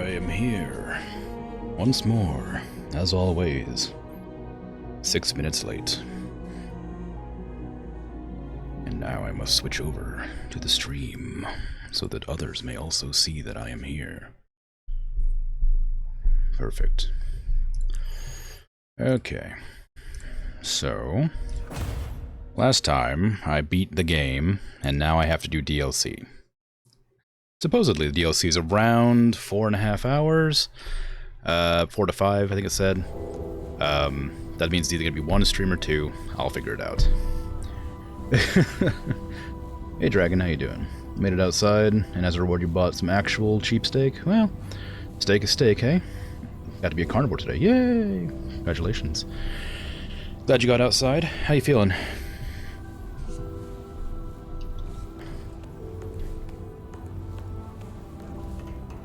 am here. Once more, as always. 6 minutes late. And now I must switch over to the stream, so that others may also see that I am here. Perfect. Okay. So, last time I beat the game, and now I have to do DLC. Supposedly the DLC is around 4.5 hours. 4 to 5, I think it said. That means it's either gonna be one stream or two. I'll figure it out. Hey Dragon, how you doing? Made it outside, and as a reward you bought some actual cheap steak? Well, steak is steak, hey? Got to be a carnivore today. Yay! Congratulations. Glad you got outside. How you feeling?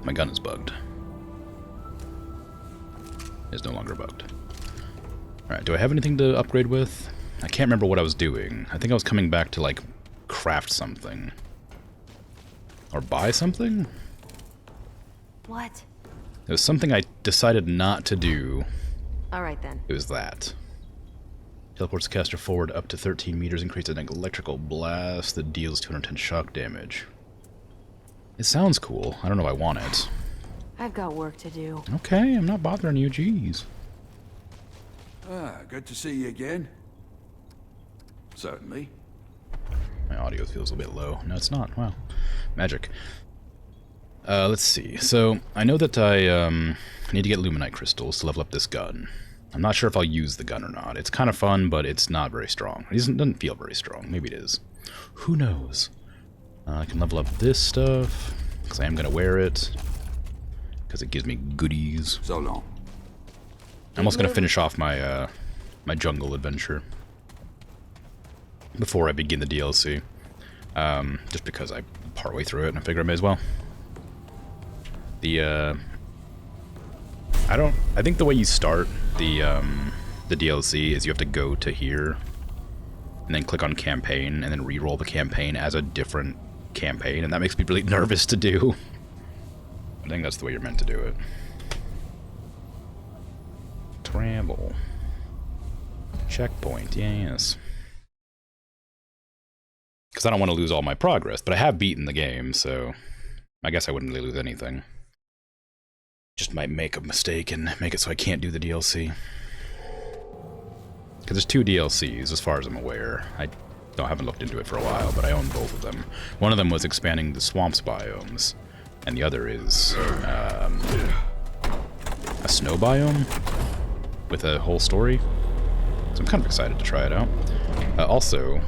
My gun is bugged. It's no longer bugged. Alright, do I have anything to upgrade with? I can't remember what I was doing. I think I was coming back to, like, craft something. Or buy something? What? It was something I decided not to do. Alright then. It was that. Teleports the caster forward up to 13 meters, increases an electrical blast that deals 210 shock damage. It sounds cool. I don't know if I want it. I've got work to do. Okay, I'm not bothering you, jeez. Good to see you again. Certainly. My audio feels a bit low. No, it's not. Wow. Magic. Let's see. So, I know that I need to get Luminite crystals to level up this gun. I'm not sure if I'll use the gun or not. It's kind of fun, but it's not very strong. It doesn't feel very strong. Maybe it is. Who knows? I can level up this stuff, because I am going to wear it, because it gives me goodies. So long. I'm also going to finish off my my jungle adventure before I begin the DLC, just because I partway through it and I figure I may as well. I think the way you start the DLC is you have to go to here and then click on campaign and then re-roll the campaign as a different campaign, and that makes me really nervous to do. I think that's the way you're meant to do it. Travel. Checkpoint, yes. Because I don't want to lose all my progress, but I have beaten the game, so I guess I wouldn't really lose anything. Just might make a mistake and make it so I can't do the DLC. Because there's 2 DLCs, as far as I'm aware. I haven't looked into it for a while, but I own both of them. One of them was expanding the swamps biomes, and the other is a snow biome with a whole story. So I'm kind of excited to try it out. Also,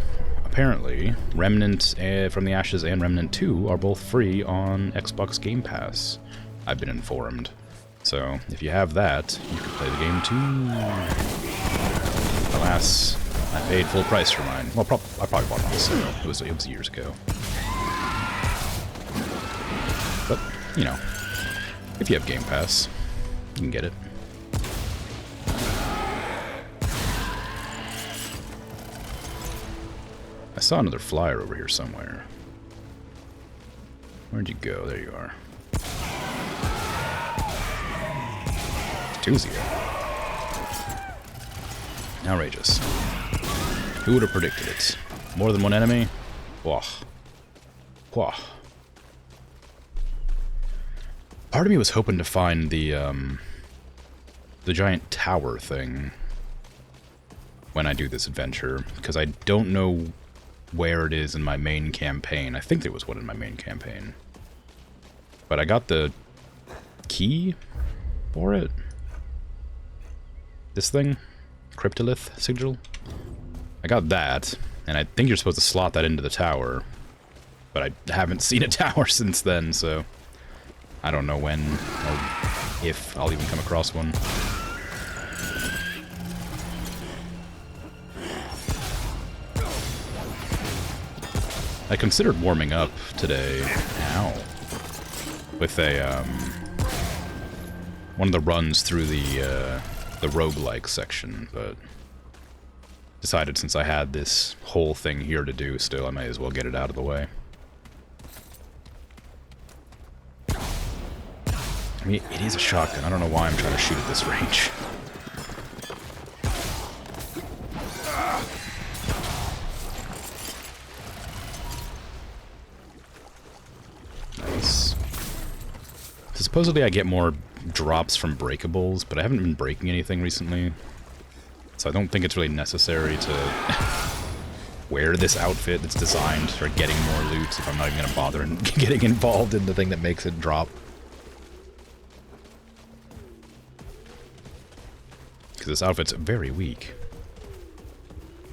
apparently, Remnant from the Ashes and Remnant 2 are both free on Xbox Game Pass. I've been informed. So, if you have that, you can play the game too. Alas, I paid full price for mine. Well, I probably bought it on sale. It was years ago. But, you know, if you have Game Pass, you can get it. I saw another flyer over here somewhere. Where'd you go? There you are. Tuzia. Outrageous. Who would have predicted it? More than one enemy? Wah. Wah. Part of me was hoping to find the giant tower thing when I do this adventure, because I don't know where it is in my main campaign. I think there was one in my main campaign. But I got the key for it. This thing? Cryptolith sigil? I got that, and I think you're supposed to slot that into the tower. But I haven't seen a tower since then, so I don't know when or if I'll even come across one. I considered warming up today, with a, one of the runs through the roguelike section, but decided since I had this whole thing here to do still, I may as well get it out of the way. I mean, it is a shotgun. I don't know why I'm trying to shoot at this range. Nice. So supposedly I get more drops from breakables, but I haven't been breaking anything recently. So I don't think it's really necessary to wear this outfit that's designed for getting more loot if I'm not even going to bother and getting involved in the thing that makes it drop. Because this outfit's very weak.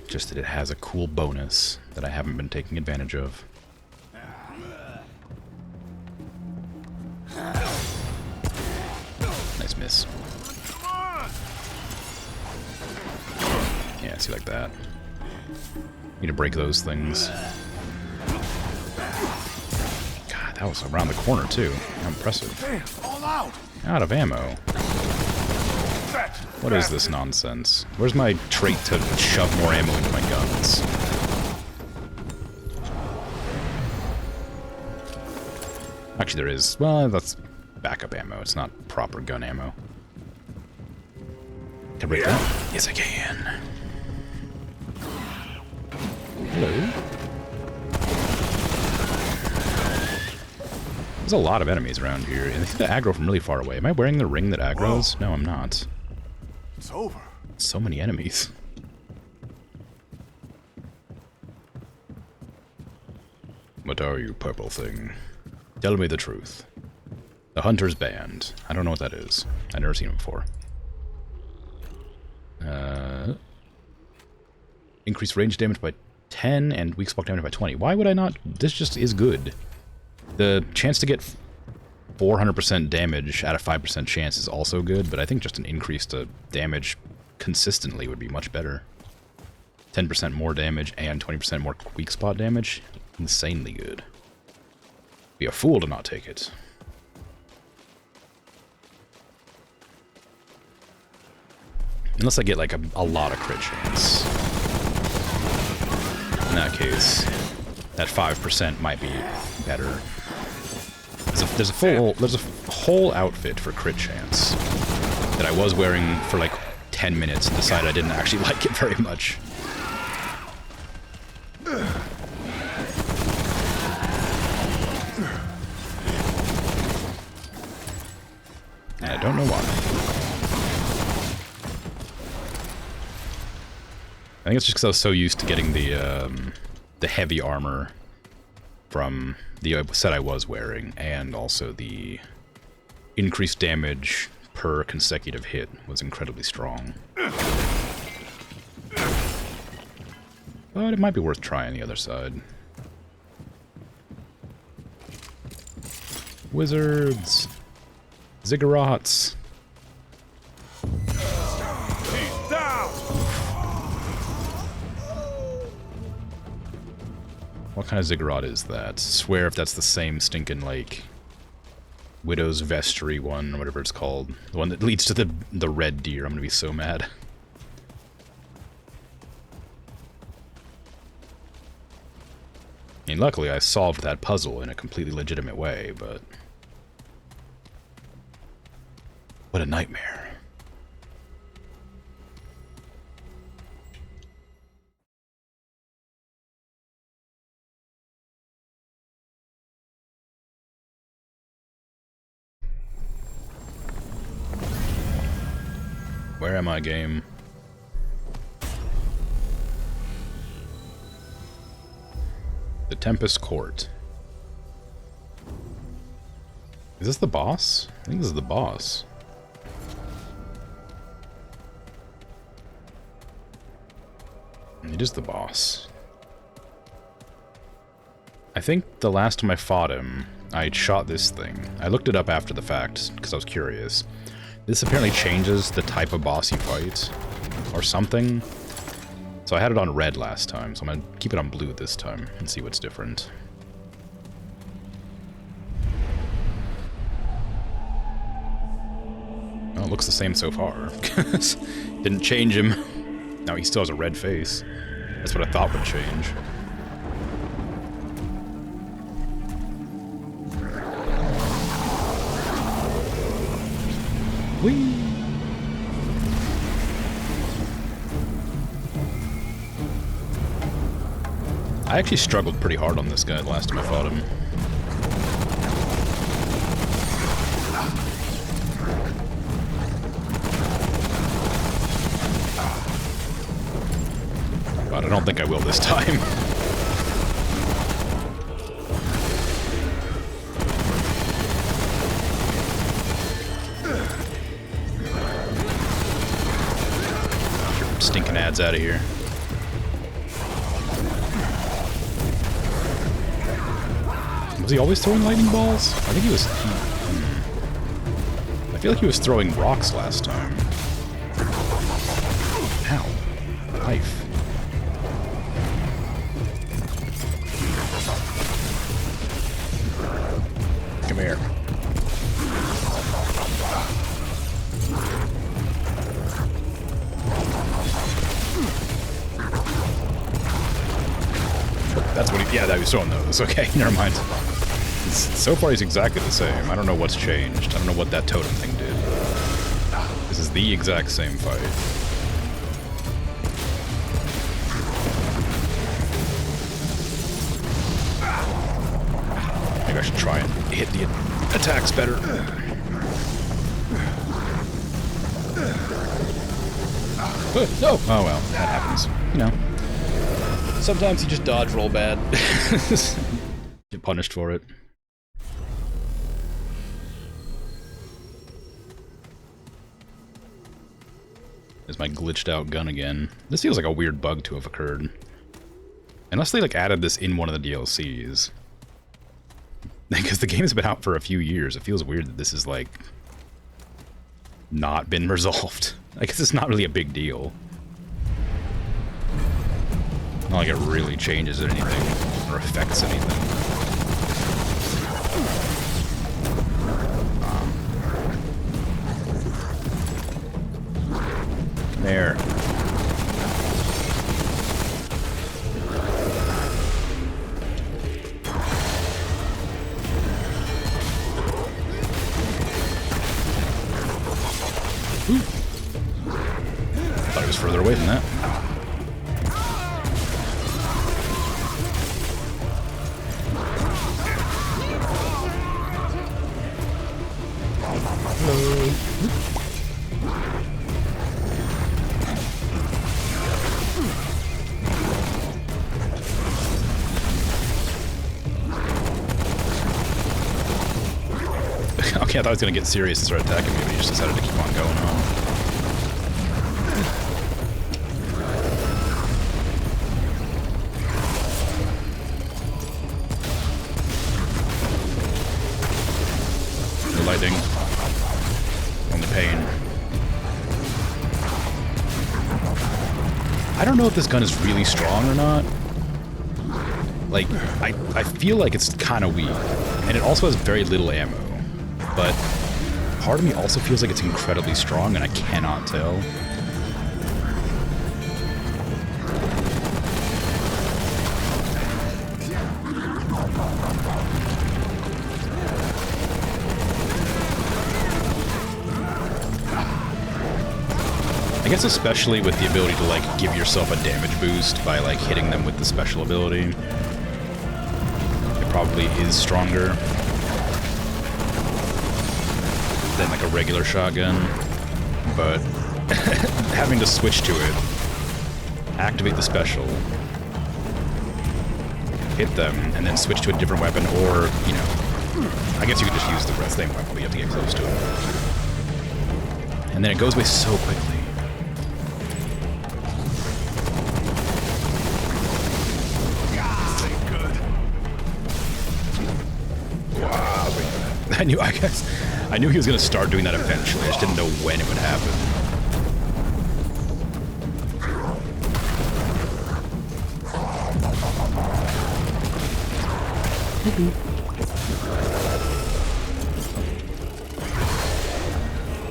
Just that it has a cool bonus that I haven't been taking advantage of. Nice miss. Yeah, see, like that. Need to break those things. God, that was around the corner, too. How impressive. Out of ammo. What is this nonsense? Where's my trait to shove more ammo into my guns? Actually, there is. Well, that's backup ammo. It's not proper gun ammo. Can I break that? Yes, I can. Hello. There's a lot of enemies around here, and they seem to aggro from really far away. Am I wearing the ring that aggroes? No, I'm not. It's over. So many enemies. What are you, purple thing? Tell me the truth. The Hunter's Band. I don't know what that is. I've never seen it before. Increase range damage by 10 and weak spot damage by 20. Why would I not? This just is good. The chance to get 400% damage at a 5% chance is also good, but I think just an increase to damage consistently would be much better. 10% more damage and 20% more weak spot damage. Insanely good. Be a fool to not take it. Unless I get like a lot of crit chance. In that case, that 5% might be better. There's a whole outfit for crit chance that I was wearing for like 10 minutes and decided I didn't actually like it very much. And I don't know why. I think it's just because I was so used to getting the heavy armor from the set I was wearing, and also the increased damage per consecutive hit was incredibly strong. But it might be worth trying the other side. Wizards! Ziggurats! What kind of ziggurat is that? Swear if that's the same stinking, like, Widow's Vestry one, or whatever it's called. The one that leads to the red deer. I'm gonna be so mad. I mean, luckily I solved that puzzle in a completely legitimate way, but... what a nightmare. Where am I, game? The Tempest Court. Is this the boss? I think this is the boss. It is the boss. I think the last time I fought him, I shot this thing. I looked it up after the fact, because I was curious. This apparently changes the type of boss you fight, or something. So I had it on red last time, so I'm gonna keep it on blue this time, and see what's different. Well, it looks the same so far. Didn't change him. Now he still has a red face. That's what I thought would change. Whee! I actually struggled pretty hard on this guy the last time I fought him. But I don't think I will this time. Get your stinking ads out of here. Was he always throwing lightning balls? I think he was... I feel like he was throwing rocks last time. Ow. Life. Come here. That's what he... Yeah, that was throwing those. Okay, never mind. So far, he's exactly the same. I don't know what's changed. I don't know what that totem thing did. This is the exact same fight. Maybe I should try and hit the attacks better. No! Oh well, that happens. You know. Sometimes you just dodge roll bad. Get punished for it. There's my glitched out gun again. This feels like a weird bug to have occurred. Unless they like added this in one of the DLCs. Because the game's been out for a few years. It feels weird that this is like not been resolved. I guess it's not really a big deal. Not like it really changes anything or affects anything. There. Ooh. Thought it was further away than that. Hello. Okay, I thought I was gonna get serious and start attacking me, but he just decided to keep on going on. No lightning. Only pain. I don't know if this gun is really strong or not. Like, I feel like it's kind of weak. And it also has very little ammo. But part of me also feels like it's incredibly strong, and I cannot tell. I guess especially with the ability to, like, give yourself a damage boost by, like, hitting them with the special ability. It probably is stronger than like a regular shotgun, but having to switch to it, activate the special, hit them, and then switch to a different weapon, or, you know, I guess you could just use the same weapon, but you have to get close to it. And then it goes away so quickly. I knew he was going to start doing that eventually. I just didn't know when it would happen.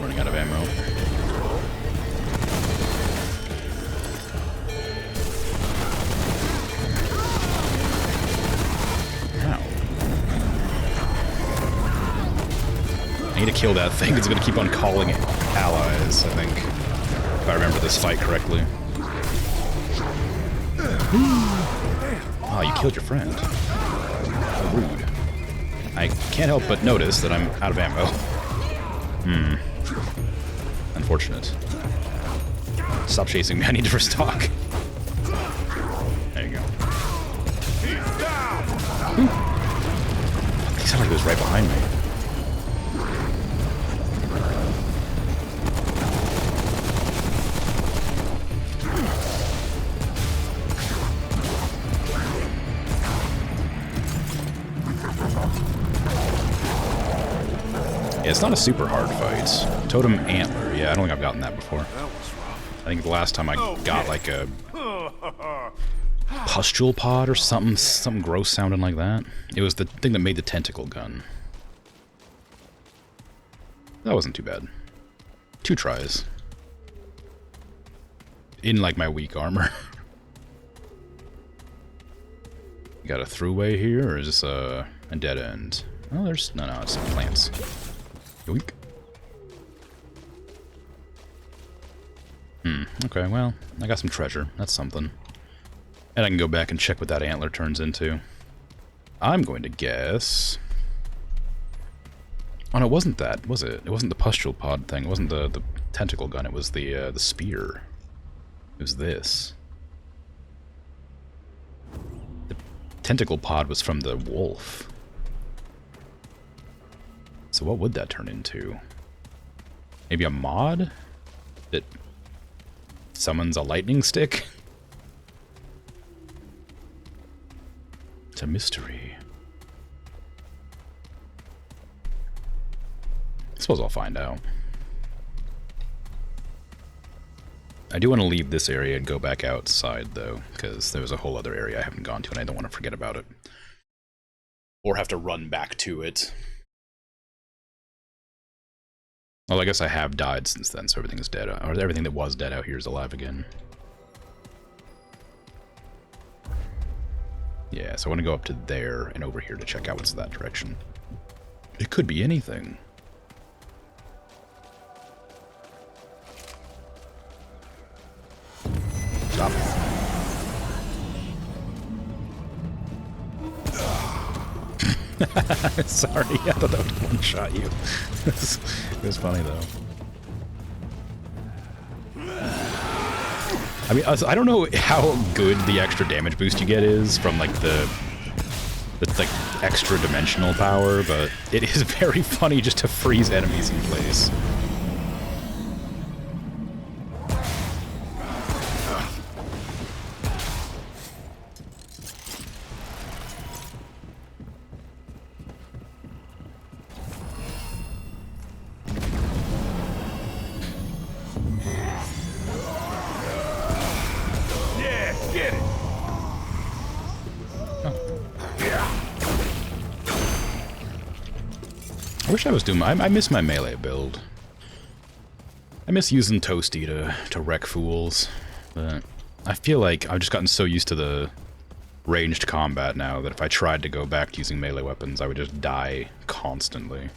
Running out of ammo. need to kill that thing. It's going to keep on calling it allies, I think. If I remember this fight correctly. Oh, you killed your friend. How rude. I can't help but notice that I'm out of ammo. Unfortunate. Stop chasing me. I need to restock. There you go. He sounded like he was right behind me. Yeah, it's not a super hard fight. Totem Antler. Yeah, I don't think I've gotten that before. I think the last time I got like a pustule pod or something gross sounding like that. It was the thing that made the tentacle gun. That wasn't too bad. 2 tries. In like my weak armor. Got a throughway here, or is this a dead end? Oh, there's no, it's plants. Yoink. Okay, well, I got some treasure. That's something. And I can go back and check what that antler turns into. I'm going to guess... Oh, no, it wasn't that, was it? It wasn't the pustule pod thing. It wasn't the tentacle gun. It was the spear. It was this. The tentacle pod was from the wolf. So what would that turn into? Maybe a mod that summons a lightning stick? It's a mystery. I suppose I'll find out. I do want to leave this area and go back outside, though, because there's a whole other area I haven't gone to, and I don't want to forget about it. Or have to run back to it. Well, I guess I have died since then, so everything is dead. Or everything that was dead out here is alive again. Yeah, so I want to go up to there and over here to check out what's that direction. It could be anything. Stop. Sorry, I thought that would one-shot you. It was funny, though. I mean, I don't know how good the extra damage boost you get is from, like, the like, extra dimensional power, but it is very funny just to freeze enemies in place. I wish I was doing I miss my melee build. I miss using Toasty to wreck fools, but I feel like I've just gotten so used to the ranged combat now that if I tried to go back to using melee weapons, I would just die constantly.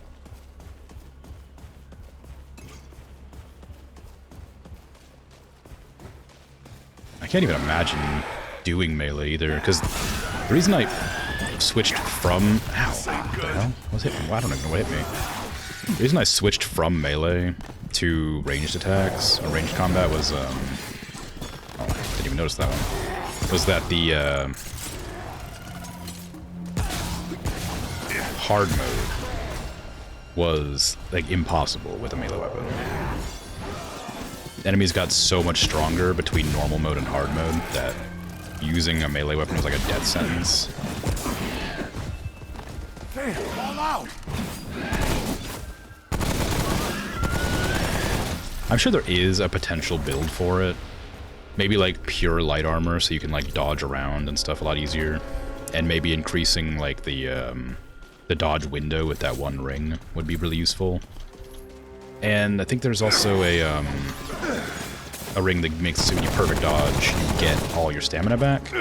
I can't even imagine doing melee either, because the reason I switched from... Ow, what the hell? What's hit me? Well, I don't even know what hit me. The reason I switched from melee to ranged attacks, or ranged combat, was, oh, I didn't even notice that one. Was that the, hard mode was, like, impossible with a melee weapon. Enemies got so much stronger between normal mode and hard mode that using a melee weapon was like a death sentence. I'm sure there is a potential build for it. Maybe like pure light armor so you can like dodge around and stuff a lot easier. And maybe increasing like the dodge window with that one ring would be really useful. And I think there's also a ring that makes it so when you perfect dodge, you get all your stamina back.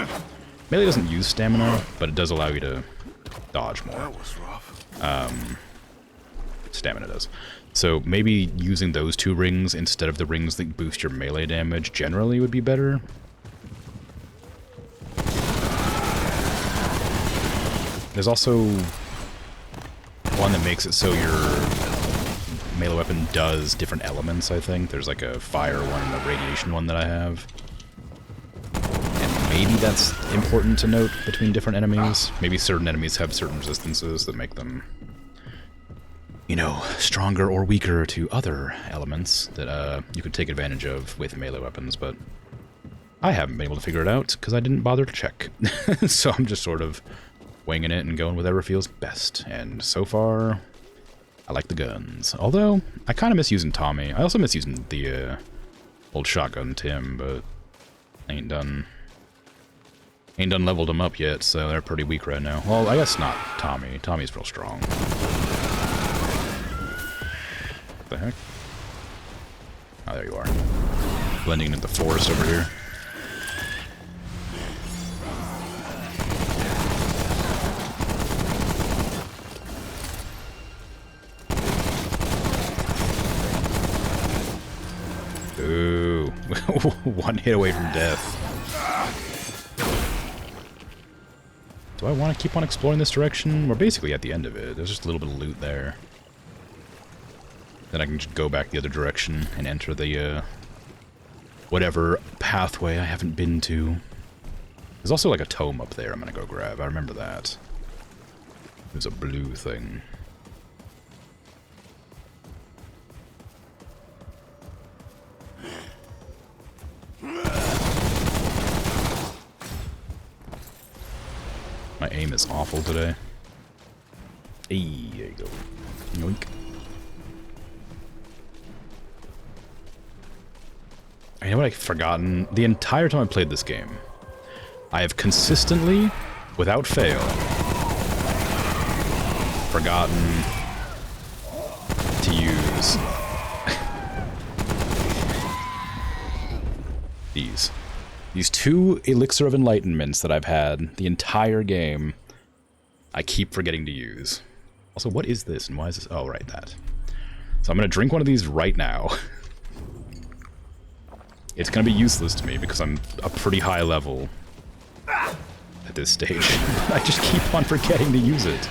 Melee doesn't use stamina, but it does allow you to dodge more. Stamina does. So maybe using those 2 rings instead of the rings that boost your melee damage generally would be better. There's also one that makes it so your melee weapon does different elements, I think. There's like a fire one and a radiation one that I have. And maybe that's important to note between different enemies. Maybe certain enemies have certain resistances that make them, you know, stronger or weaker to other elements that you could take advantage of with melee weapons, but I haven't been able to figure it out because I didn't bother to check. So I'm just sort of winging it and going whatever feels best. And so far, I like the guns. Although, I kind of miss using Tommy. I also miss using the old shotgun Tim, but I ain't done leveled them up yet, so they're pretty weak right now. Well, I guess not Tommy. Tommy's real strong. What the heck? Oh, there you are. Blending into the forest over here. Ooh. 1 hit away from death. Do I want to keep on exploring this direction? We're basically at the end of it. There's just a little bit of loot there. Then I can just go back the other direction and enter the, whatever pathway I haven't been to. There's also like a tome up there I'm gonna go grab. I remember that. There's a blue thing. My aim is awful today. Hey, there you go. Yoink. You know what I've forgotten? The entire time I played this game, I have consistently, without fail, forgotten to use these 2 Elixir of Enlightenments that I've had the entire game. I keep forgetting to use. Also, what is this and why is this? Oh, right, that. So I'm gonna drink one of these right now. It's gonna be useless to me because I'm a pretty high level at this stage. I just keep on forgetting to use it.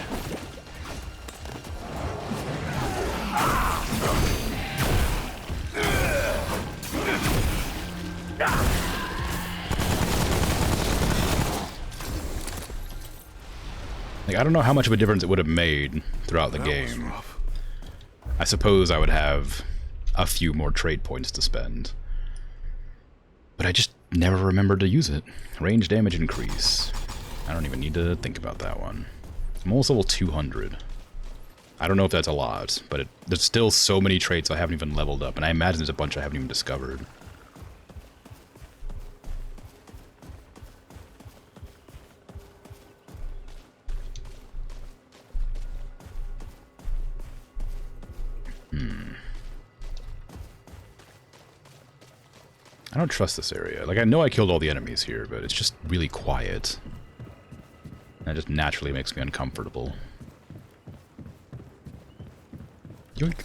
Like, I don't know how much of a difference it would have made throughout the game. I suppose I would have a few more trade points to spend. But I just never remembered to use it. Range damage increase. I don't even need to think about that one. I'm almost level 200. I don't know if that's a lot, but there's still so many traits I haven't even leveled up, and I imagine there's a bunch I haven't even discovered. I don't trust this area. Like, I know I killed all the enemies here, but it's just really quiet. That just naturally makes me uncomfortable. Yoink.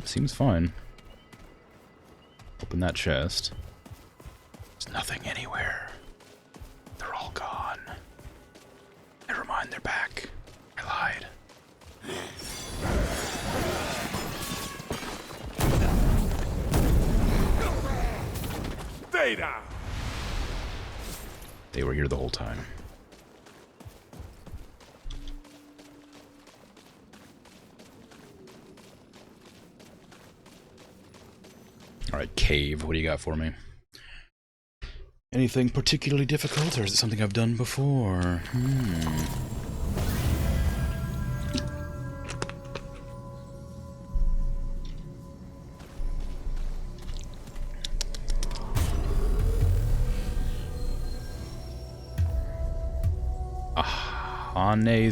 Seems fine. Open that chest. There's nothing anywhere. They're all gone. Never mind, they're back. I lied. Stay down. They were here the whole time. Alright, cave, what do you got for me? Anything particularly difficult, or is it something I've done before?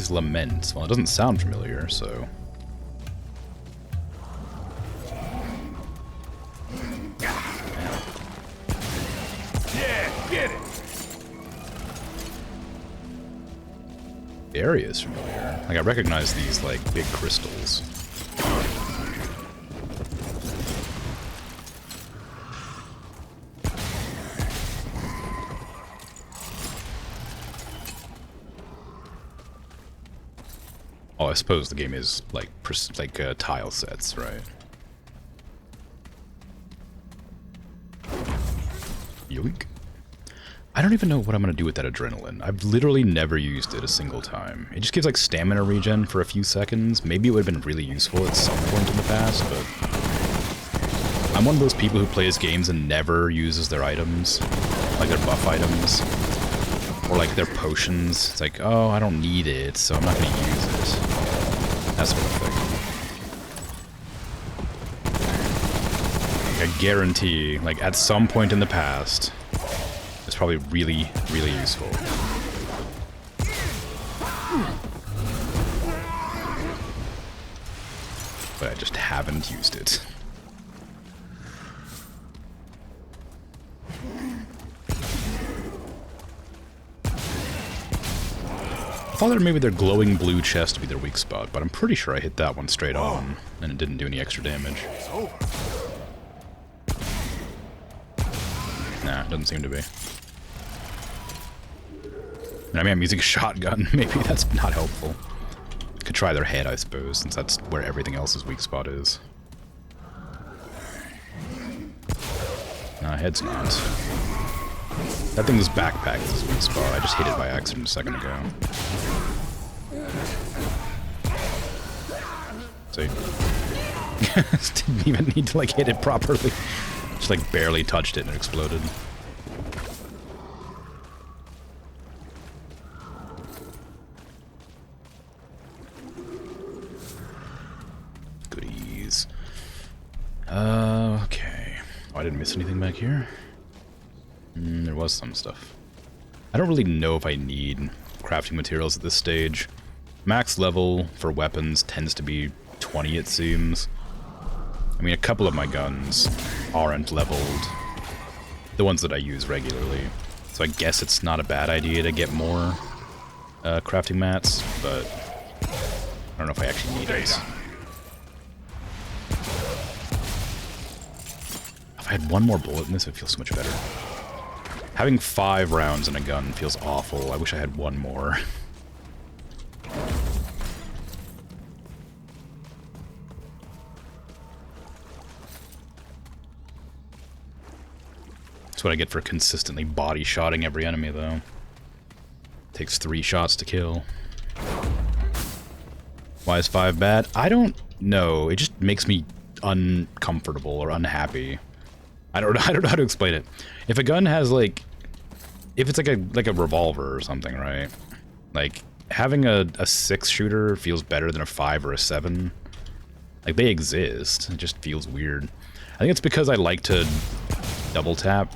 Hane's Lament. Well, it doesn't sound familiar, so... Yeah, get it. The area is familiar. Like, I recognize these, like, big crystals. Oh, I suppose the game is, like, tile sets, right? Yoink. I don't even know what I'm going to do with that adrenaline. I've literally never used it a single time. It just gives, like, stamina regen for a few seconds. Maybe it would have been really useful at some point in the past, but... I'm one of those people who plays games and never uses their items. Like, their buff items. Or, like, their potions. It's like, oh, I don't need it, so I'm not going to use it. That sort of thing. Like, I guarantee, like, at some point in the past... It's probably really, really useful. But I just haven't used it. I thought that maybe their glowing blue chest would be their weak spot, but I'm pretty sure I hit that one straight on, and it didn't do any extra damage. Nah, it doesn't seem to be. I mean, I'm using a shotgun. Maybe that's not helpful. Could try their head, I suppose, since that's where everything else's weak spot is. Nah, head's not. That thing's backpack is his weak spot. I just hit it by accident a second ago. See? Didn't even need to, like, hit it properly. Just, like, barely touched it and it exploded. Goodies. Okay. Oh, I didn't miss anything back here? There was some stuff. I don't really know if I need crafting materials at this stage. Max level for weapons tends to be 20, it seems. I mean, a couple of my guns aren't leveled. The ones that I use regularly. So I guess it's not a bad idea to get more crafting mats, but I don't know if I actually need it. If I had one more bullet in this, it would feel so much better. Having 5 rounds in a gun feels awful. I wish I had one more. That's what I get for consistently body-shotting every enemy, though. Takes 3 shots to kill. Why is 5 bad? I don't know. It just makes me uncomfortable or unhappy. I don't know how to explain it. If a gun has, like... If it's like a revolver or something, right? Like, having a 6-shooter feels better than a 5 or a 7. Like, they exist. It just feels weird. I think it's because I like to double tap,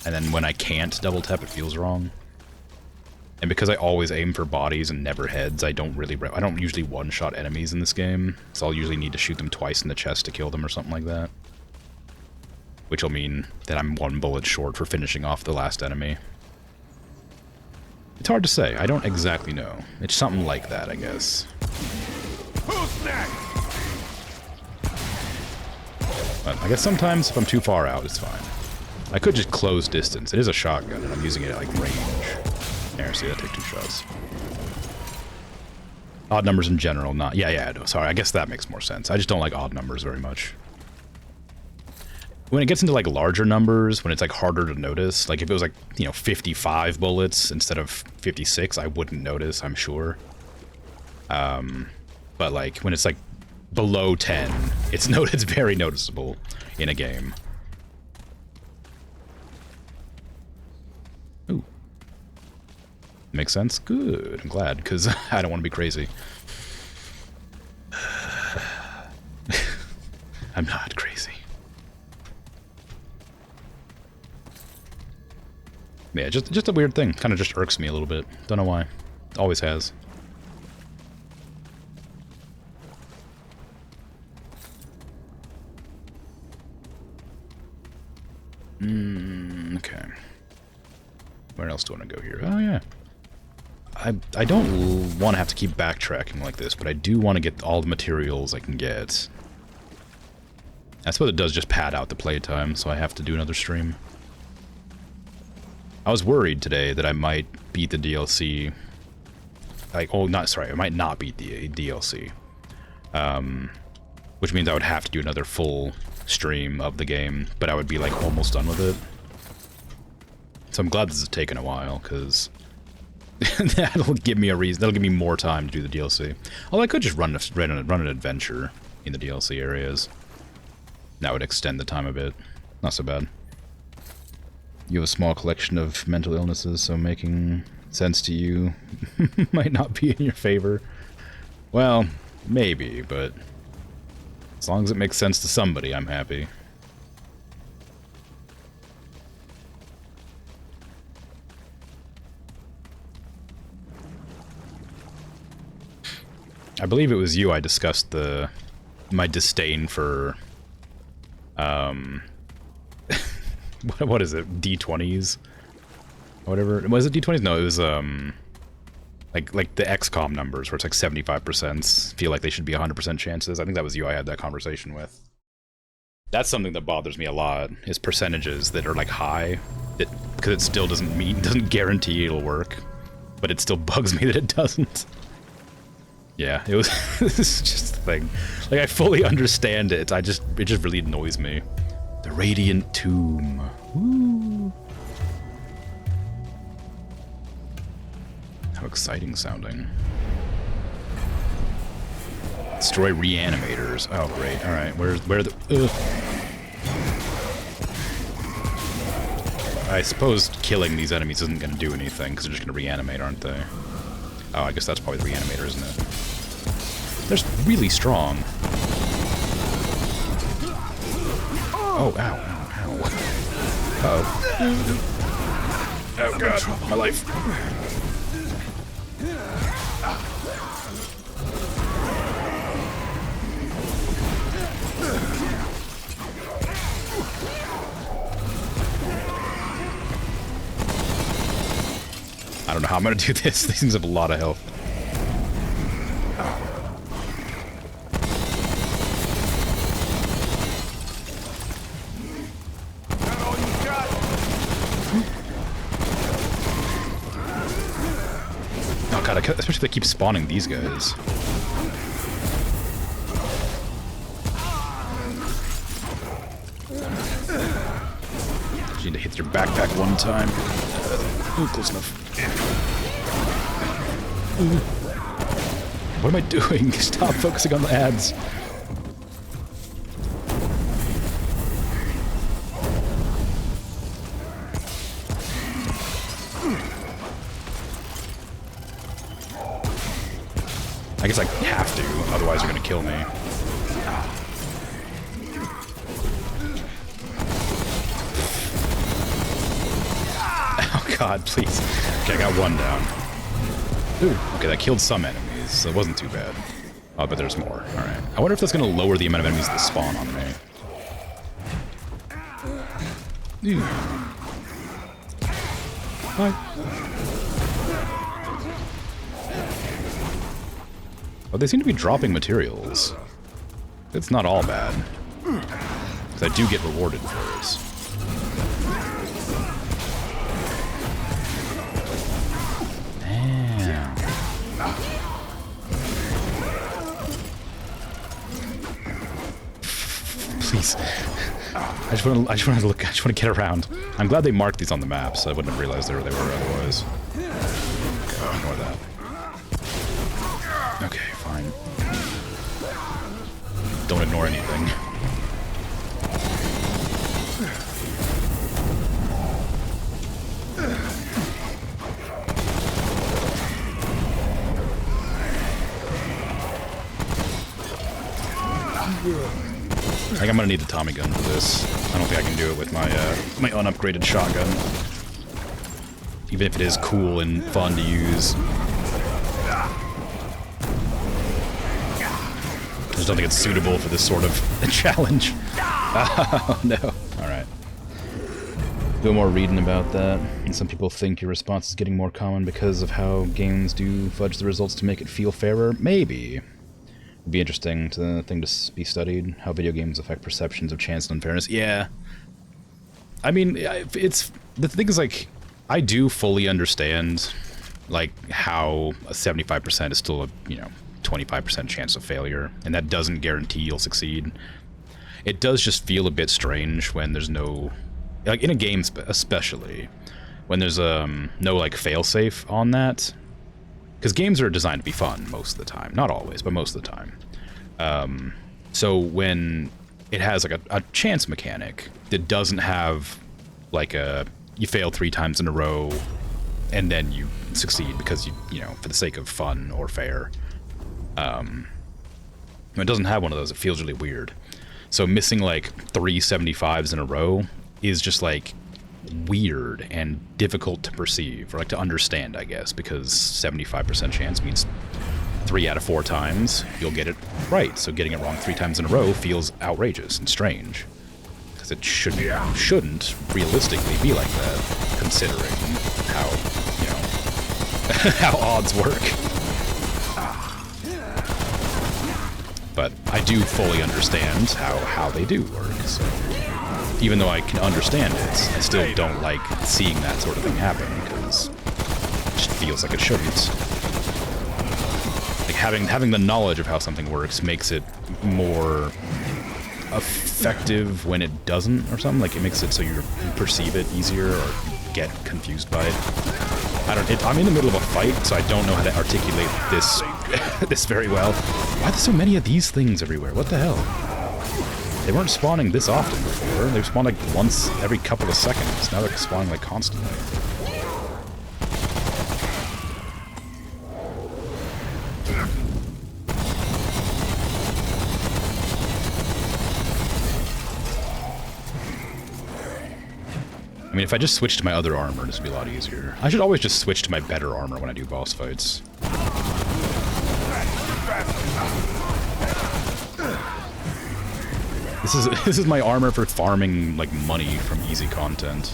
and then when I can't double tap, it feels wrong. And because I always aim for bodies and never heads, I don't usually one-shot enemies in this game, so I'll usually need to shoot them twice in the chest to kill them or something like that. Which will mean that I'm 1 bullet short for finishing off the last enemy. It's hard to say. I don't exactly know. It's something like that, I guess. Who's next? But I guess sometimes if I'm too far out, it's fine. I could just close distance. It is a shotgun, and I'm using it at, like, range. There, see, that take 2 shots. Odd numbers in general, not... Yeah, no, sorry, I guess that makes more sense. I just don't like odd numbers very much. When it gets into, like, larger numbers, when it's, like, harder to notice, like, if it was, like, you know, 55 bullets instead of 56, I wouldn't notice, I'm sure. But, like, when it's, like, below 10, it's very noticeable in a game. Ooh. Makes sense? Good. I'm glad, because I don't want to be crazy. I'm not crazy. Yeah, just a weird thing. Kind of just irks me a little bit. Don't know why. Always has. Okay. Where else do I want to go here? Oh, yeah. I don't want to have to keep backtracking like this, but I do want to get all the materials I can get. I suppose it does just pad out the playtime, so I have to do another stream. I was worried today that I might beat the DLC. Like, oh, not sorry, I might not beat the DLC. Which means I would have to do another full stream of the game, but I would be like almost done with it. So I'm glad this has taken a while, because that'll give me a reason. That'll give me more time to do the DLC. Although I could just run an adventure in the DLC areas. That would extend the time a bit. Not so bad. You have a small collection of mental illnesses, so making sense to you might not be in your favor. Well, maybe, but as long as it makes sense to somebody, I'm happy. I believe it was you I discussed my disdain for what is it? D20s? Whatever. Was it D20s? No, it was like the XCOM numbers where it's like 75% feel like they should be 100% chances. I think that was you I had that conversation with. That's something that bothers me a lot, is percentages that are like high, because it still doesn't guarantee it'll work, but it still bugs me that it doesn't. Yeah, it's just a thing. Like, I fully understand it. It just really annoys me. The Radiant Tomb. Woo. How exciting sounding. Destroy reanimators. Oh, great. Alright, where the... Ugh. I suppose killing these enemies isn't going to do anything, because they're just going to reanimate, aren't they? Oh, I guess that's probably the reanimator, isn't it? They're really strong. Oh, ow, ow, ow. Uh-oh. Oh, God, my life. I don't know how I'm gonna do this. These things have a lot of health. Oh god, especially if they keep spawning these guys. You need to hit your backpack one time. Ooh, close enough. Ooh. What am I doing? Stop focusing on the ads. I guess I have to, otherwise they're gonna kill me. Oh god, please. Okay, I got one down. Ooh, okay, that killed some enemies, so it wasn't too bad. Oh, but there's more. Alright. I wonder if that's gonna lower the amount of enemies that spawn on me. Ew. Hi. Oh, they seem to be dropping materials. It's not all bad. Because I do get rewarded for this. Damn. Please. I just want to look. I just want to get around. I'm glad they marked these on the map, so I wouldn't have realized they were otherwise. Oh, ignore that. Okay, fine. Don't ignore anything. I think I'm gonna need the Tommy gun for this. I don't think I can do it with my my unupgraded shotgun. Even if it is cool and fun to use. I just don't think it's suitable for this sort of challenge. Oh no. Alright. Do more reading about that, and some people think your response is getting more common because of how games do fudge the results to make it feel fairer. Maybe. It'd be interesting thing to be studied, how video games affect perceptions of chance and unfairness. Yeah. I mean, it's... The thing is, like, I do fully understand, like, how a 75% is still a, 25% chance of failure, and that doesn't guarantee you'll succeed. It does just feel a bit strange when there's no... Like, in a game especially, when there's no, like, failsafe on that. Because games are designed to be fun most of the time. Not always, but most of the time. So when it has, like, a chance mechanic that doesn't have, like, you fail 3 times in a row, and then you succeed because you know, for the sake of fun or fair. When it doesn't have one of those, it feels really weird. So missing, like, 3 75s in a row is just, like, weird and difficult to perceive, or, like, to understand, I guess, because 75% chance means 3 out of 4 times you'll get it right. So getting it wrong 3 times in a row feels outrageous and strange. Because it shouldn't realistically be like that, considering how, you know, how odds work. But I do fully understand how they do work, so... Even though I can understand it, I still don't like seeing that sort of thing happen, because it just feels like it shouldn't. Like, having the knowledge of how something works makes it more effective when it doesn't, or something. Like, it makes it so you perceive it easier, or get confused by it. I'm in the middle of a fight, so I don't know how to articulate this this very well. Why are there so many of these things everywhere? What the hell? They weren't spawning this often before. They spawned like once every couple of seconds. Now they're spawning like constantly. I mean, if I just switch to my other armor, this would be a lot easier. I should always just switch to my better armor when I do boss fights. This is my armor for farming, like, money from easy content.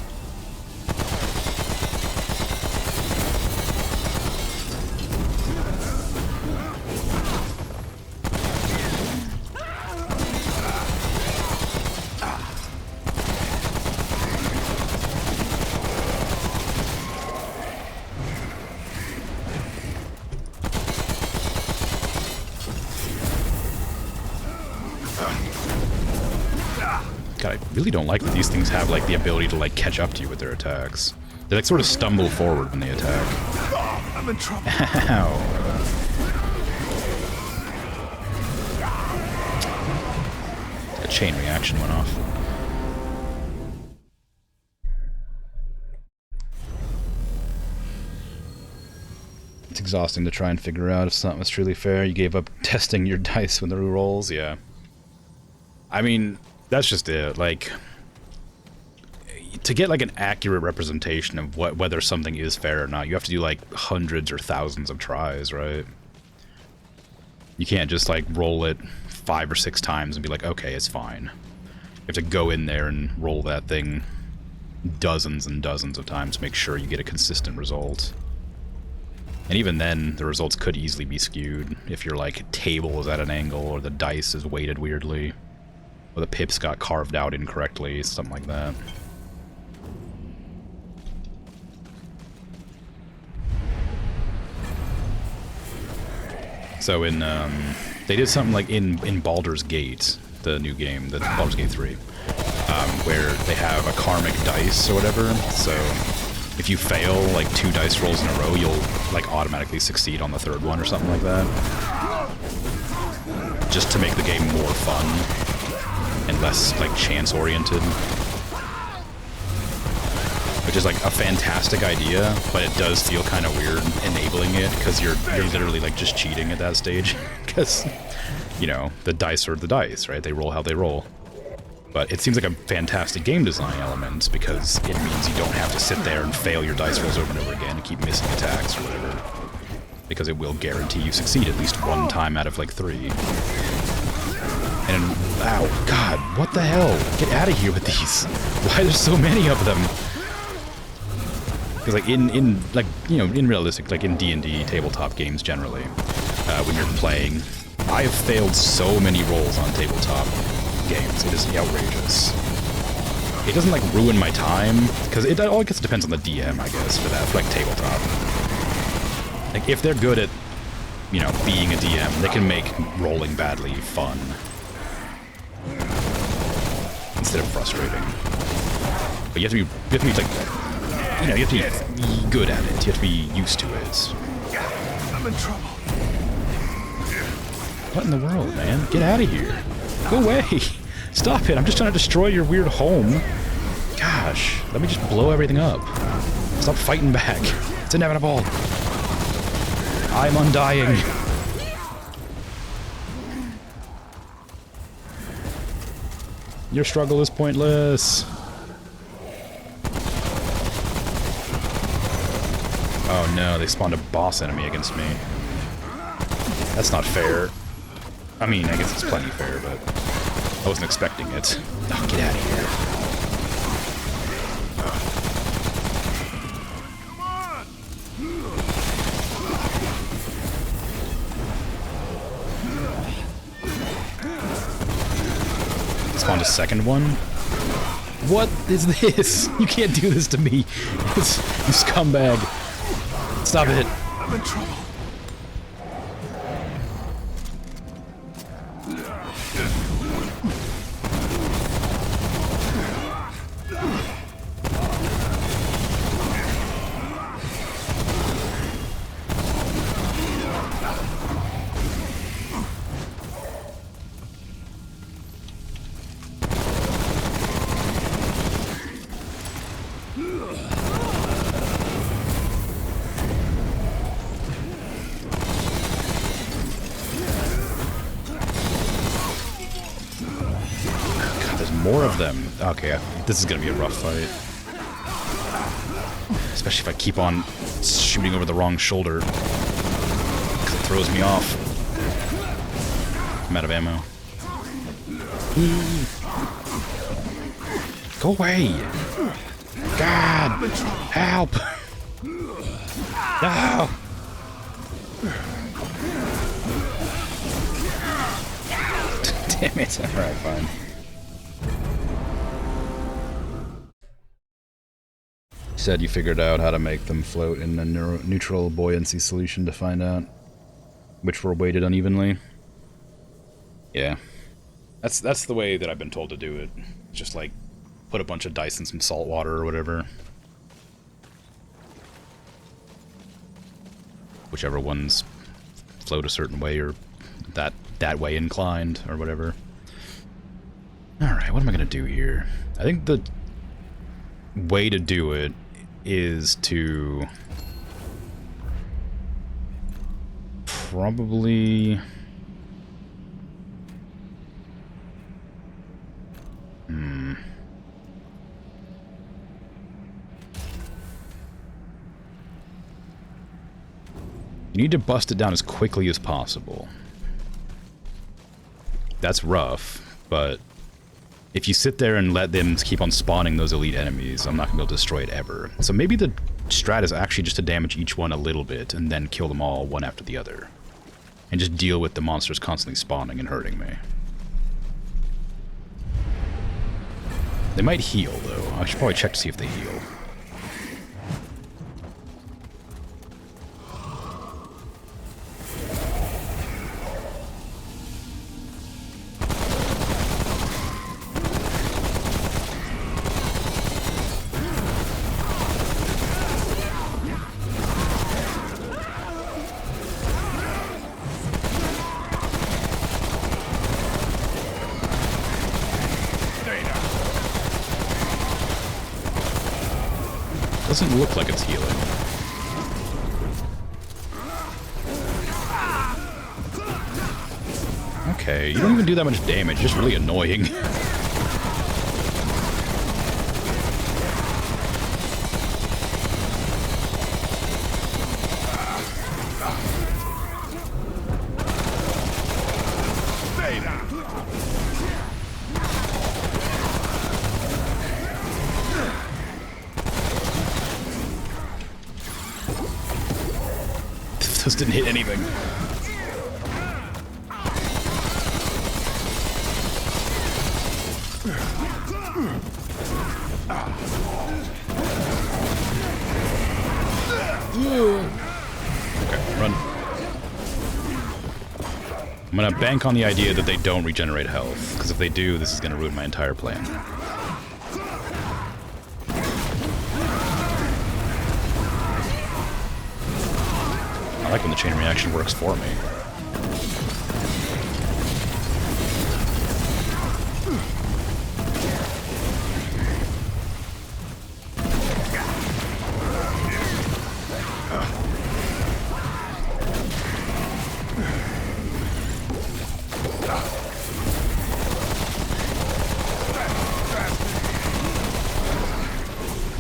God, I really don't like that these things have, like, the ability to, like, catch up to you with their attacks. They, like, sort of stumble forward when they attack. Oh, I'm in trouble. Ow. A chain reaction went off. It's exhausting to try and figure out if something was truly fair. You gave up testing your dice when the rolls, yeah. I mean... That's just it, like, to get, like, an accurate representation of whether something is fair or not, you have to do, like, hundreds or thousands of tries, right? You can't just, like, roll it 5 or 6 times and be like, okay, it's fine. You have to go in there and roll that thing dozens and dozens of times to make sure you get a consistent result. And even then, the results could easily be skewed if your, like, table is at an angle or the dice is weighted weirdly. Or the pips got carved out incorrectly, something like that. So in, they did something like in Baldur's Gate, the new game, the Baldur's Gate 3, where they have a karmic dice or whatever, so if you fail, like, 2 dice rolls in a row, you'll, like, automatically succeed on the 3rd one or something like that. Just to make the game more fun. And less, like, chance-oriented. Which is, like, a fantastic idea, but it does feel kind of weird enabling it, because you're literally, like, just cheating at that stage. Because, you know, the dice are the dice, right? They roll how they roll. But it seems like a fantastic game design element, because it means you don't have to sit there and fail your dice rolls over and over again and keep missing attacks or whatever. Because it will guarantee you succeed at least 1 time out of, like, 3. And, ow, God, what the hell? Get out of here with these. Why are there so many of them? Because like in like, you know, in realistic, like in D&D tabletop games generally, when you're playing, I have failed so many rolls on tabletop games. It is outrageous. It doesn't like ruin my time, because it all, I guess, depends on the DM, I guess, for that, for like tabletop. Like if they're good at, you know, being a DM, they can make rolling badly fun instead of frustrating. But you have to be like, you know, you have to be good at it. You have to be used to it. I'm in trouble. What in the world, man? Get out of here. Go away. Stop it. I'm just trying to destroy your weird home. Gosh, let me just blow everything up. Stop fighting back. It's inevitable. I'm undying. Your struggle is pointless. Oh no, they spawned a boss enemy against me. That's not fair. I mean, I guess it's plenty fair, but I wasn't expecting it. Oh, get out of here. Spawned a second one? What is this? You can't do this to me. You scumbag. Stop it. I'm in trouble. More of them. Okay, this is gonna be a rough fight. Especially if I keep on shooting over the wrong shoulder. Because it throws me off. I'm out of ammo. Go away! God! Help! No! Damn it. Alright, fine. Said you figured out how to make them float in a neutral buoyancy solution to find out which were weighted unevenly. Yeah. That's the way that I've been told to do it. Just like put a bunch of dice in some salt water or whatever. Whichever ones float a certain way or that way inclined or whatever. Alright, what am I gonna do here? I think the way to do it is to probably you need to bust it down as quickly as possible. That's rough, but if you sit there and let them keep on spawning those elite enemies, I'm not going to be able to destroy it ever. So maybe the strat is actually just to damage each one a little bit and then kill them all one after the other. And just deal with the monsters constantly spawning and hurting me. They might heal, though. I should probably check to see if they heal. Doesn't look like it's healing. Okay, you don't even do that much damage, just really annoying. Those didn't hit anything. Okay, run. I'm gonna bank on the idea that they don't regenerate health, because if they do, this is gonna ruin my entire plan. I like when the chain reaction works for me.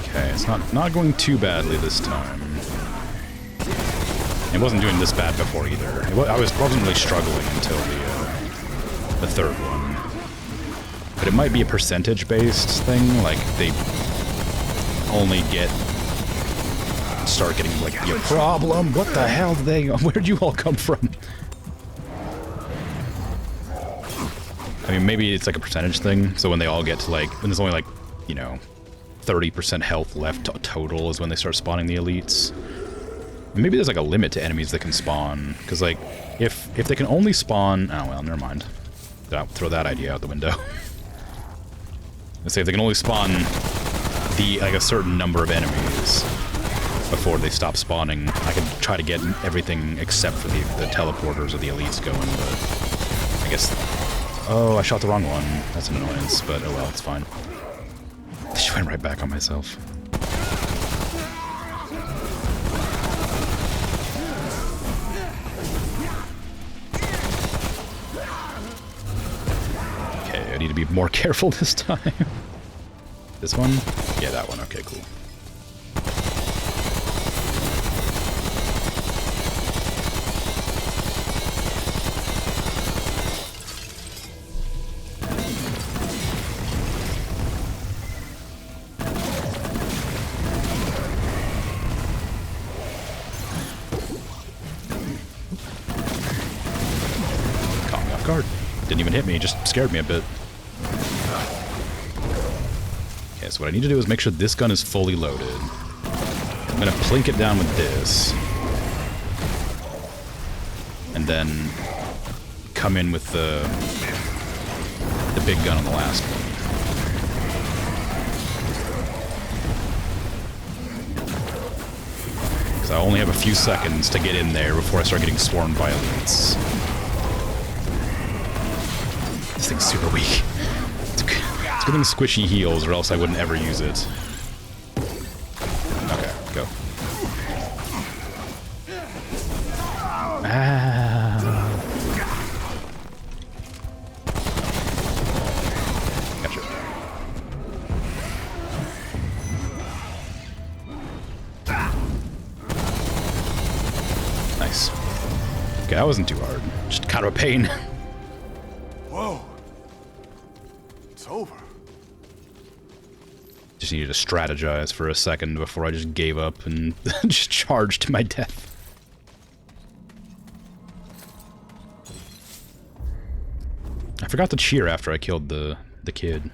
Okay, it's not going too badly this time. It wasn't doing this bad before either. I wasn't really struggling until the third one. But it might be a percentage-based thing, like they only start getting like, your problem? What the hell did they... Where'd you all come from? I mean, maybe it's like a percentage thing, so when they all get to like... When there's only like, you know, 30% health left total is when they start spawning the elites. Maybe there's like a limit to enemies that can spawn, because like, if they can only spawn... Oh, well, never mind. I'll throw that idea out the window. Let's say if they can only spawn like a certain number of enemies before they stop spawning, I can try to get everything except for the teleporters or the elites going, but I guess... Oh, I shot the wrong one. That's an annoyance, but oh well, it's fine. I just went right back on myself. Okay, I need to be more careful this time. This one? Yeah, that one. Okay, cool. Caught me off guard. Didn't even hit me, just scared me a bit. Okay, so what I need to do is make sure this gun is fully loaded. I'm gonna plink it down with this. And then come in with the big gun on the last one. Because I only have a few seconds to get in there before I start getting swarmed by elites. This thing's super weak. It's good thing squishy heals, or else I wouldn't ever use it. Okay, go. Ah. Gotcha. Nice. Okay, that wasn't too hard. Just kind of a pain. Whoa. It's over. Just needed to strategize for a second before I just gave up and just charged to my death. I forgot to cheer after I killed the kid.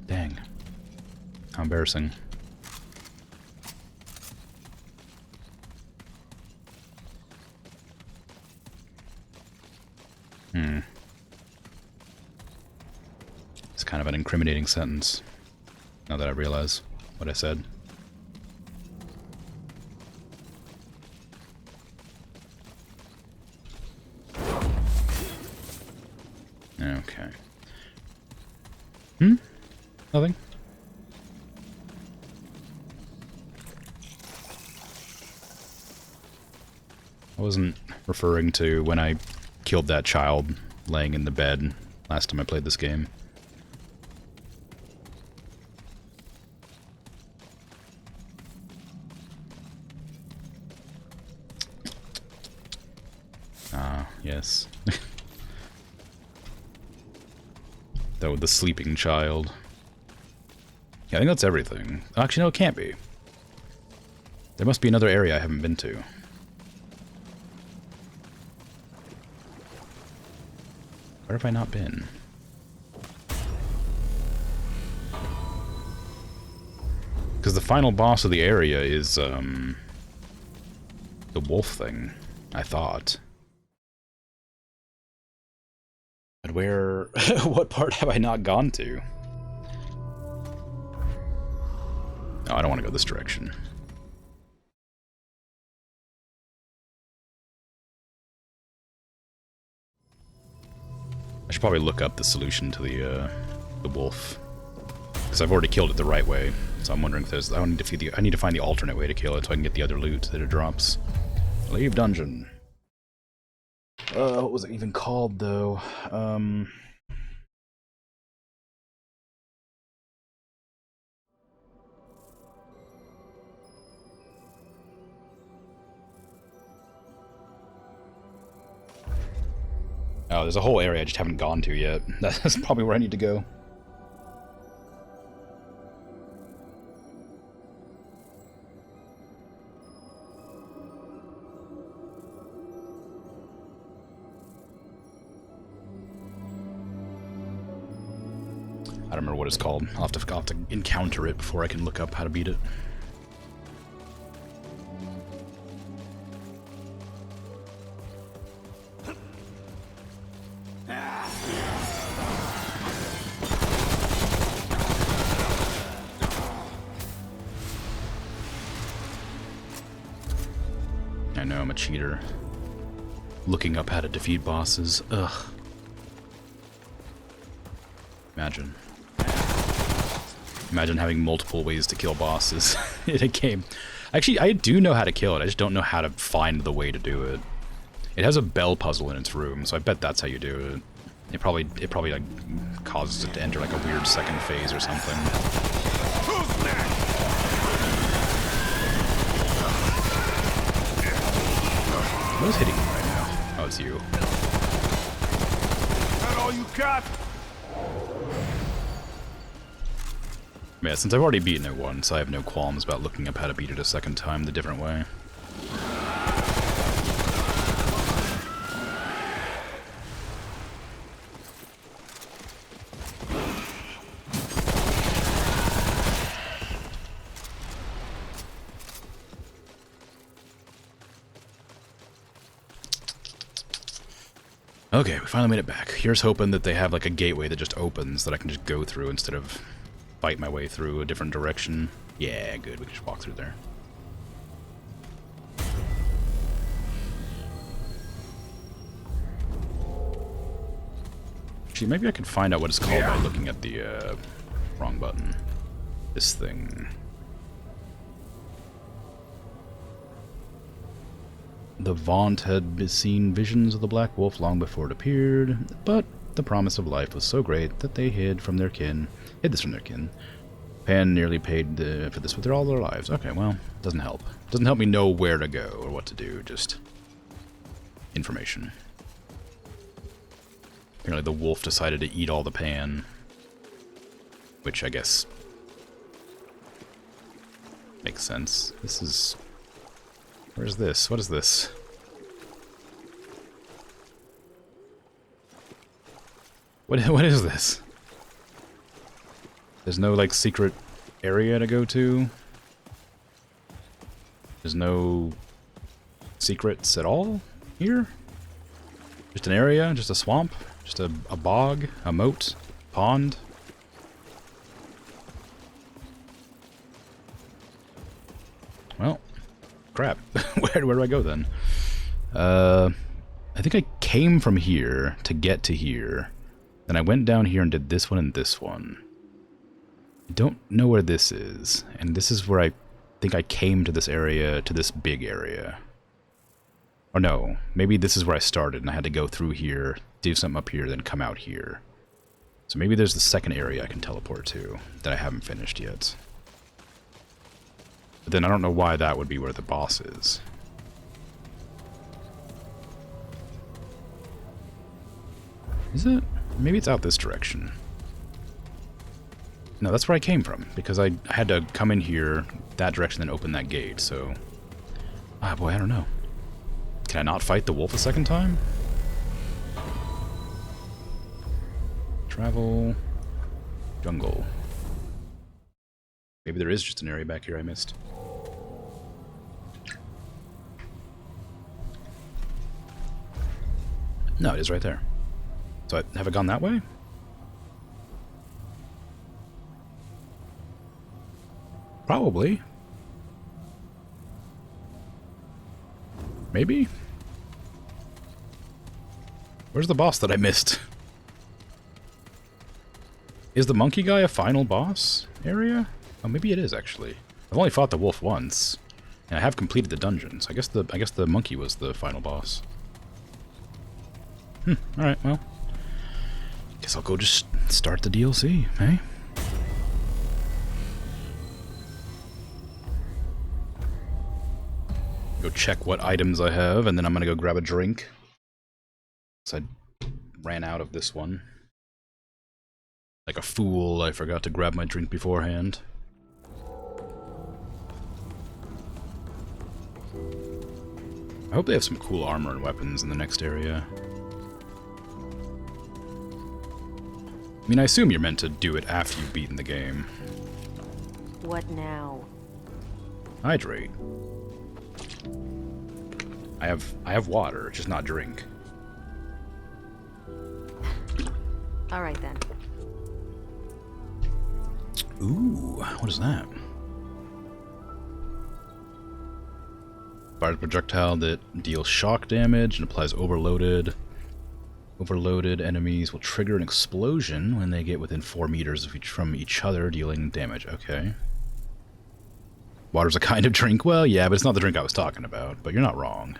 Dang. How embarrassing. It's kind of an incriminating sentence. Now that I realize what I said. Okay. Nothing? I wasn't referring to when I killed that child laying in the bed last time I played this game. Yes. That with the sleeping child. Yeah, I think that's everything. Actually, no, it can't be. There must be another area I haven't been to. Where have I not been? Because the final boss of the area is, the wolf thing, I thought. But where... what part have I not gone to? Oh, I don't want to go this direction. I should probably look up the solution to the wolf. Because I've already killed it the right way. So I'm wondering if there's... I need to find the alternate way to kill it so I can get the other loot that it drops. Leave dungeon. What was it even called, though? Oh, there's a whole area I just haven't gone to yet. That's probably where I need to go. I don't remember what it's called. I'll have to encounter it before I can look up how to beat it. I know, I'm a cheater. Looking up how to defeat bosses. Ugh. Imagine. Imagine having multiple ways to kill bosses in a game. Actually, I do know how to kill it, I just don't know how to find the way to do it. It has a bell puzzle in its room, so I bet that's how you do it. It probably like causes it to enter like a weird second phase or something. Who's hitting me right now? Oh, it's you. That all you got? Yeah, since I've already beaten it once, I have no qualms about looking up how to beat it a second time the different way. Okay, we finally made it back. Here's hoping that they have like a gateway that just opens that I can just go through instead of fight my way through a different direction. Yeah, good. We can just walk through there. Actually, maybe I can find out what it's called by looking at the wrong button. This thing. The Vaunt had seen visions of the Black Wolf long before it appeared, but the promise of life was so great that they hid this from their kin. Pan nearly paid for this with all their lives. Okay, well, doesn't help. Doesn't help me know where to go or what to do, just information. Apparently the wolf decided to eat all the pan, which I guess makes sense. This is... Where's this? What is this? What is this? There's no, like, secret area to go to? There's no secrets at all here? Just an area? Just a swamp? Just a bog? A moat? Pond? Well, crap. Where do I go then? I think I came from here to get to here. Then I went down here and did this one and this one. I don't know where this is. And this is where I think I came to this area, to this big area. Or no, maybe this is where I started and I had to go through here, do something up here, then come out here. So maybe there's the second area I can teleport to that I haven't finished yet. But then I don't know why that would be where the boss is. Is it? Maybe it's out this direction. No, that's where I came from, because I had to come in here, that direction, then open that gate, so... Ah, boy, I don't know. Can I not fight the wolf a second time? Travel. Jungle. Maybe there is just an area back here I missed. No, it is right there. So have I gone that way? Probably. Maybe? Where's the boss that I missed? Is the monkey guy a final boss area? Oh, maybe it is actually. I've only fought the wolf once, and I have completed the dungeons. I guess the monkey was the final boss. All right. Well, guess I'll go just start the DLC, hey? Go check what items I have, and then I'm gonna go grab a drink. So I ran out of this one. Like a fool, I forgot to grab my drink beforehand. I hope they have some cool armor and weapons in the next area. I mean, I assume you're meant to do it after you've beaten the game. What now? Hydrate. I have water, just not drink. All right then. Ooh, what is that? Fires a projectile that deals shock damage and applies overloaded. Overloaded enemies will trigger an explosion when they get within 4 meters of from each other, dealing damage. Okay. Water's a kind of drink? Well, yeah, but it's not the drink I was talking about. But you're not wrong.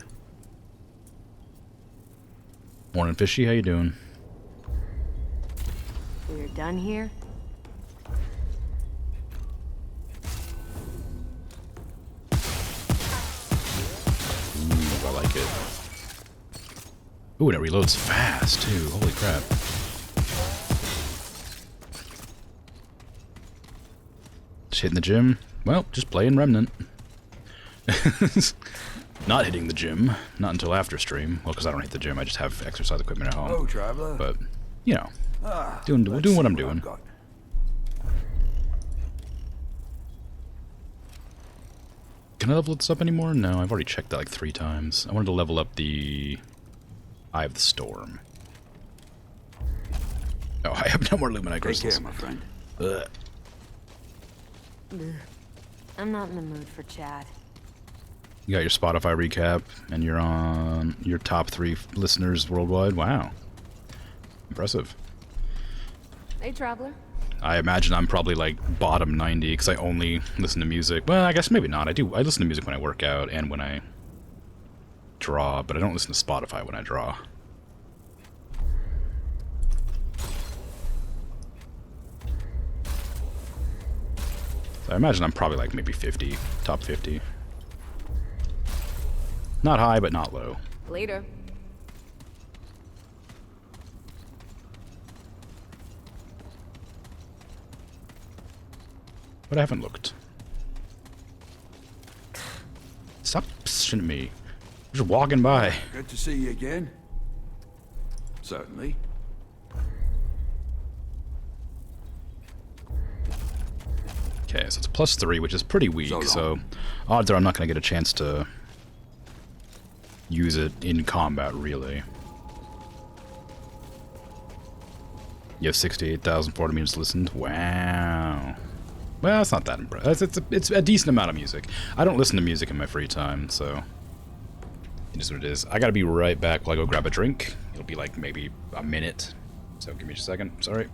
Morning, Fishy. How you doing? We're done here? Ooh, I like it. Ooh, and it reloads fast, too. Holy crap. Just hitting the gym? Well, just playing Remnant. Not hitting the gym. Not until after stream. Well, because I don't hit the gym. I just have exercise equipment at home. Oh, traveler. But, you know, doing what I'm doing. Can I level this up anymore? No, I've already checked that like 3 times. I wanted to level up the Eye of the Storm. Oh, I have no more Luminite crystals. Take care, my friend. Ugh. Ugh. I'm not in the mood for chat. You got your Spotify recap, and you're on your top 3 listeners worldwide. Wow. Impressive. Hey, traveler. I imagine I'm probably like bottom 90 because I only listen to music. Well, I guess maybe not. I listen to music when I work out and when I draw, but I don't listen to Spotify when I draw. So I imagine I'm probably like maybe 50, top 50. Not high, but not low. Later. But I haven't looked. Stop pissing at me. I'm just walking by. Good to see you again. Certainly. Okay, so it's +3, which is pretty weak, so odds are I'm not going to get a chance to use it in combat, really. You have 68,400 minutes listened? Wow. Well, it's not that impressive. It's a decent amount of music. I don't listen to music in my free time, so it is what it is. I gotta be right back while I go grab a drink. It'll be like maybe a minute, so give me just a second. Sorry.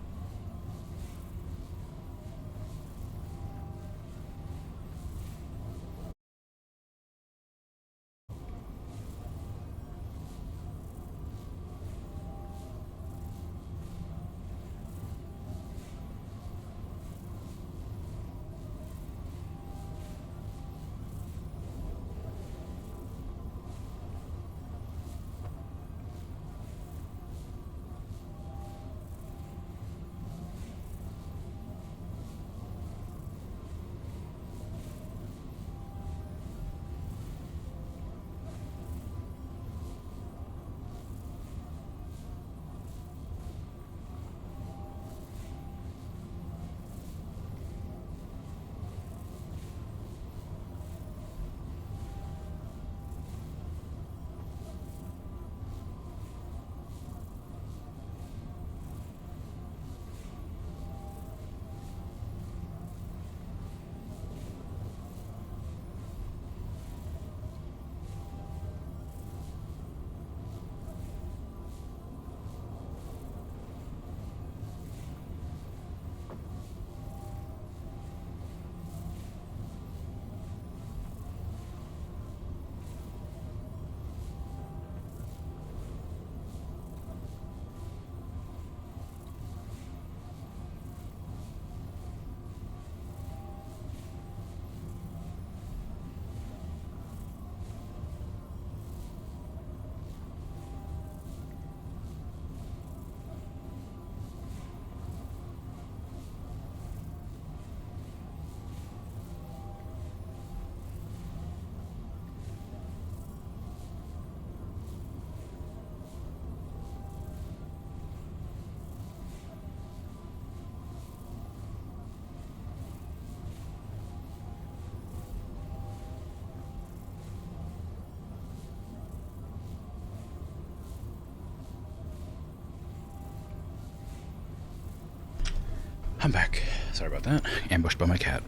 I'm back. Sorry about that. Ambushed by my cat.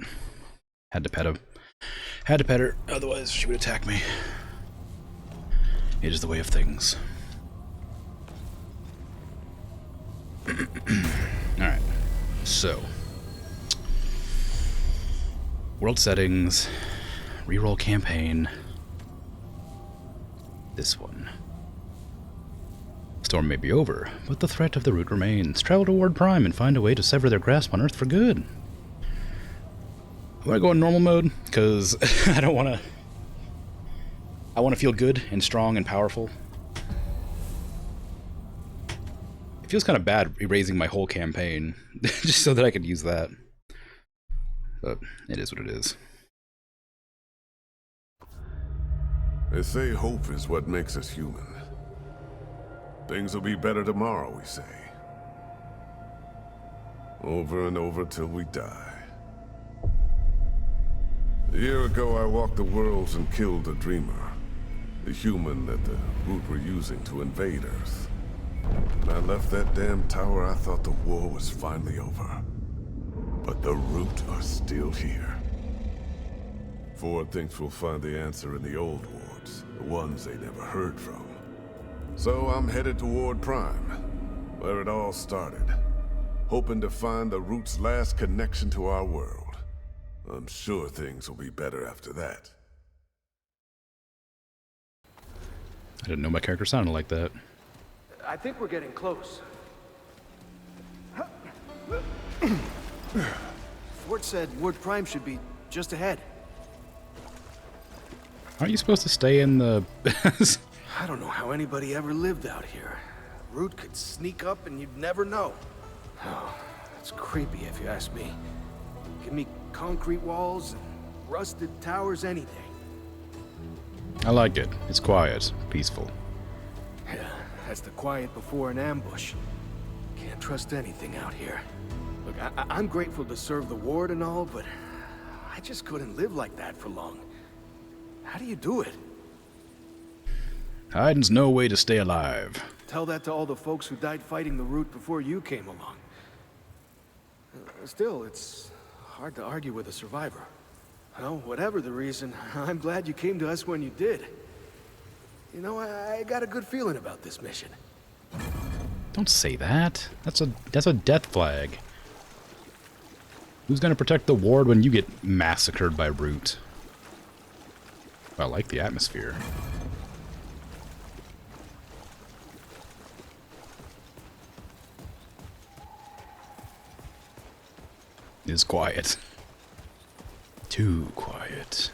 Had to pet him. Had to pet her, otherwise she would attack me. It is the way of things. Alright. So. World settings. Reroll campaign. This one. Storm may be over, but the threat of the root remains. Travel to Ward Prime and find a way to sever their grasp on Earth for good. I want to go in normal mode, because I don't want to... I want to feel good and strong and powerful. It feels kind of bad erasing my whole campaign, just so that I could use that. But it is what it is. They say hope is what makes us human. Things will be better tomorrow, we say. Over and over till we die. A year ago, I walked the worlds and killed a dreamer. The human that the Root were using to invade Earth. When I left that damn tower, I thought the war was finally over. But the Root are still here. Ford thinks we'll find the answer in the old wards, the ones they never heard from. So I'm headed toward Prime, where it all started. Hoping to find the Root's last connection to our world. I'm sure things will be better after that. I didn't know my character sounded like that. I think we're getting close. Ford said Ward Prime should be just ahead. Aren't you supposed to stay in the... I don't know how anybody ever lived out here. Root could sneak up and you'd never know. Oh, it's creepy if you ask me. Give me concrete walls and rusted towers, anything. I like it. It's quiet, peaceful. Yeah, that's the quiet before an ambush. Can't trust anything out here. Look, I'm grateful to serve the ward and all, but I just couldn't live like that for long. How do you do it? Hiding's no way to stay alive. Tell that to all the folks who died fighting the Root before you came along. Still, it's hard to argue with a survivor. Well, whatever the reason, I'm glad you came to us when you did. You know, I got a good feeling about this mission. Don't say that. That's a death flag. Who's gonna protect the ward when you get massacred by Root? I like the atmosphere. It's quiet. Too quiet.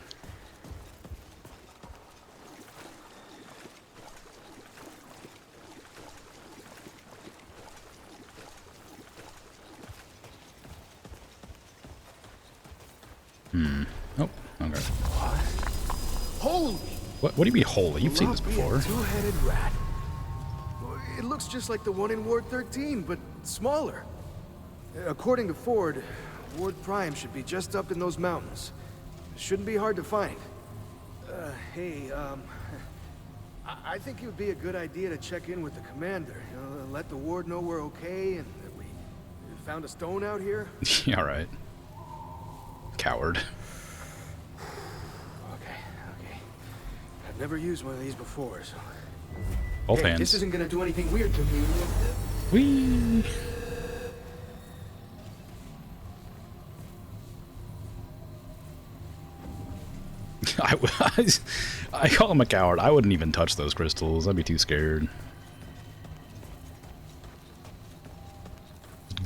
Oh, okay. Holy! What do you mean holy? You've seen this before. A two-headed rat. It looks just like the one in Ward 13, but smaller. According to Ford, Ward Prime should be just up in those mountains. It shouldn't be hard to find. Hey, I think it would be a good idea to check in with the commander. You know, let the ward know we're okay and that we found a stone out here. Yeah, right. Coward. Okay. I've never used one of these before, so... Both Hey, hands. this isn't gonna do anything weird to me. Whee! I call him a coward. I wouldn't even touch those crystals. I'd be too scared.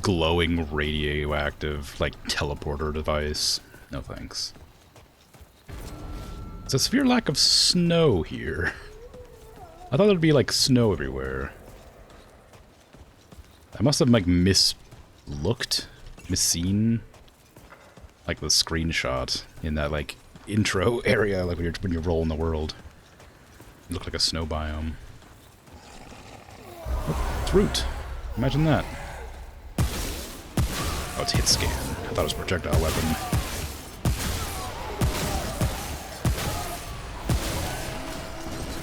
Glowing radioactive, like, teleporter device. No thanks. It's a severe lack of snow here. I thought there'd be, like, snow everywhere. I must have, like, misseen, like, the screenshot in that, like, intro area, like when you're rolling the world. It looked like a snow biome. Oh, it's Root. Imagine that. Oh, it's hit scan. I thought it was a projectile weapon.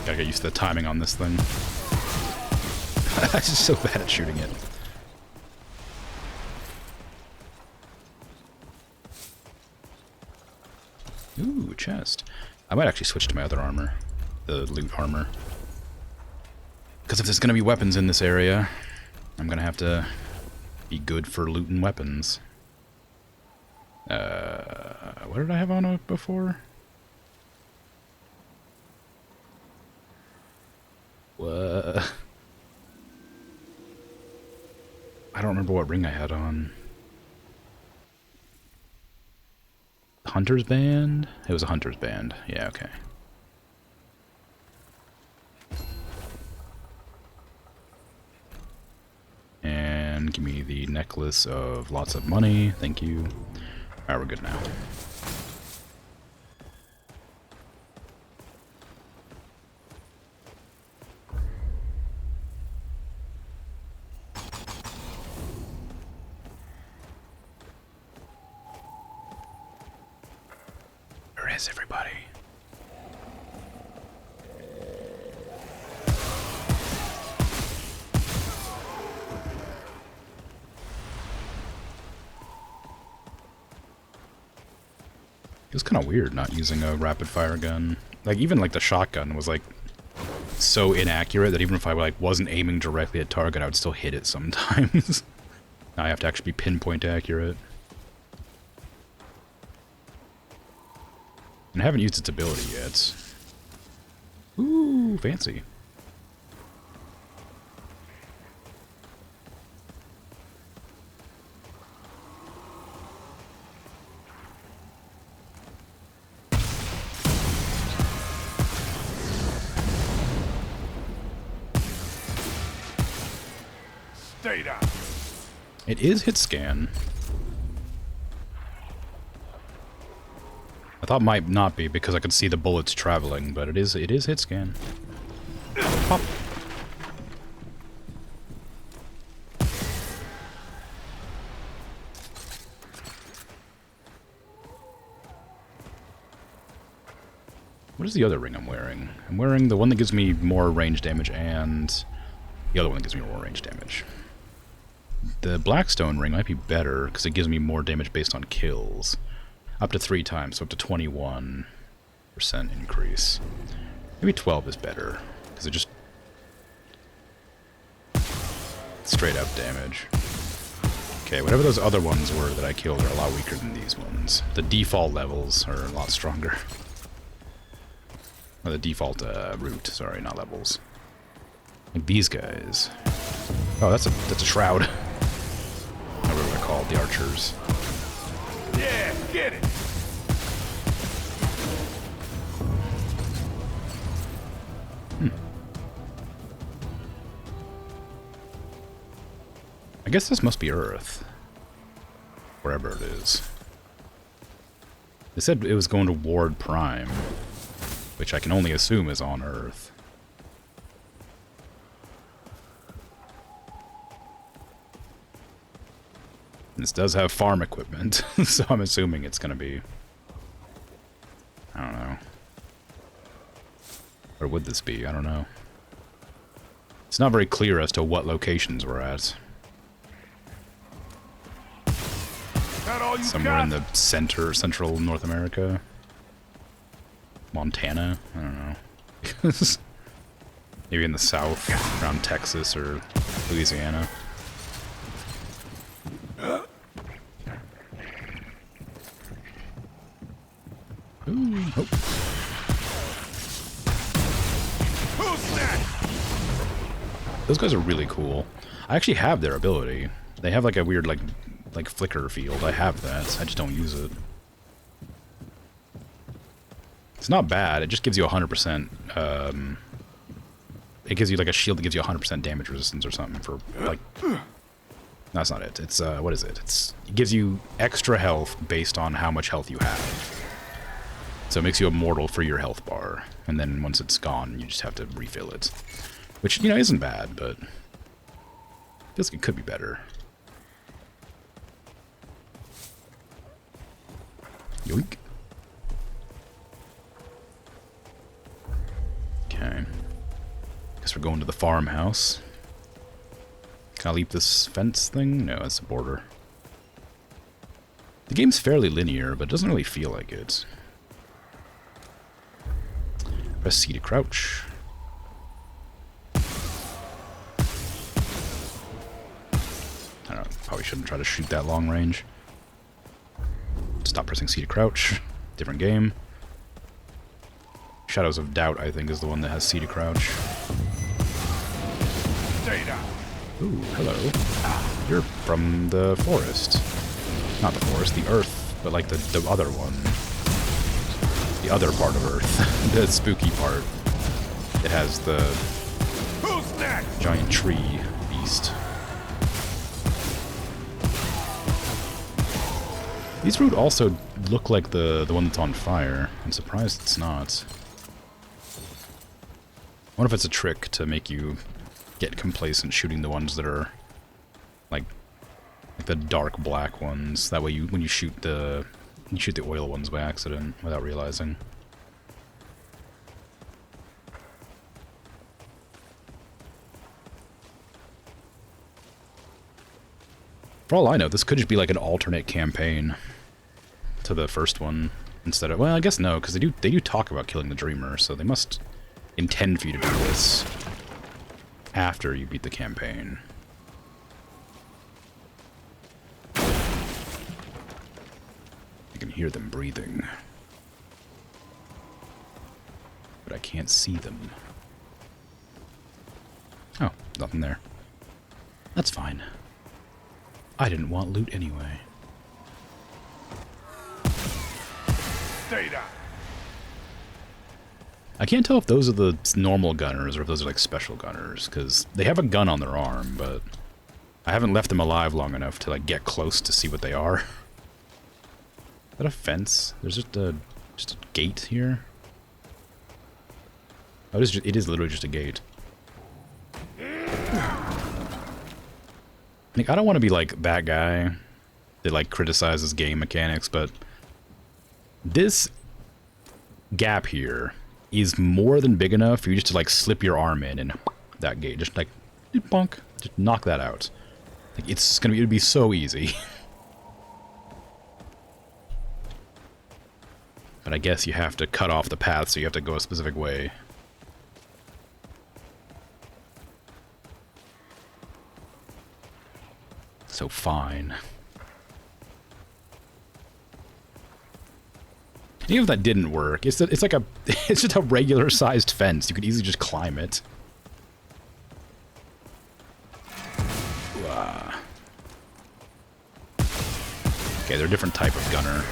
Gotta get used to the timing on this thing. I'm just so bad at shooting it. chest. I might actually switch to my other armor. The loot armor. Because if there's going to be weapons in this area, I'm going to have to be good for looting weapons. What did I have on it before? What? I don't remember what ring I had on. Hunter's band? It was a hunter's band. Yeah, okay. And give me the necklace of lots of money. Thank you. Alright, we're good now. Where is everybody? It was kind of weird not using a rapid fire gun. Like, even like the shotgun was like so inaccurate that even if I like wasn't aiming directly at target, I would still hit it sometimes. Now I have to actually be pinpoint accurate. And I haven't used its ability yet. Ooh, fancy. Stay down. It is hit scan. I thought it might not be because I could see the bullets traveling, but it is hit scan. Pop. What is the other ring I'm wearing? I'm wearing the one that gives me more range damage and the other one that gives me more range damage. The Blackstone ring might be better because it gives me more damage based on kills. Up to 3 times, so up to 21% increase. Maybe 12 is better, because it just... straight up damage. Okay, whatever those other ones were that I killed are a lot weaker than these ones. The default levels are a lot stronger. Or the default route, sorry, not levels. Like these guys. Oh, that's a shroud. I remember what they're called, the archers. Yeah, get it. I guess this must be Earth. Wherever it is. They said it was going to Ward Prime, which I can only assume is on Earth. This does have farm equipment, so I'm assuming it's going to be... I don't know. Where would this be? I don't know. It's not very clear as to what locations we're at. Somewhere in the central North America. Montana? I don't know. Maybe in the south, around Texas or Louisiana. Ooh, oh. Those guys are really cool. I actually have their ability. They have like a weird like flicker field. I have that. I just don't use it. It's not bad. It just gives you 100%. It gives you like a shield that gives you 100% damage resistance or something for like. No, that's not it. It's what is it? It gives you extra health based on how much health you have. So it makes you immortal for your health bar, and then once it's gone, you just have to refill it. Which, you know, isn't bad, but feels like it could be better. Yoink. Okay. Guess we're going to the farmhouse. Can I leap this fence thing? No, it's a border. The game's fairly linear, but it doesn't really feel like it. Press C to crouch. I don't know, probably shouldn't try to shoot that long range. Stop pressing C to crouch. Different game. Shadows of Doubt, I think, is the one that has C to crouch. Stay down. Ooh, hello. You're from the forest. Not the forest, the earth, but like the other one. The other part of Earth. The spooky part. It has the Who's next? giant tree beast. These root also look like the one that's on fire. I'm surprised it's not. I wonder if it's a trick to make you get complacent shooting the ones that are like the dark black ones. That way you when you shoot the oil ones by accident without realizing. For all I know, this could just be like an alternate campaign to the first one instead of, well, I guess no, because they do talk about killing the Dreamer, so they must intend for you to do this after you beat the campaign. I can hear them breathing, but I can't see them. Oh, nothing there. That's fine. I didn't want loot anyway. Stay down. I can't tell if those are the normal gunners or if those are like special gunners, because they have a gun on their arm, but I haven't left them alive long enough to like get close to see what they are. Is that a fence? There's just a gate here. Oh, it is literally just a gate. Like, I don't want to be like that guy that like criticizes game mechanics, but this gap here is more than big enough for you just to like slip your arm in and that gate, just like bonk, just knock that out. Like it'd be so easy. But I guess you have to cut off the path, so you have to go a specific way. So fine. Even if that didn't work, it's like it's just a regular sized fence. You could easily just climb it. Okay, they're a different type of gunner.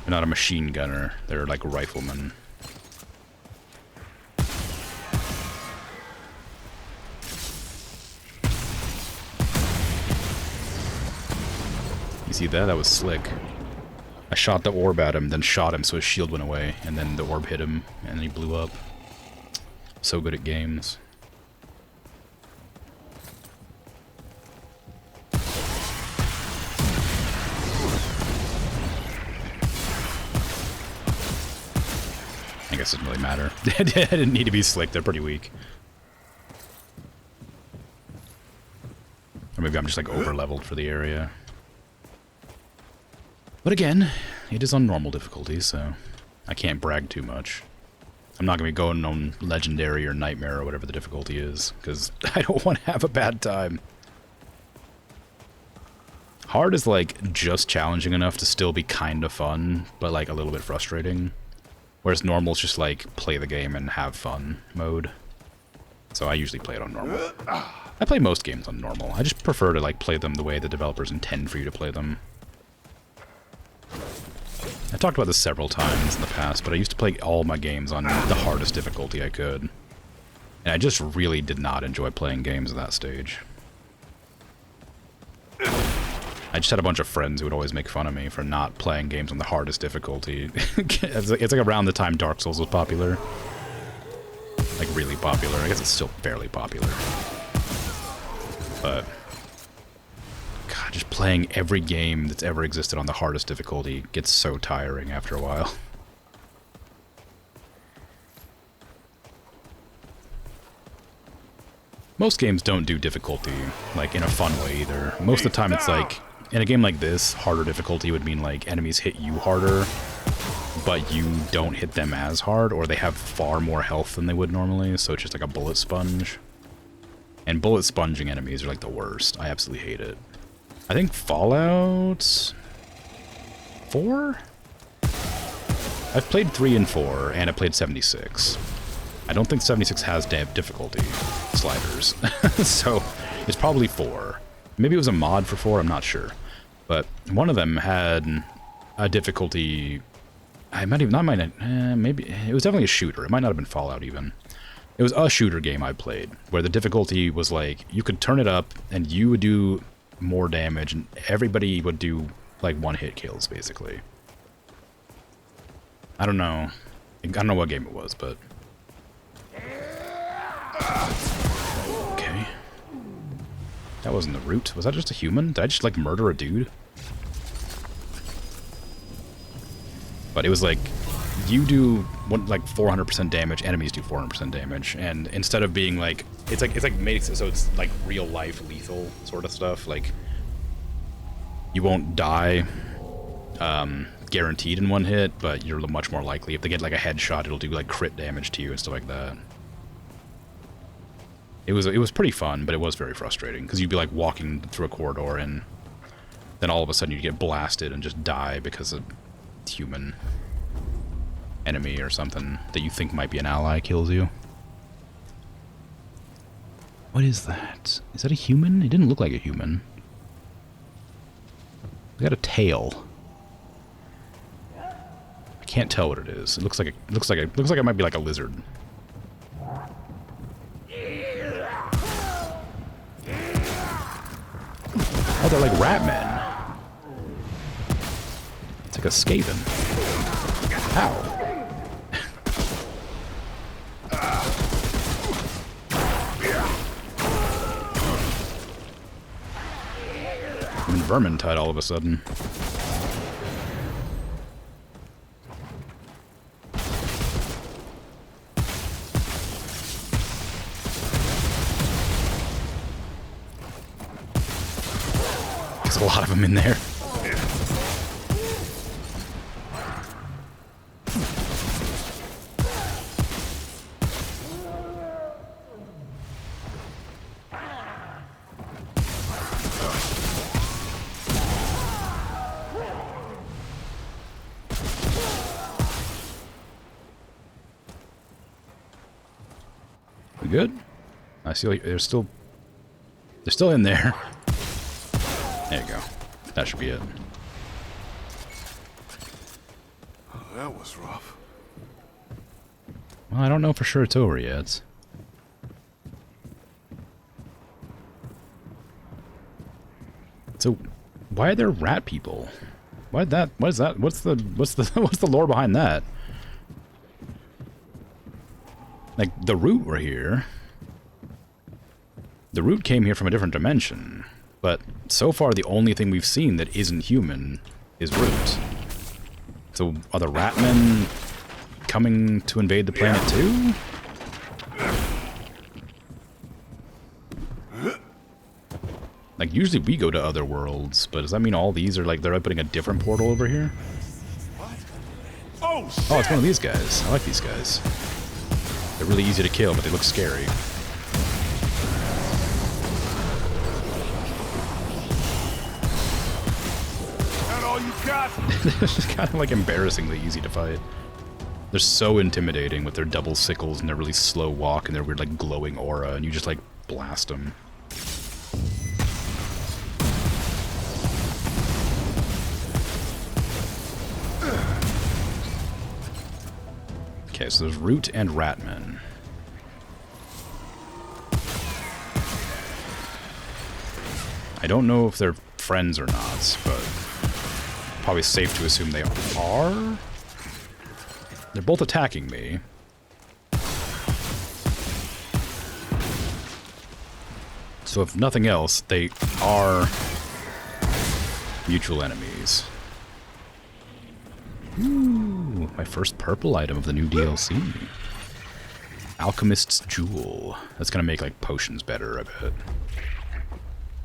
They're not a machine gunner. They're like riflemen. You see that? That was slick. I shot the orb at him, then shot him so his shield went away, and then the orb hit him, and then he blew up. So good at games. I guess it doesn't really matter. It didn't need to be slick, they're pretty weak. Or maybe I'm just like over-leveled for the area. But again, it is on normal difficulty, so I can't brag too much. I'm not going to be going on Legendary or Nightmare or whatever the difficulty is, because I don't want to have a bad time. Hard is like just challenging enough to still be kind of fun, but like a little bit frustrating. Whereas normal is just like play the game and have fun mode. So I usually play it on normal. I play most games on normal. I just prefer to like play them the way the developers intend for you to play them. I talked about this several times in the past, but I used to play all my games on the hardest difficulty I could. And I just really did not enjoy playing games at that stage. I just had a bunch of friends who would always make fun of me for not playing games on the hardest difficulty. It's like around the time Dark Souls was popular. Like, really popular. I guess it's still fairly popular. But God, just playing every game that's ever existed on the hardest difficulty gets so tiring after a while. Most games don't do difficulty, like, in a fun way either. Most of the time it's like, in a game like this, harder difficulty would mean, like, enemies hit you harder but you don't hit them as hard, or they have far more health than they would normally, so it's just like a bullet sponge. And bullet sponging enemies are like the worst. I absolutely hate it. I think Fallout 4? I've played 3 and 4, and I played 76. I don't think 76 has difficulty sliders, so it's probably 4. Maybe it was a mod for 4, I'm not sure. But one of them had a difficulty... I might even... maybe... It was definitely a shooter. It might not have been Fallout, even. It was a shooter game I played, where the difficulty was like, you could turn it up, and you would do more damage, and everybody would do, like, one-hit kills, basically. I don't know. I don't know what game it was, but... Okay. That wasn't the root. Was that just a human? Did I just, like, murder a dude? But it was like, you do like 400% damage, enemies do 400% damage, and instead of being like, it's like made it so it's like real life lethal sort of stuff. Like, you won't die guaranteed in one hit, but you're much more likely. If they get like a headshot, it'll do like crit damage to you and stuff like that. It was pretty fun, but it was very frustrating because you'd be like walking through a corridor and then all of a sudden you'd get blasted and just die because a human enemy or something that you think might be an ally kills you. What is that? Is that a human? It didn't look like a human. It got a tail. I can't tell what it is. It looks like it might be like a lizard. Oh, they're like rat men. It's like a Skaven. Ow. I'm in Vermintide all of a sudden. There's a lot of them in there. We good? I see like they're still in there. There you go. That should be it. Oh, that was rough. Well, I don't know for sure it's over yet. So, why are there rat people? Why that? What is that? What's the lore behind that? Like, the Root were here. The Root came here from a different dimension. But so far, the only thing we've seen that isn't human is Root. So, are the Ratmen coming to invade the planet too? Like, usually we go to other worlds, but does that mean all these are like, they're opening a different portal over here? Oh, it's one of these guys. I like these guys. They're really easy to kill, but they look scary. That all you got? They're just kind of like embarrassingly easy to fight. They're so intimidating with their double sickles and their really slow walk and their weird like glowing aura, and you just like blast them. Okay, so there's Root and Ratman. I don't know if they're friends or not, but probably safe to assume they are. They're both attacking me. So if nothing else, they are mutual enemies. Ooh, my first purple item of the new DLC. Alchemist's Jewel. That's gonna make like potions better, I bet.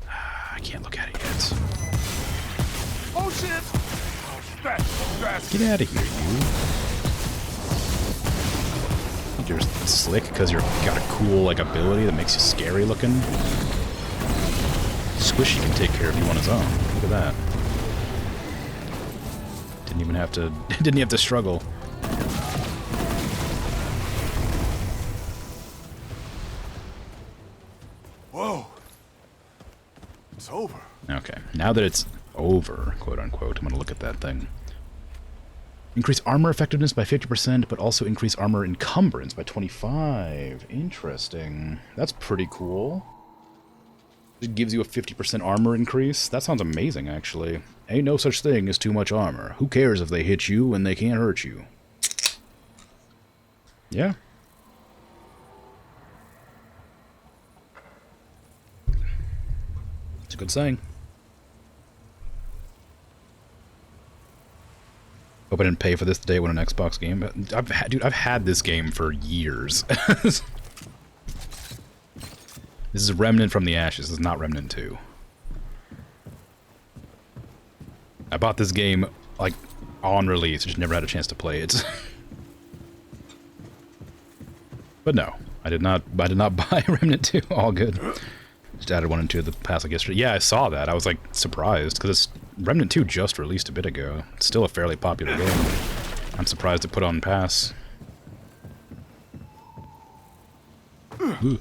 I can't look at it yet. Oh shit! Get out of here, you. You're slick because you've got a cool, like, ability that makes you scary looking. Squishy can take care of you on his own. Look at that. Didn't even have to... didn't have to struggle. Whoa. It's over. Okay, now that it's over, quote unquote, I'm gonna look at that thing. Increase armor effectiveness by 50%, but also increase armor encumbrance by 25. Interesting. That's pretty cool. It gives you a 50% armor increase. That sounds amazing, actually. Ain't no such thing as too much armor. Who cares if they hit you when they can't hurt you? Yeah. It's a good saying. Hope I didn't pay for this today when an Xbox game. I've had this game for years. This is Remnant from the Ashes. This is not Remnant 2. I bought this game like on release. Just never had a chance to play it. But no, I did not buy Remnant 2. All good. Just added 1 and 2 to the pass like yesterday. Yeah, I saw that. I was like surprised because Remnant 2 just released a bit ago. It's still a fairly popular game. I'm surprised to put on pass. Ooh.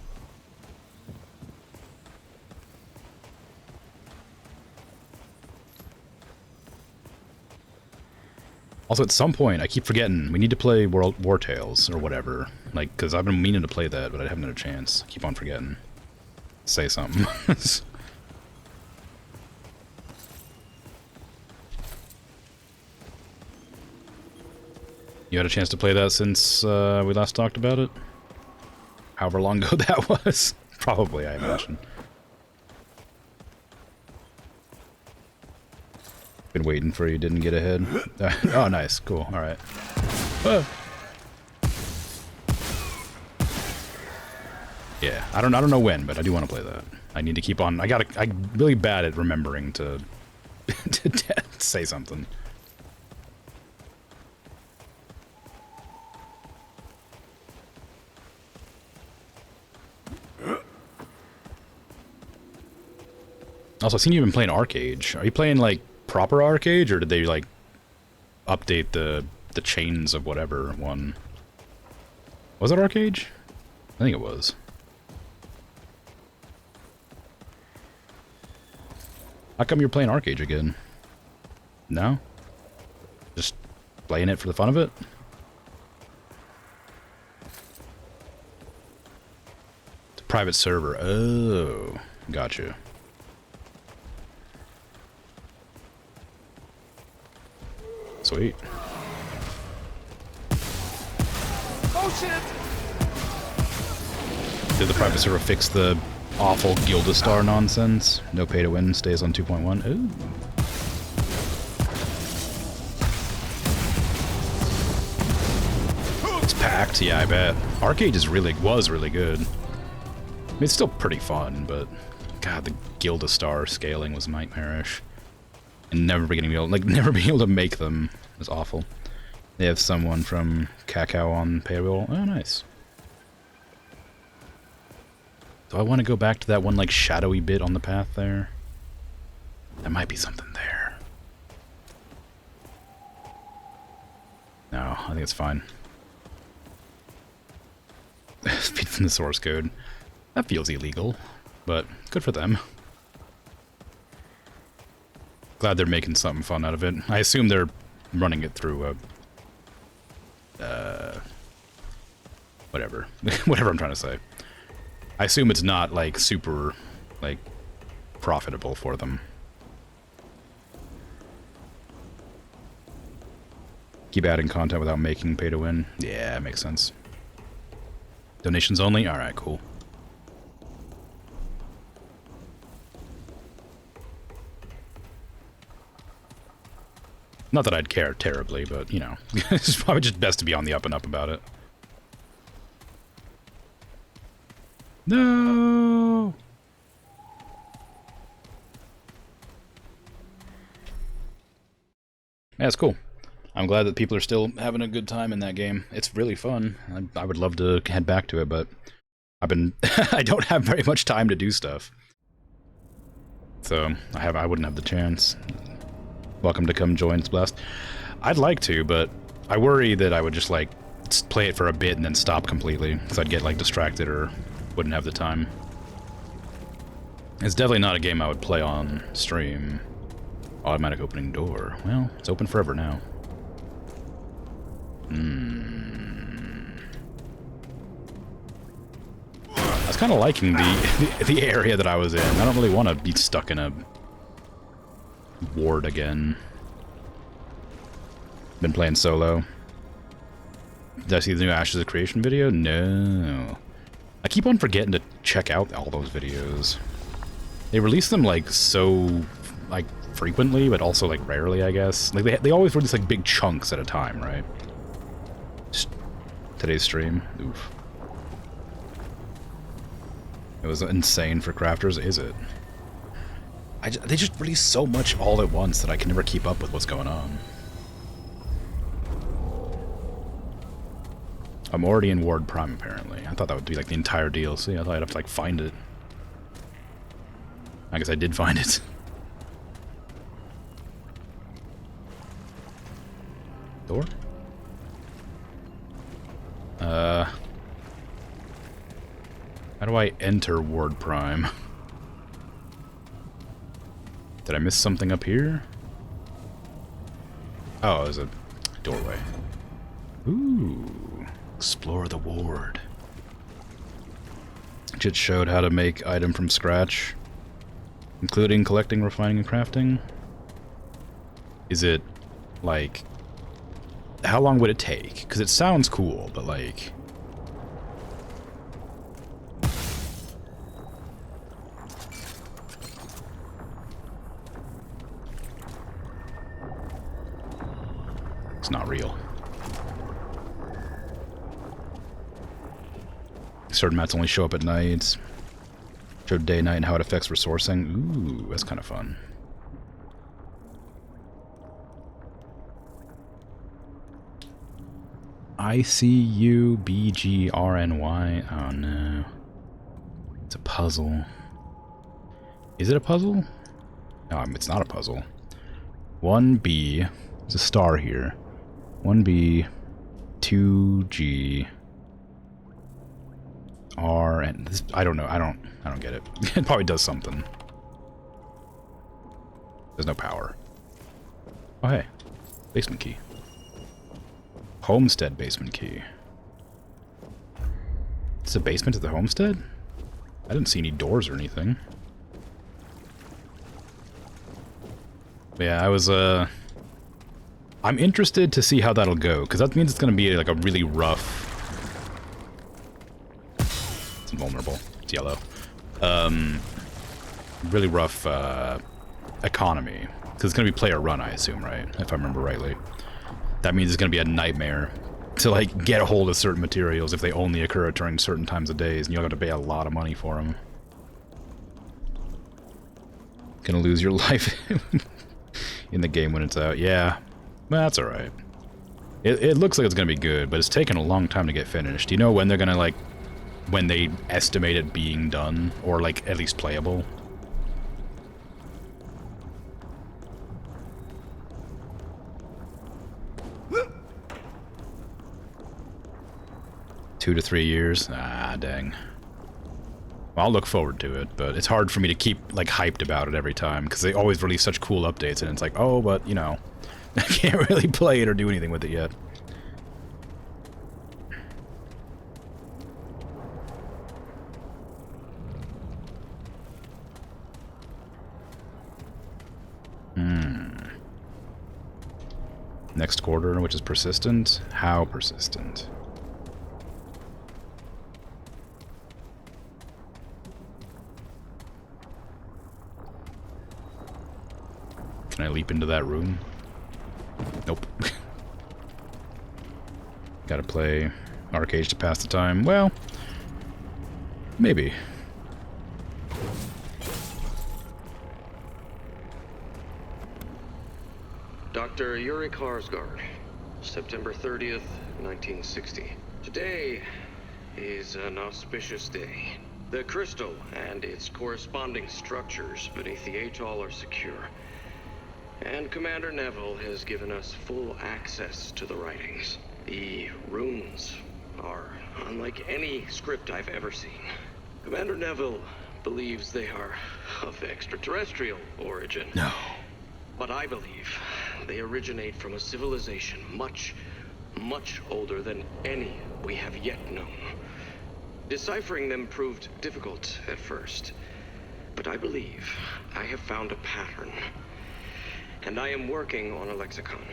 Also, at some point, I keep forgetting, we need to play War Tales, or whatever. Like, because I've been meaning to play that, but I haven't had a chance. I keep on forgetting. Say something. You had a chance to play that since we last talked about it? However long ago that was. Probably, I imagine. Been waiting for you, didn't get ahead. Oh, nice, cool, alright. Yeah, I don't know when, but I do want to play that. I need to keep on. I'm really bad at remembering to say something. Also, I've seen you've been playing Arcade. Are you playing like proper Arcade, or did they like update the chains of whatever one? Was it Arcade? I think it was. How come you're playing Arcade again? No? Just playing it for the fun of it? It's a private server. Oh, gotcha. Sweet. Oh shit! Did the private server fix the awful Gildastar nonsense? No pay to win, stays on 2.1. Ooh. It's packed, yeah, I bet. Arcade was really good. I mean, it's still pretty fun, but God, the Gildastar scaling was nightmarish. And never being able to make them was awful. They have someone from Cacao on payroll. Oh, nice. Do I want to go back to that one, like, shadowy bit on the path there? There might be something there. No, I think it's fine. Feed from the source code. That feels illegal, but good for them. Glad they're making something fun out of it. I assume they're running it through whatever. Whatever I'm trying to say. I assume it's not, like, super, like, profitable for them. Keep adding content without making pay to win. Yeah, makes sense. Donations only? Alright, cool. Not that I'd care terribly, but, you know, it's probably just best to be on the up and up about it. No! Yeah, it's cool. I'm glad that people are still having a good time in that game. It's really fun. I would love to head back to it, but I've been I don't have very much time to do stuff. So I wouldn't have the chance. Welcome to come join Blast. I'd like to, but I worry that I would just like play it for a bit and then stop completely, so I'd get like distracted or wouldn't have the time. It's definitely not a game I would play on stream. Automatic opening door. Well, it's open forever now. I was kind of liking the area that I was in. I don't really want to be stuck in a ward again. Been playing solo. Did I see the new Ashes of Creation video? No. I keep on forgetting to check out all those videos. They release them like so like frequently, but also like rarely, I guess. Like they always release like big chunks at a time, right? Just today's stream. Oof. It was insane for crafters, is it? They just release so much all at once that I can never keep up with what's going on. I'm already in Ward Prime, apparently. I thought that would be like the entire DLC. I thought I'd have to like find it. I guess I did find it. Door? How do I enter Ward Prime? Did I miss something up here? Oh, there's a doorway. Ooh. Explore the ward. It showed how to make item from scratch, including collecting, refining, and crafting. Is it, like... How long would it take? Because it sounds cool, but like... It's not real. Certain mats only show up at night. Showed day, night, and how it affects resourcing. Ooh, that's kind of fun. ICUBGRNY. Oh no. It's a puzzle. Is it a puzzle? No, it's not a puzzle. 1B. There's a star here. 1B. 2G. R and this, I don't know. I don't get it. It probably does something. There's no power. Oh hey. Basement key. Homestead basement key. It's a basement to the homestead? I didn't see any doors or anything. But yeah, I was I'm interested to see how that'll go, because that means it's gonna be like a really rough. It's invulnerable. It's yellow. Really rough economy. Because it's gonna be player run, I assume, right? If I remember rightly. That means it's gonna be a nightmare to like get a hold of certain materials if they only occur during certain times of days, and you'll have to pay a lot of money for them. Gonna lose your life in the game when it's out. Yeah, well, that's alright. It looks like it's gonna be good, but it's taken a long time to get finished. Do you know when they're gonna, like, when they estimate it being done, or, like, at least playable? Two to 3 years? Ah, dang. Well, I'll look forward to it, but it's hard for me to keep, like, hyped about it every time, because they always release such cool updates, and it's like, oh, but, you know, I can't really play it or do anything with it yet. Next quarter, which is persistent? How persistent? Can I leap into that room? Nope. Gotta play Arcade to pass the time. Well, maybe. Doc Dr. Yuri Karsgaard, September 30th, 1960. Today is an auspicious day. The crystal and its corresponding structures beneath the atoll are secure. And Commander Neville has given us full access to the writings. The runes are unlike any script I've ever seen. Commander Neville believes they are of extraterrestrial origin. No. But I believe they originate from a civilization much, much older than any we have yet known. Deciphering them proved difficult at first, but I believe I have found a pattern. And I am working on a lexicon.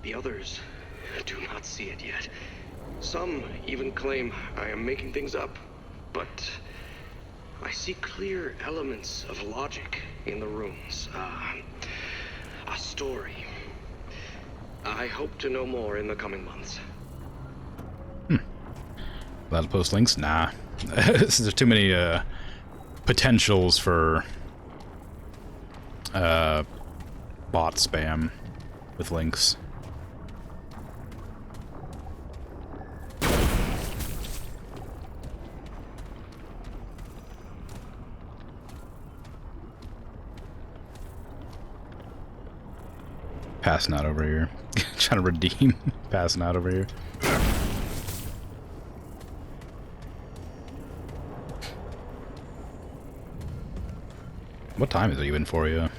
The others do not see it yet. Some even claim I am making things up, but I see clear elements of logic in the runes. A story. I hope to know more in the coming months. Allowed to post links? Nah. There's too many potentials for bot spam with links. Passing out over here. Trying to redeem. Passing out over here. What time is it even for you?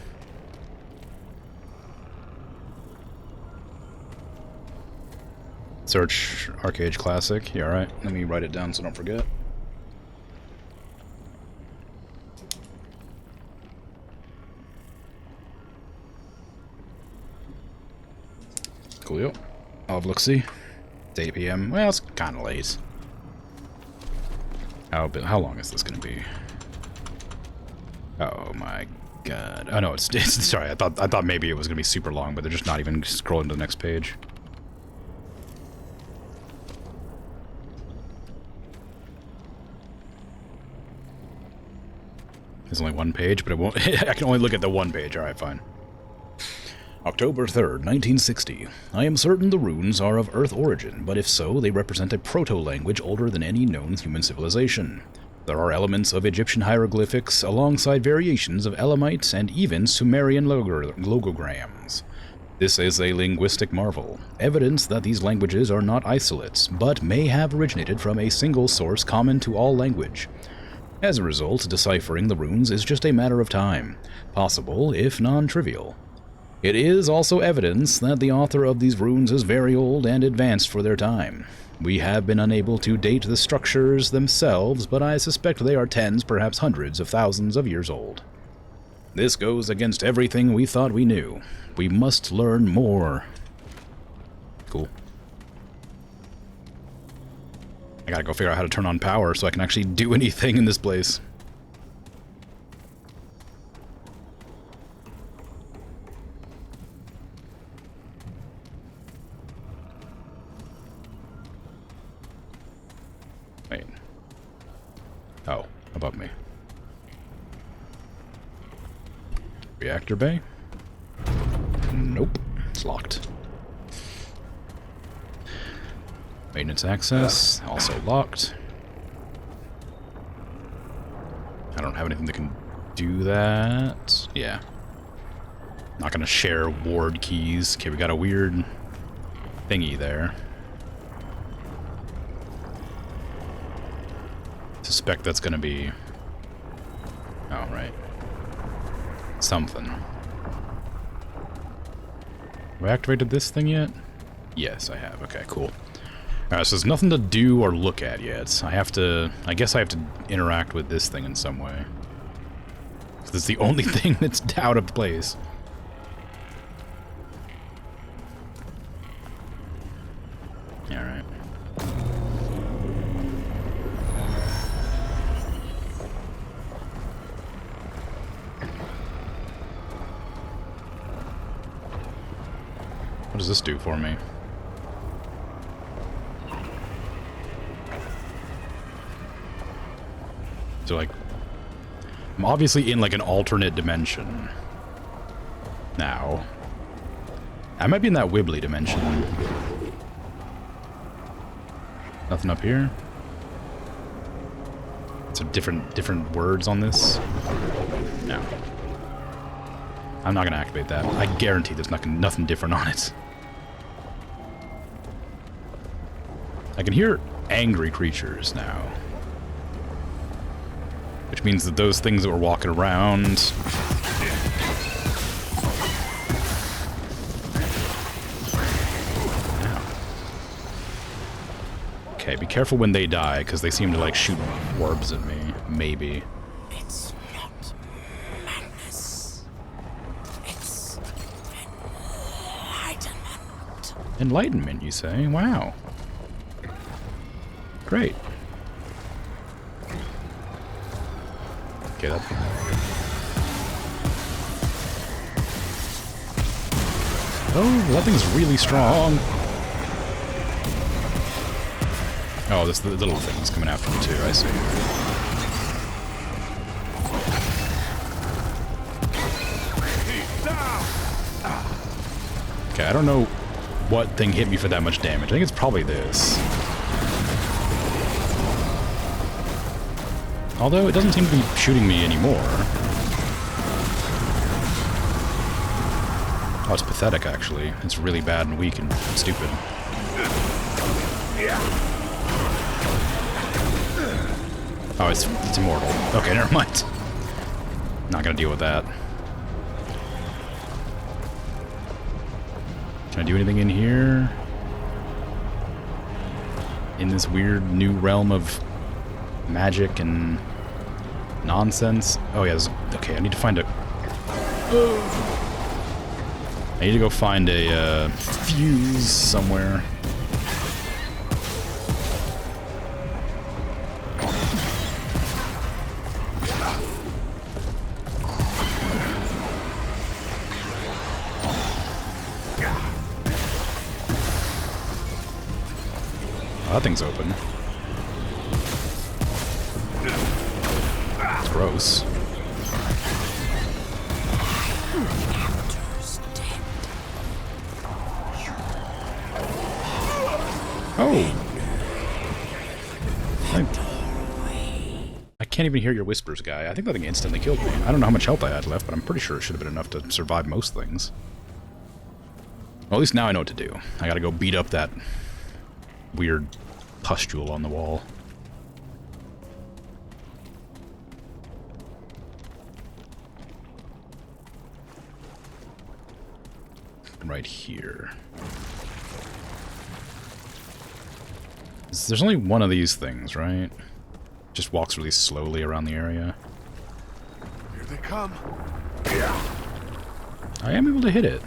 Search Arcade Classic. Yeah, alright. Let me write it down so I don't forget. Coolio. I'll have a look-see. It's 8 PM. Well, it's kind of late. How long is this going to be? Oh my god. Oh no, it's sorry. I thought maybe it was going to be super long, but they're just not even scrolling to the next page. There's only one page, but it won't. I can only look at the one page. All right, fine. October 3rd, 1960. I am certain the runes are of Earth origin, but if so, they represent a proto-language older than any known human civilization. There are elements of Egyptian hieroglyphics alongside variations of Elamite and even Sumerian logograms. This is a linguistic marvel, evidence that these languages are not isolates, but may have originated from a single source common to all language. As a result, deciphering the runes is just a matter of time, possible if non-trivial. It is also evidence that the author of these runes is very old and advanced for their time. We have been unable to date the structures themselves, but I suspect they are tens, perhaps hundreds of thousands of years old. This goes against everything we thought we knew. We must learn more. Cool. I gotta go figure out how to turn on power so I can actually do anything in this place. Wait. Oh, above me. Reactor bay? Nope. It's locked. Maintenance access, also locked. I don't have anything that can do that. Yeah. Not gonna share ward keys. Okay, we got a weird thingy there. Suspect that's gonna be... Oh, right. Something. Have I activated this thing yet? Yes, I have. Okay, cool. Alright, so there's nothing to do or look at yet. I guess I have to interact with this thing in some way. Because it's the only thing that's out of place. Alright. What does this do for me? So, like, I'm obviously in, like, an alternate dimension now. I might be in that wibbly dimension. Nothing up here. So different words on this? No. I'm not gonna activate that. I guarantee there's nothing different on it. I can hear angry creatures now. Which means that those things that were walking around... Okay, be careful when they die, because they seem to, like, shoot orbs at me. Maybe. It's not madness. It's enlightenment. Enlightenment, you say? Wow. Great. Okay, that... Oh, that thing's really strong. Oh, this the little thing's coming after me too, I see. Okay, I don't know what thing hit me for that much damage. I think it's probably this. Although it doesn't seem to be shooting me anymore. Oh, it's pathetic, actually. It's really bad and weak and stupid. Oh, it's immortal. Okay, never mind. Not gonna deal with that. Can I do anything in here? In this weird new realm of magic and nonsense? Oh, yeah, okay, I need to find a... I need to go find a fuse somewhere. Oh, that thing's open. It's gross. Oh! I can't even hear your whispers, guy. I think that thing instantly killed me. I don't know how much health I had left, but I'm pretty sure it should have been enough to survive most things. Well, at least now I know what to do. I gotta go beat up that weird pustule on the wall. Right here. There's only one of these things, right? Just walks really slowly around the area. Here they come. I am able to hit it.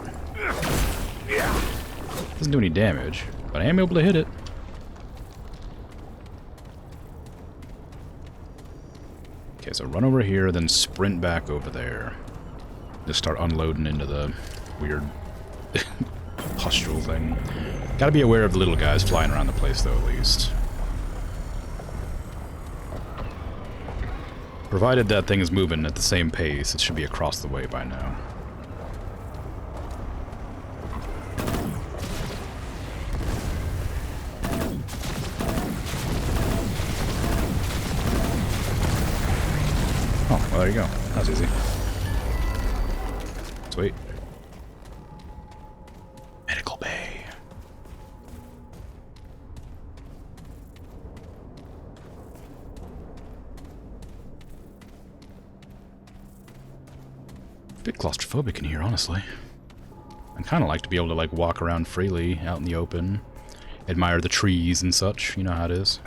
Doesn't do any damage, but I am able to hit it. Okay, so run over here, then sprint back over there. Just start unloading into the weird pustule thing. Gotta be aware of the little guys flying around the place, though, at least. Provided that thing is moving at the same pace, it should be across the way by now. Oh, well, there you go. That was easy. Sweet. Medical bay. A bit claustrophobic in here, honestly. I'd kind of like to be able to, like, walk around freely out in the open, admire the trees and such. You know how it is.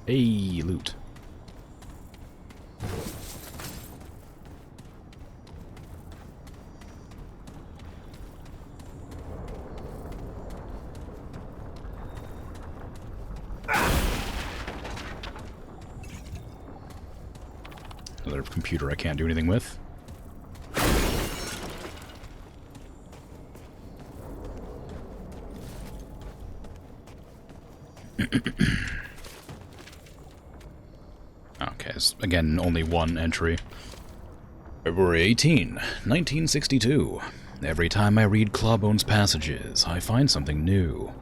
Hey, loot. Another computer I can't do anything with. Okay, There's, again, only one entry. February 18, 1962. Every time I read Clawbone's passages, I find something new.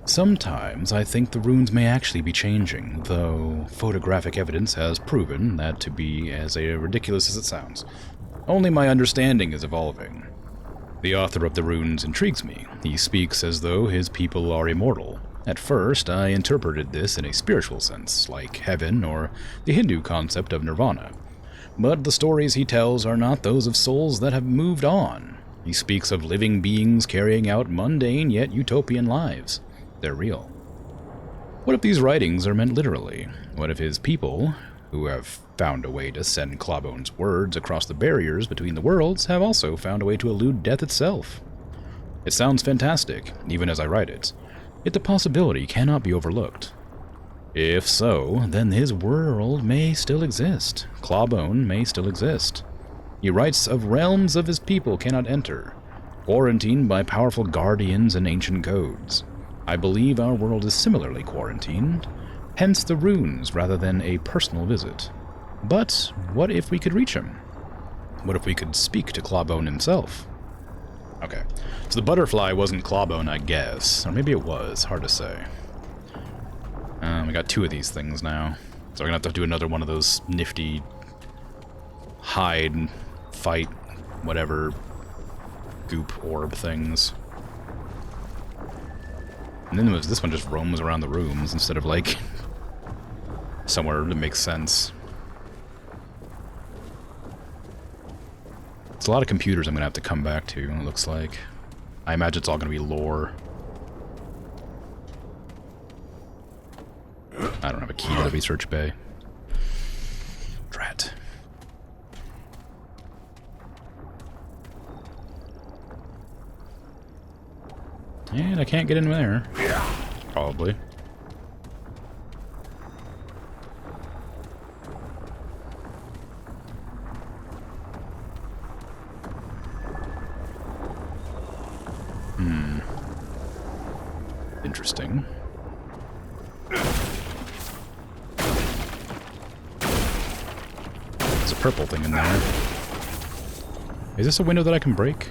Sometimes I think the runes may actually be changing, though photographic evidence has proven that to be as ridiculous as it sounds. Only my understanding is evolving. The author of the runes intrigues me. He speaks as though his people are immortal. At first, I interpreted this in a spiritual sense, like heaven or the Hindu concept of nirvana. But the stories he tells are not those of souls that have moved on. He speaks of living beings carrying out mundane yet utopian lives. They're real. What if these writings are meant literally? What if his people, who have found a way to send Clawbone's words across the barriers between the worlds, have also found a way to elude death itself? It sounds fantastic, even as I write it, yet the possibility cannot be overlooked. If so, then his world may still exist. Clawbone may still exist. He writes of realms of his people cannot enter, quarantined by powerful guardians and ancient codes. I believe our world is similarly quarantined, hence the runes rather than a personal visit. But what if we could reach him? What if we could speak to Clawbone himself? Okay, so the butterfly wasn't Clawbone, I guess. Or maybe it was, hard to say. We got 2 of these things now. So we're gonna have to do another one of those nifty hide, fight, whatever, goop orb things. And then this one just roams around the rooms instead of, like, somewhere that makes sense. It's a lot of computers I'm gonna have to come back to, it looks like. I imagine it's all gonna be lore. I don't have a key to the research bay. Drat. And I can't get in there. Probably. Interesting. There's a purple thing in there. Is this a window that I can break?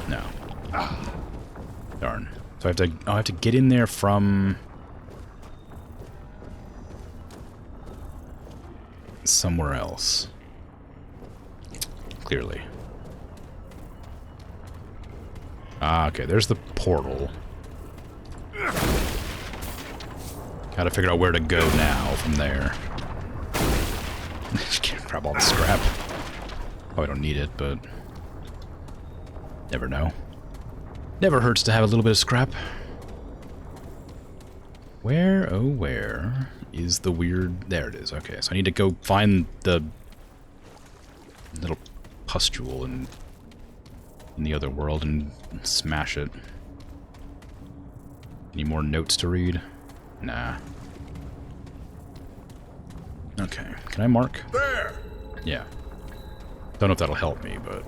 No. Darn. So I have to get in there from somewhere else. Clearly. Ah, okay, there's the portal. Gotta figure out where to go now from there. Just can't grab all the scrap. Oh, I don't need it, but never know. Never hurts to have a little bit of scrap. Where, oh where, is the weird... There it is, okay. So I need to go find the little pustule in the other world and smash it. Any more notes to read? Nah. Okay, can I mark? There! Yeah. Don't know if that'll help me, but...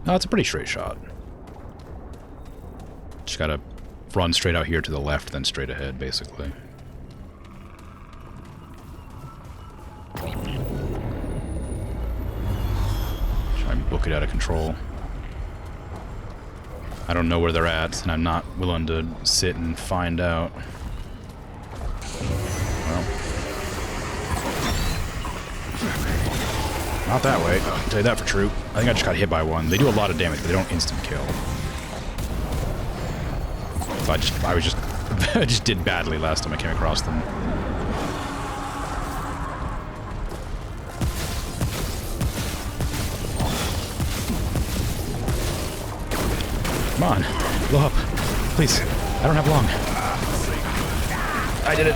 No, it's a pretty straight shot. Just gotta run straight out here to the left, then straight ahead, basically. Try and book it out of control. I don't know where they're at, and I'm not willing to sit and find out. Well. Not that way, I'll tell you that for true. I think I just got hit by one. They do a lot of damage, but they don't instant kill. So I just did badly last time I came across them. Come on, blow up. Please, I don't have long. I did it.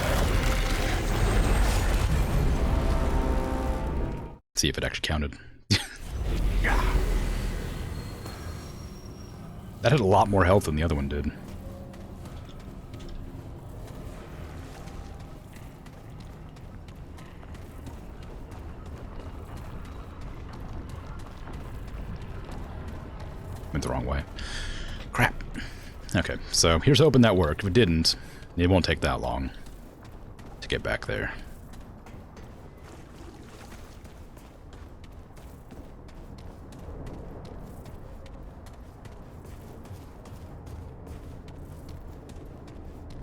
Let's see if it actually counted. That had a lot more health than the other one did. Went the wrong way. Crap. Okay, so here's hoping that worked. If it didn't, it won't take that long to get back there.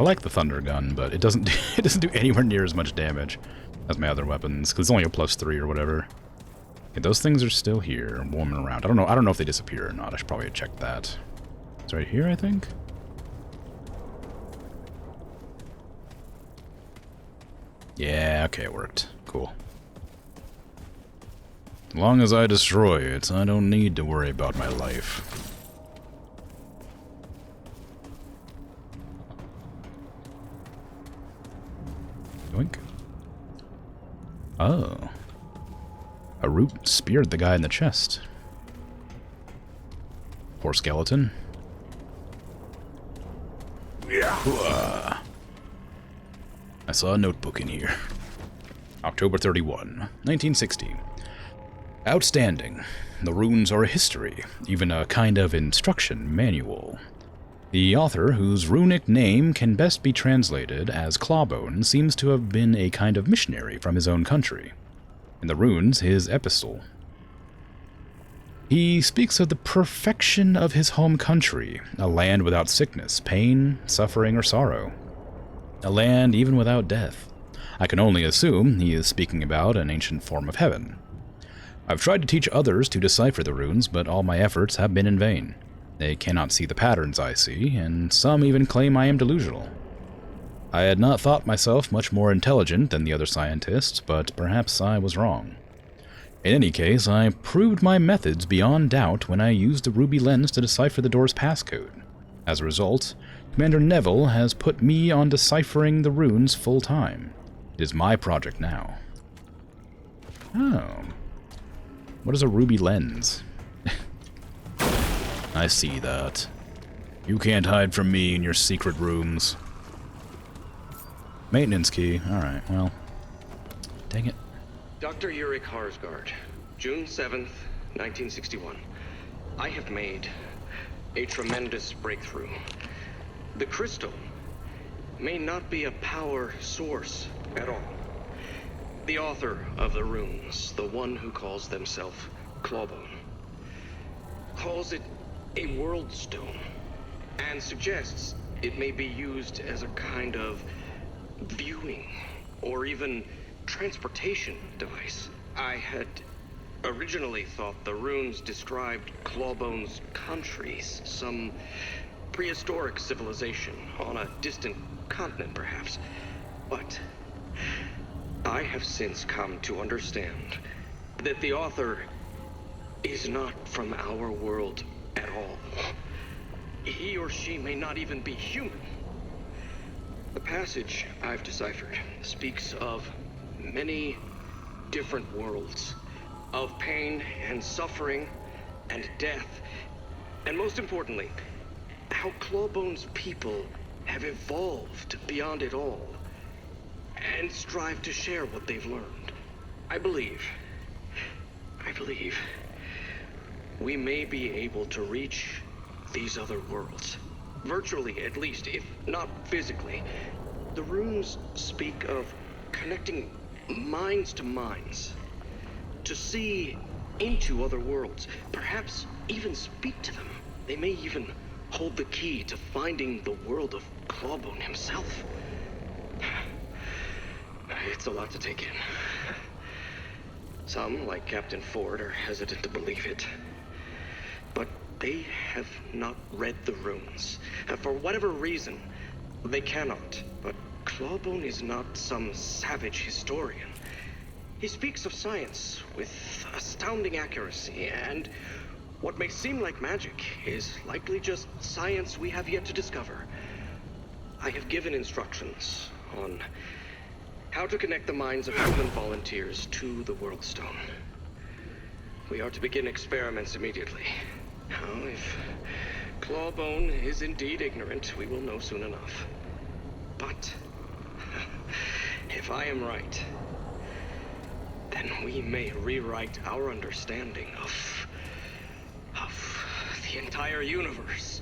like the thunder gun, but it doesn't it doesn't do anywhere near as much damage as my other weapons, because it's only a +3 or whatever. Okay, those things are still here, warming around. I don't know if they disappear or not. I should probably check that. It's right here, I think. Yeah, okay, it worked. Cool. As long as I destroy it, I don't need to worry about my life. Doink. Oh. A root speared the guy in the chest. Poor skeleton. Yeah. I saw a notebook in here. October 31, 1960. Outstanding. The runes are a history, even a kind of instruction manual. The author, whose runic name can best be translated as Clawbone, seems to have been a kind of missionary from his own country. In the runes, his epistle. He speaks of the perfection of his home country, a land without sickness, pain, suffering, or sorrow. A land even without death. I can only assume he is speaking about an ancient form of heaven. I've tried to teach others to decipher the runes, but all my efforts have been in vain. They cannot see the patterns I see, and some even claim I am delusional. I had not thought myself much more intelligent than the other scientists, but perhaps I was wrong. In any case, I proved my methods beyond doubt when I used the ruby lens to decipher the door's passcode. As a result, Commander Neville has put me on deciphering the runes full-time. It is my project now. Oh. What is a ruby lens? I see that. You can't hide from me in your secret rooms. Maintenance key. Alright, well. Dang it. Dr. Yurik Harsgard, June 7th, 1961. I have made a tremendous breakthrough. The crystal may not be a power source at all. The author of the runes, the one who calls themselves Clawbone, calls it a world stone, and suggests it may be used as a kind of viewing or even transportation device. I had originally thought the runes described Clawbone's countries, some prehistoric civilization on a distant continent, perhaps. But I have since come to understand that the author is not from our world at all. He or she may not even be human. The passage I've deciphered speaks of many different worlds, of pain and suffering and death, and most importantly, how Clawbone's people have evolved beyond it all and strive to share what they've learned. I believe we may be able to reach these other worlds. Virtually, at least, if not physically. The runes speak of connecting minds to minds, to see into other worlds, perhaps even speak to them. They may even hold the key to finding the world of Clawbone himself. It's a lot to take in. Some, like Captain Ford, are hesitant to believe it. But they have not read the runes. For whatever reason, they cannot. But Clawbone is not some savage historian. He speaks of science with astounding accuracy, and what may seem like magic is likely just science we have yet to discover. I have given instructions on how to connect the minds of human volunteers to the World Stone. We are to begin experiments immediately. Now, if Clawbone is indeed ignorant, we will know soon enough. But if I am right, then we may rewrite our understanding of the entire universe.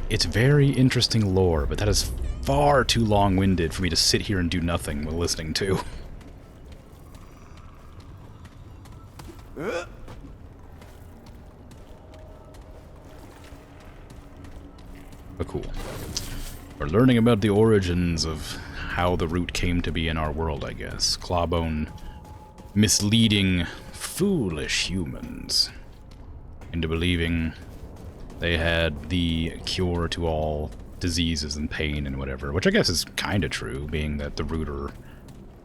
It's very interesting lore, but that is far too long-winded for me to sit here and do nothing while listening to. But cool. We're learning about the origins of how the root came to be in our world, I guess. Clawbone misleading foolish humans into believing they had the cure to all diseases and pain and whatever, which I guess is kind of true, being that the root are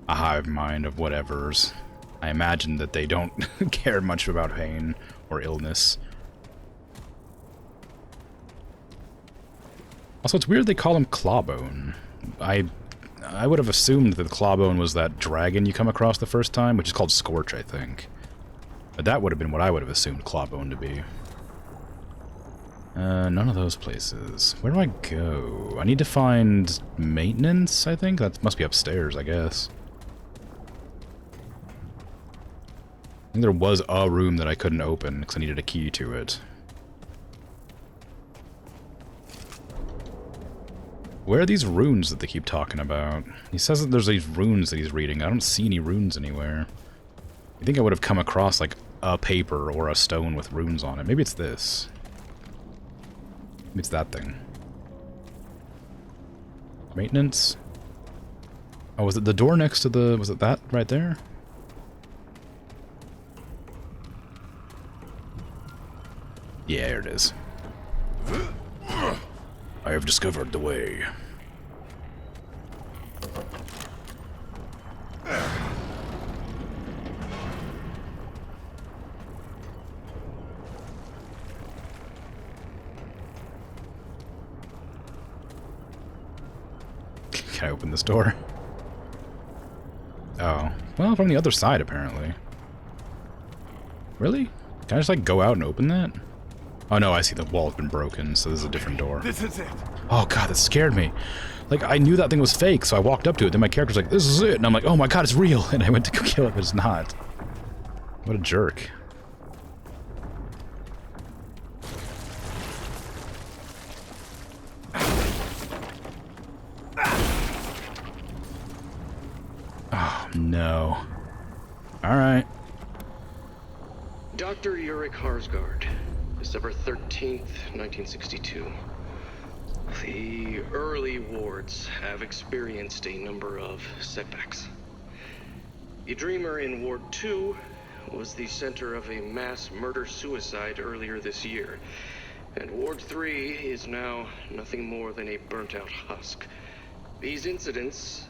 a hive mind of whatevers. I imagine that they don't care much about pain or illness. Also, it's weird they call him Clawbone. I would have assumed that Clawbone was that dragon you come across the first time, which is called Scorch, I think. But that would have been what I would have assumed Clawbone to be. None of those places. Where do I go? I need to find maintenance, I think? That must be upstairs, I guess. I think there was a room that I couldn't open because I needed a key to it. Where are these runes that they keep talking about? He says that there's these runes that he's reading. I don't see any runes anywhere. I think I would have come across, like, a paper or a stone with runes on it. Maybe it's this. Maybe it's that thing. Maintenance? Oh, was it the door next to the... was it that right there? Yeah, here it is. I have discovered the way. Can I open this door? Oh. Well, from the other side, apparently. Really? Can I just, like, go out and open that? Oh no, I see the wall's been broken, so this is a different door. This is it. Oh god, that scared me. Like, I knew that thing was fake, so I walked up to it, then my character's like, this is it, and I'm like, oh my god, it's real, and I went to go kill it, but it's not. What a jerk. Oh, no. Alright. Dr. Ulrich Harsgaard, December 13th, 1962. The early wards have experienced a number of setbacks. The Dreamer in Ward 2 was the center of a mass murder-suicide earlier this year, and Ward 3 is now nothing more than a burnt-out husk. These incidents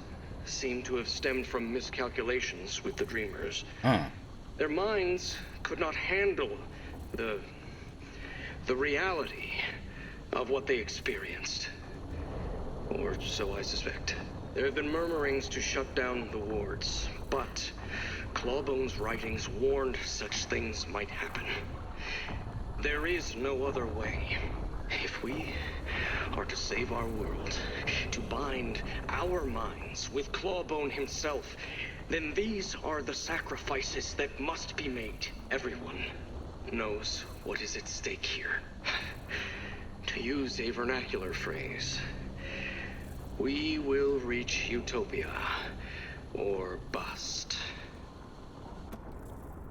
seem to have stemmed from miscalculations with the Dreamers. Their minds could not handle the reality of what they experienced. Or so I suspect. There have been murmurings to shut down the wards, but Clawbone's writings warned such things might happen. There is no other way. If we are to save our world, to bind our minds with Clawbone himself, then these are the sacrifices that must be made. Everyone knows what is at stake here. To use a vernacular phrase, we will reach utopia or bust.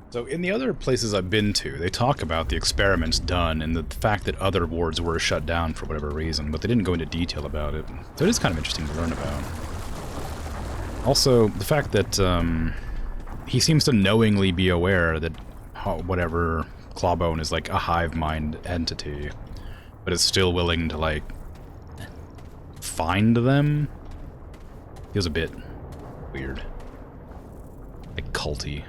So in the other places I've been to, they talk about the experiments done and the fact that other wards were shut down for whatever reason, but they didn't go into detail about it. So it is kind of interesting to learn about. Also, the fact that he seems to knowingly be aware that whatever Clawbone is like a hive mind entity, but is still willing to, like, find them. Feels a bit weird. Like, culty.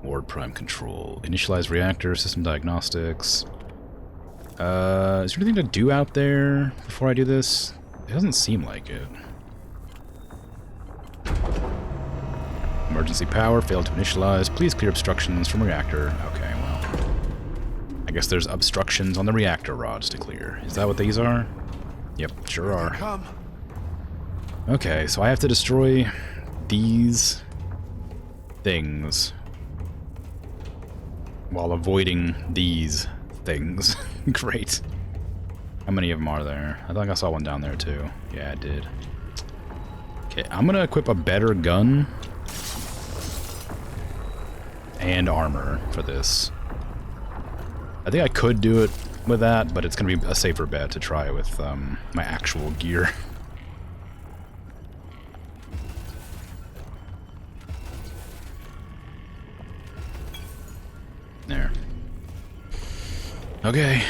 Ward Prime Control. Initialize reactor, system diagnostics. Is there anything to do out there before I do this? It doesn't seem like it. Emergency power, failed to initialize. Please clear obstructions from reactor. Okay, well. I guess there's obstructions on the reactor rods to clear. Is that what these are? Yep, sure are. Come. Okay, so I have to destroy these things while avoiding these things. Great. How many of them are there? I think I saw one down there too. Yeah, I did. Okay, I'm gonna equip a better gun. and armor for this. I think I could do it with that, but it's going to be a safer bet to try it with my actual gear. There. Okay.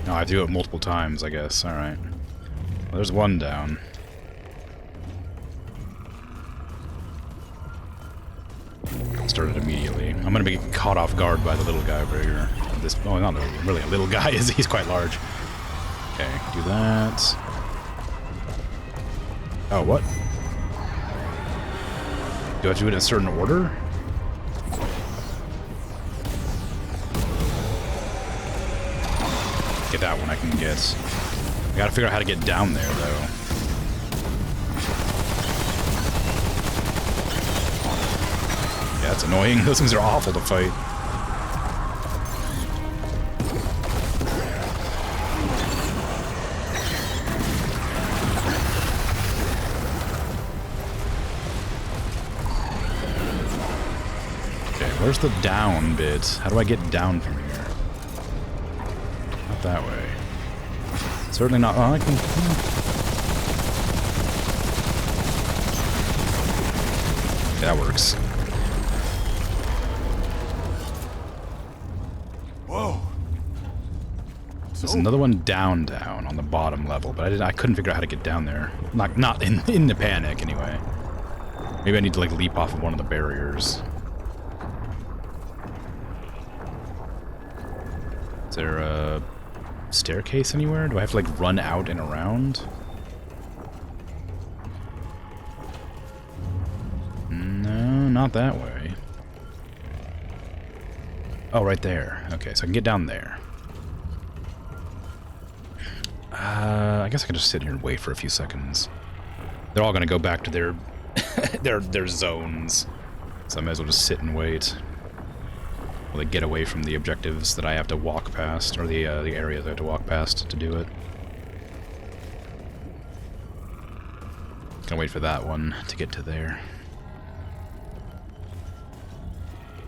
Oh, I have to do it multiple times, I guess. Alright. Well, there's one down. Started immediately. I'm gonna be caught off guard by the little guy over here. This, oh, not really a little guy, he's quite large. Okay, do that. Oh, what? Do I have to do it in a certain order? Get that one I can get. I gotta figure out how to get down there, though. Yeah, that's annoying. Those things are awful to fight. Okay, where's the down bit? How do I get down from here? Not that way. Certainly not. Oh, I can. Okay, that works. Whoa! There's another one down on the bottom level, but I couldn't figure out how to get down there. Not in the panic anyway. Maybe I need to like leap off of one of the barriers. Is there a staircase anywhere? Do I have to like run out and around? No, not that way. Oh, right there. Okay, so I can get down there. I guess I can just sit here and wait for a few seconds. They're all gonna go back to their their zones, so I might as well just sit and wait. Will they get away from the objectives that I have to walk past, or the areas I have to walk past to do it? Gonna wait for that one to get to there.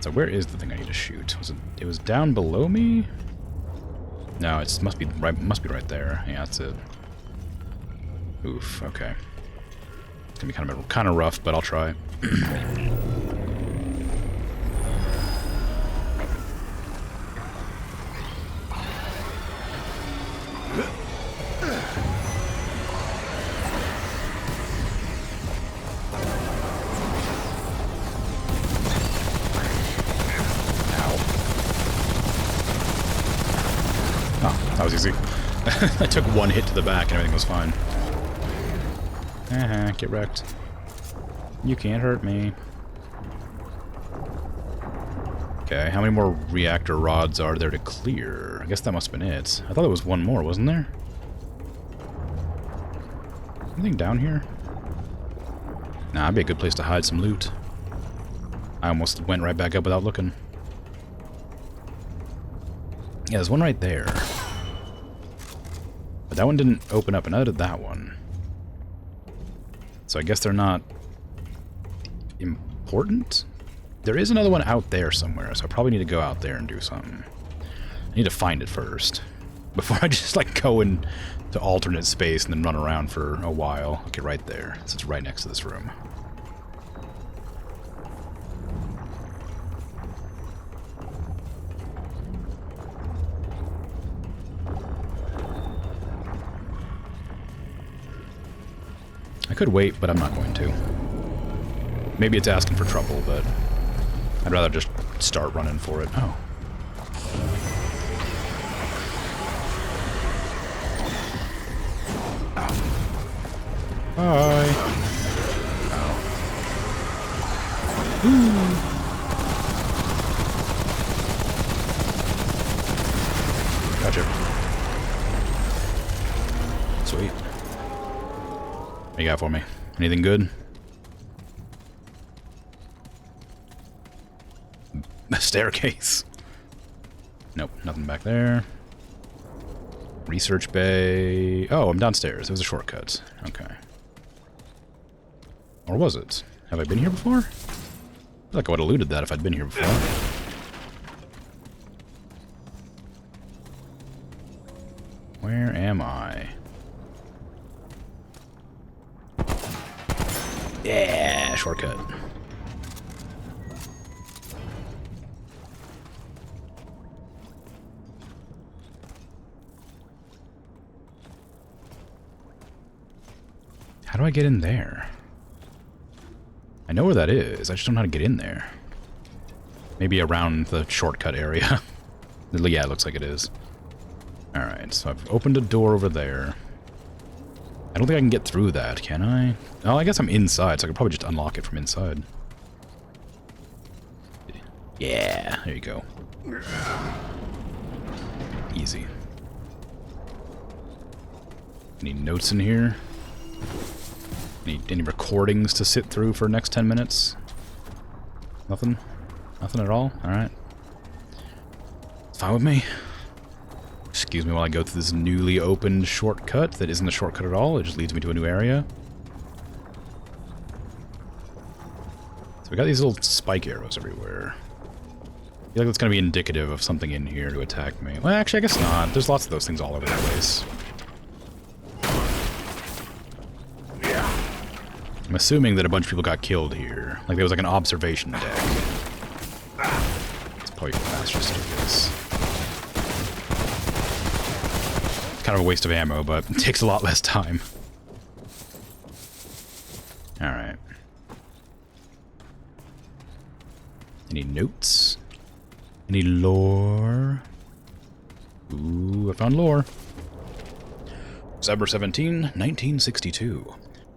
So where is the thing I need to shoot? It was down below me? No, it must be right there. Yeah, that's it. Oof. Okay. It's gonna be kind of rough, but I'll try. That was easy. I took one hit to the back and everything was fine. Get wrecked. You can't hurt me. Okay, how many more reactor rods are there to clear? I guess that must have been it. I thought there was one more, wasn't there? Anything down here? Nah, that'd be a good place to hide some loot. I almost went right back up without looking. Yeah, there's one right there. But that one didn't open up, and neither did that one. So I guess they're not important? There is another one out there somewhere, so I probably need to go out there and do something. I need to find it first. Before I just, like, go into alternate space and then run around for a while. Okay, right there. So it's right next to this room. I could wait, but I'm not going to. Maybe it's asking for trouble, but I'd rather just start running for it. Oh. Hi. Ooh. Gotcha. Sweet. What you got for me? Anything good? Staircase. Nope, nothing back there. Research bay. Oh, I'm downstairs. It was a shortcut. Okay. Or was it? Have I been here before? I feel like I would have looted that if I'd been here before. Where am I? Yeah, shortcut. How do I get in there? I know where that is, I just don't know how to get in there. Maybe around the shortcut area. Yeah, it looks like it is. Alright, so I've opened a door over there. I don't think I can get through that, can I? Oh, I guess I'm inside, so I could probably just unlock it from inside. Yeah, there you go. Easy. Any notes in here? Any recordings to sit through for the next 10 minutes? Nothing? Nothing at all? Alright. It's fine with me. Excuse me while I go through this newly opened shortcut that isn't a shortcut at all. It just leads me to a new area. So we got these little spike arrows everywhere. I feel like that's going to be indicative of something in here to attack me. Well, actually, I guess not. There's lots of those things all over the place. I'm assuming that a bunch of people got killed here. Like there was like an observation deck. It's probably faster to do this. It's kind of a waste of ammo, but it takes a lot less time. Alright. Any notes? Any lore? Ooh, I found lore. December 17, 1962.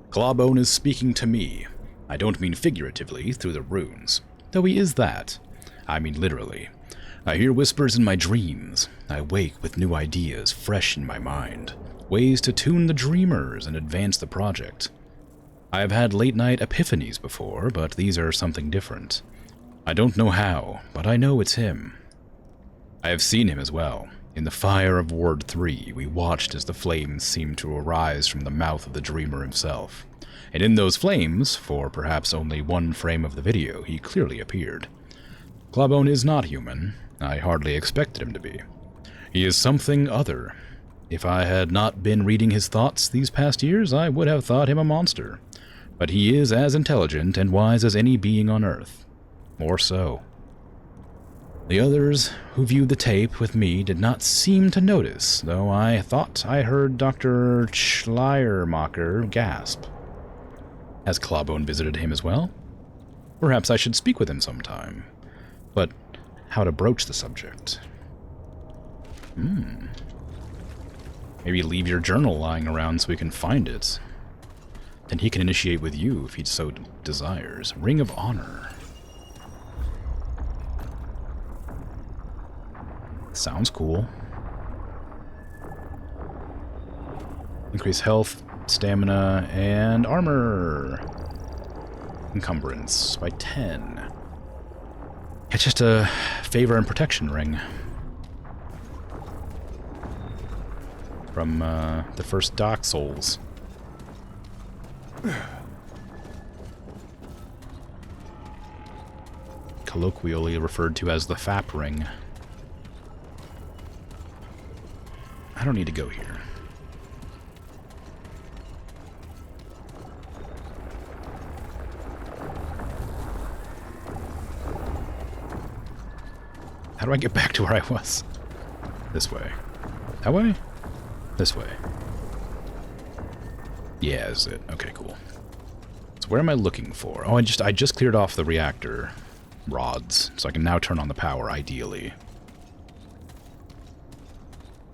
Clawbone is speaking to me. I don't mean figuratively, through the runes. Though he is that. I mean literally. I hear whispers in my dreams. I wake with new ideas fresh in my mind. Ways to tune the dreamers and advance the project. I have had late-night epiphanies before, but these are something different. I don't know how, but I know it's him. I have seen him as well. In the fire of Ward 3, we watched as the flames seemed to arise from the mouth of the dreamer himself. And in those flames, for perhaps only one frame of the video, he clearly appeared. Clawbone is not human. I hardly expected him to be. He is something other. If I had not been reading his thoughts these past years, I would have thought him a monster. But he is as intelligent and wise as any being on Earth. More so. The others who viewed the tape with me did not seem to notice, though I thought I heard Dr. Schleiermacher gasp. Has Clawbone visited him as well? Perhaps I should speak with him sometime. But how to broach the subject? Maybe leave your journal lying around so we can find it. Then he can initiate with you if he so desires. Ring of Honor. Sounds cool. Increase health, stamina, and armor. Encumbrance by 10. It's just a favor and protection ring. From the first Dark Souls. Colloquially referred to as the FAP ring. I don't need to go here. How do I get back to where I was? This way. That way? This way. Yeah, is it? Okay, cool. So where am I looking for? Oh, I just cleared off the reactor rods, so I can now turn on the power, ideally.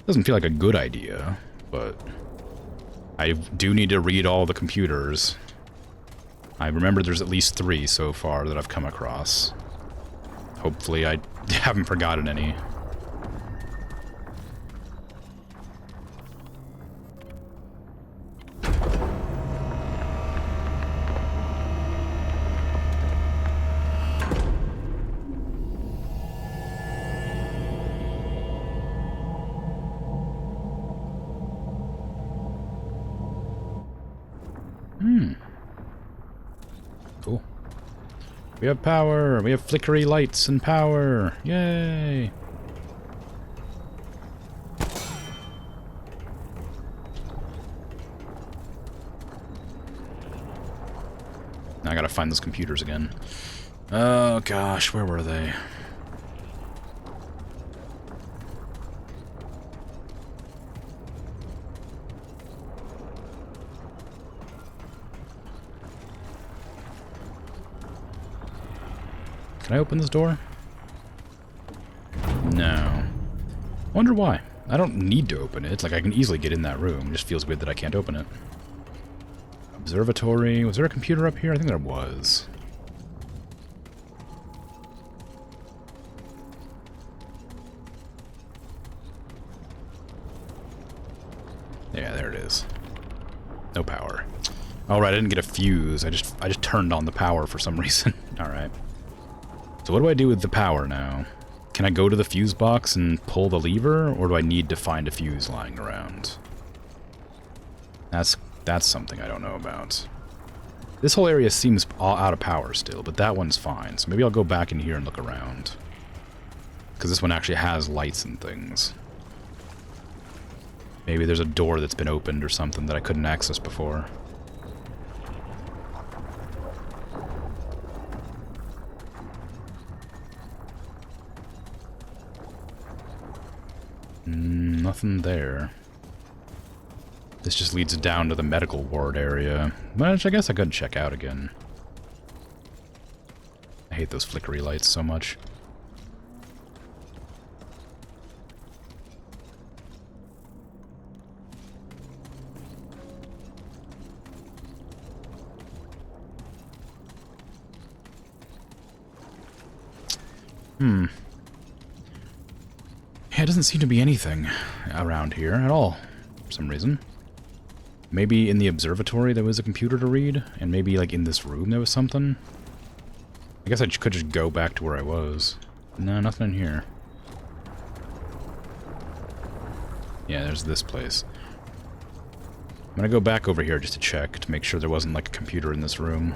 Doesn't feel like a good idea, but I do need to read all the computers. I remember there's at least 3 so far that I've come across. Hopefully I haven't forgotten any. Cool. We have power! We have flickery lights and power! Yay! Now I gotta find those computers again. Oh gosh, where were they? Can I open this door? No. Wonder why. I don't need to open it. Like, I can easily get in that room. It just feels weird that I can't open it. Observatory. Was there a computer up here? I think there was. Yeah, there it is. No power. Alright, I didn't get a fuse. I just turned on the power for some reason. Alright. So what do I do with the power now? Can I go to the fuse box and pull the lever, or do I need to find a fuse lying around? That's something I don't know about. This whole area seems all out of power still, but that one's fine. So maybe I'll go back in here and look around. Because this one actually has lights and things. Maybe there's a door that's been opened or something that I couldn't access before. Nothing there. This just leads down to the medical ward area, which I guess I could check out again. I hate those flickery lights so much. Yeah, it doesn't seem to be anything around here at all, for some reason. Maybe in the observatory there was a computer to read, and maybe like in this room there was something. I guess I could just go back to where I was. No, nothing in here. Yeah, there's this place. I'm gonna go back over here just to check, to make sure there wasn't like a computer in this room.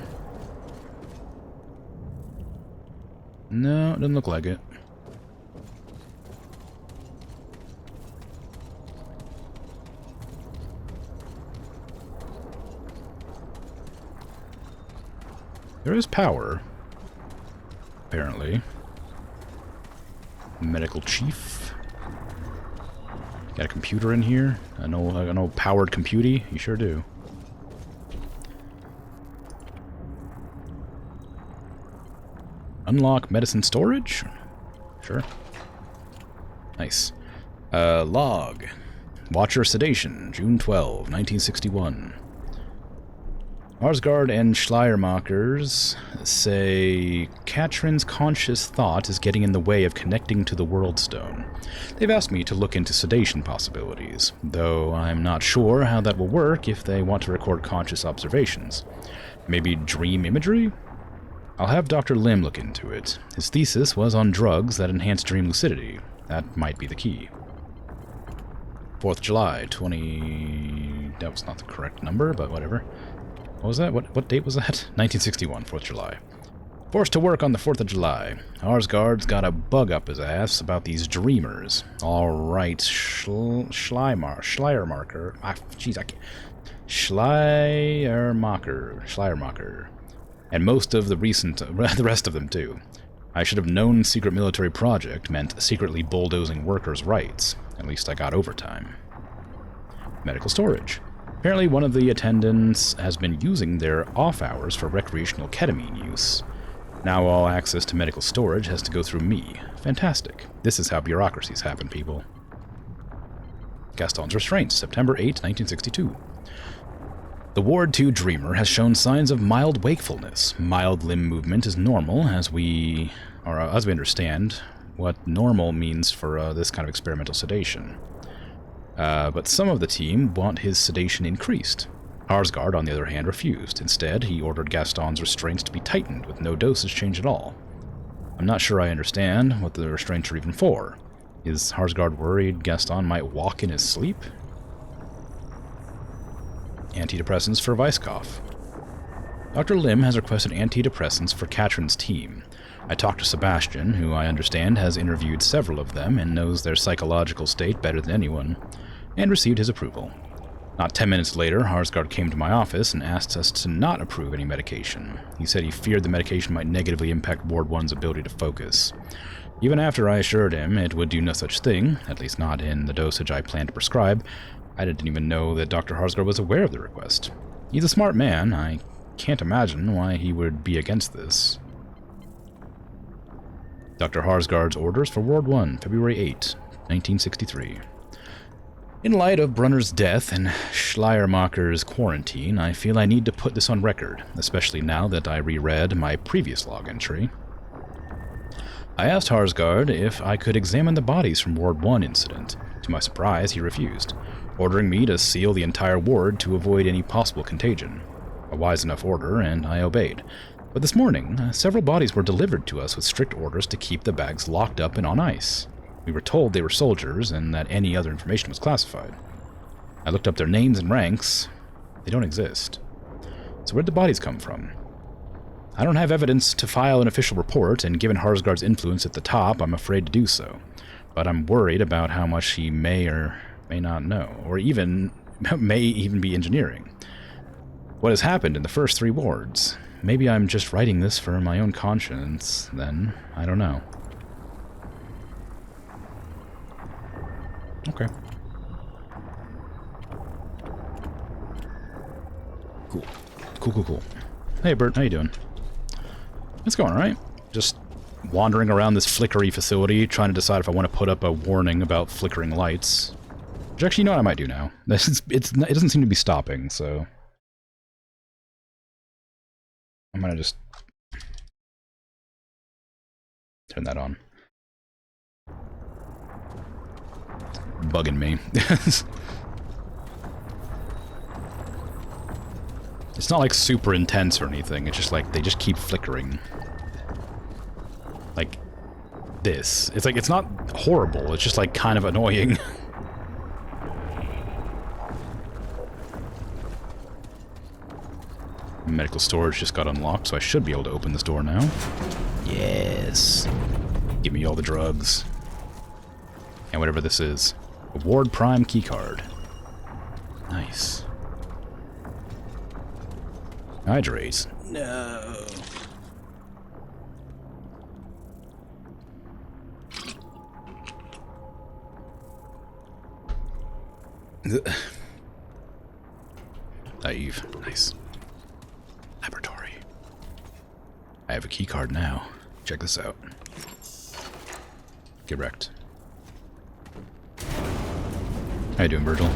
No, it doesn't look like it. There is power, apparently. Medical chief. Got a computer in here? An old powered computy? You sure do. Unlock medicine storage? Sure. Nice. Log. Watcher sedation, June 12, 1961. Arsgard and Schleiermachers say Katrin's conscious thought is getting in the way of connecting to the World Stone. They've asked me to look into sedation possibilities, though I'm not sure how that will work if they want to record conscious observations. Maybe dream imagery? I'll have Dr. Lim look into it. His thesis was on drugs that enhance dream lucidity. That might be the key. 4th July, 20... That was not the correct number, but whatever. What was that? What date was that? 1961, 4th July. Forced to work on the 4th of July. Arsgard's got a bug up his ass about these dreamers. Alright, Schleiermacher. Jeez, I can't... Schleiermacher. And most of the rest of them, too. I should have known secret military project meant secretly bulldozing workers' rights. At least I got overtime. Medical storage. Apparently one of the attendants has been using their off hours for recreational ketamine use. Now all access to medical storage has to go through me. Fantastic. This is how bureaucracies happen, people. Gaston's restraints, September 8, 1962. The Ward 2 Dreamer has shown signs of mild wakefulness. Mild limb movement is normal, as we understand what normal means for this kind of experimental sedation. But some of the team want his sedation increased. Arsgard, on the other hand, refused. Instead, he ordered Gaston's restraints to be tightened with no dosage change at all. I'm not sure I understand what the restraints are even for. Is Arsgard worried Gaston might walk in his sleep? Antidepressants for Weisskopf. Dr. Lim has requested antidepressants for Katrin's team. I talked to Sebastian, who I understand has interviewed several of them and knows their psychological state better than anyone, and received his approval. Not 10 minutes later, Harsgard came to my office and asked us to not approve any medication. He said he feared the medication might negatively impact Ward 1's ability to focus. Even after I assured him it would do no such thing, at least not in the dosage I planned to prescribe, I didn't even know that Dr. Harsgard was aware of the request. He's a smart man. I can't imagine why he would be against this. Dr. Harsgard's orders for Ward 1, February 8, 1963. In light of Brunner's death and Schleiermacher's quarantine, I feel I need to put this on record, especially now that I reread my previous log entry. I asked Harsgard if I could examine the bodies from Ward 1 incident. To my surprise, he refused, ordering me to seal the entire ward to avoid any possible contagion. A wise enough order, and I obeyed. But this morning, several bodies were delivered to us with strict orders to keep the bags locked up and on ice. We were told they were soldiers and that any other information was classified. I looked up their names and ranks. They don't exist. So where'd the bodies come from? I don't have evidence to file an official report, and given Harsgard's influence at the top, I'm afraid to do so. But I'm worried about how much he may or may not know, or even may even be engineering. What has happened in the first 3 wards? Maybe I'm just writing this for my own conscience, then. I don't know. Okay. Cool. Cool. Hey, Bert, how you doing? It's going alright. Just wandering around this flickery facility, trying to decide if I want to put up a warning about flickering lights. Which actually, you know what I might do now. It doesn't seem to be stopping, so... I'm gonna just... turn that on. Bugging me. It's not like super intense or anything, it's just like they just keep flickering. Like this. It's like it's not horrible, it's just like kind of annoying. Medical storage just got unlocked, so I should be able to open this door now. Yes. Give me all the drugs. And whatever this is. A Ward Prime keycard. Nice. Hydrate. No. Naive. Nice. Laboratory. I have a keycard now. Check this out. Get wrecked. How you doing, Virgil?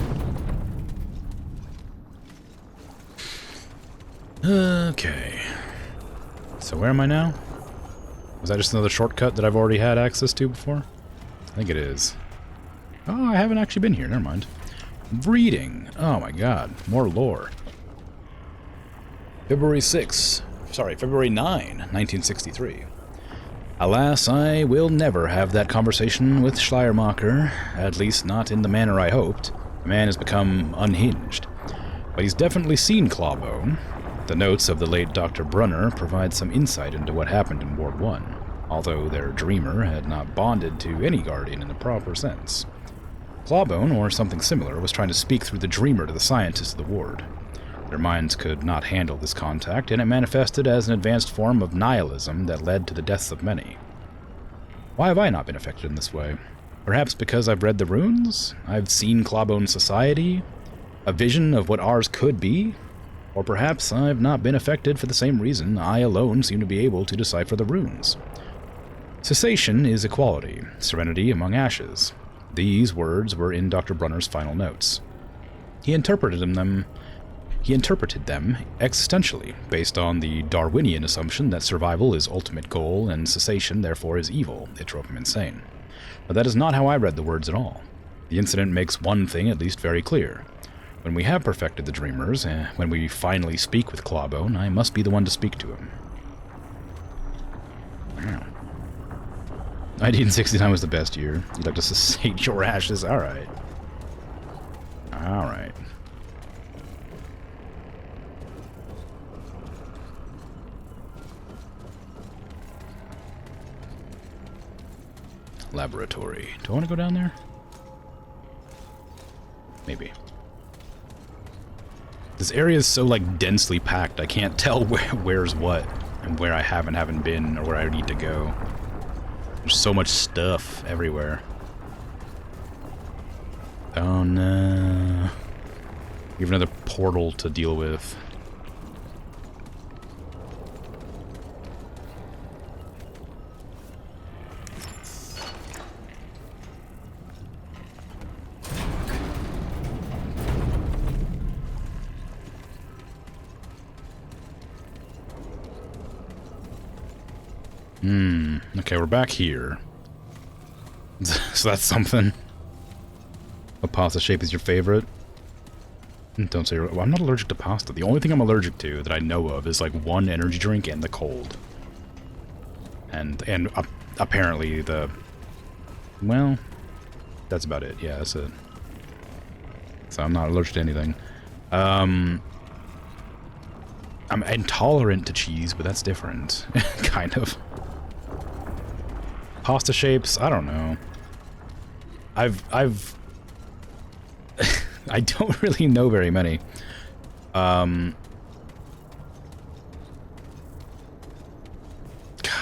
Okay. So where am I now? Was that just another shortcut that I've already had access to before? I think it is. Oh, I haven't actually been here. Never mind. Reading. Oh my god. More lore. February 9, 1963. Alas, I will never have that conversation with Schleiermacher, at least not in the manner I hoped. The man has become unhinged. But he's definitely seen Clawbone. The notes of the late Dr. Brunner provide some insight into what happened in Ward 1, although their dreamer had not bonded to any Guardian in the proper sense. Clawbone, or something similar, was trying to speak through the dreamer to the scientists of the ward. Their minds could not handle this contact, and it manifested as an advanced form of nihilism that led to the deaths of many. Why have I not been affected in this way? Perhaps because I've read the runes? I've seen Clawbone's society? A vision of what ours could be? Or perhaps I've not been affected for the same reason I alone seem to be able to decipher the runes. Cessation is equality, serenity among ashes. These words were in Dr. Brunner's final notes. He interpreted them existentially, based on the Darwinian assumption that survival is ultimate goal and cessation therefore is evil. It drove him insane. But that is not how I read the words at all. The incident makes one thing at least very clear. When we have perfected the Dreamers, when we finally speak with Clawbone, I must be the one to speak to him. Wow. 1969 was the best year. You'd like to cessate your ashes? Alright. Alright. Laboratory. Do I want to go down there? Maybe. This area is so, like, densely packed, I can't tell where's what, and where I haven't been, or where I need to go. There's so much stuff everywhere. Oh no. We have another portal to deal with. Okay, we're back here. So that's something. A pasta shape is your favorite? Don't say... Well, I'm not allergic to pasta. The only thing I'm allergic to that I know of is, like, one energy drink and the cold. And apparently the... Well, that's about it. Yeah, that's it. So I'm not allergic to anything. I'm intolerant to cheese, but that's different. Kind of. Pasta shapes, I don't know. I've I don't really know very many. God,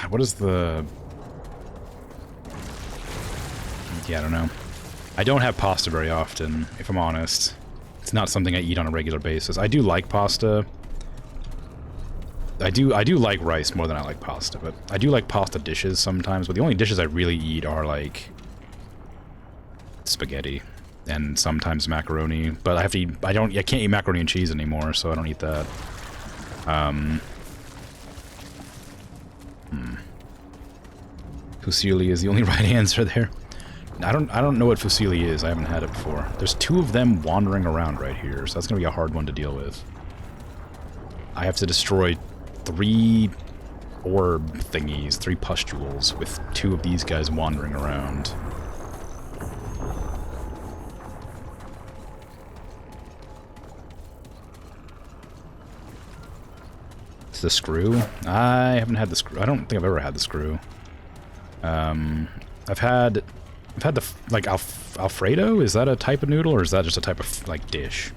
what is the... Yeah, I don't know. I don't have pasta very often, if I'm honest. It's not something I eat on a regular basis. I do like pasta. I do like rice more than I like pasta, but I do like pasta dishes sometimes, but the only dishes I really eat are, like, spaghetti and sometimes macaroni, but I have to eat, I can't eat macaroni and cheese anymore, so I don't eat that. Fusilli is the only right answer there. I don't know what fusilli is. I haven't had it before. There's two of them wandering around right here, so that's gonna be a hard one to deal with. I have to destroy 3 orb thingies, 3 pustules, with 2 of these guys wandering around. It's the screw? I haven't had the screw. I don't think I've ever had the screw. I've had the, like, Alfredo? Is that a type of noodle, or is that just a type of, like, dish?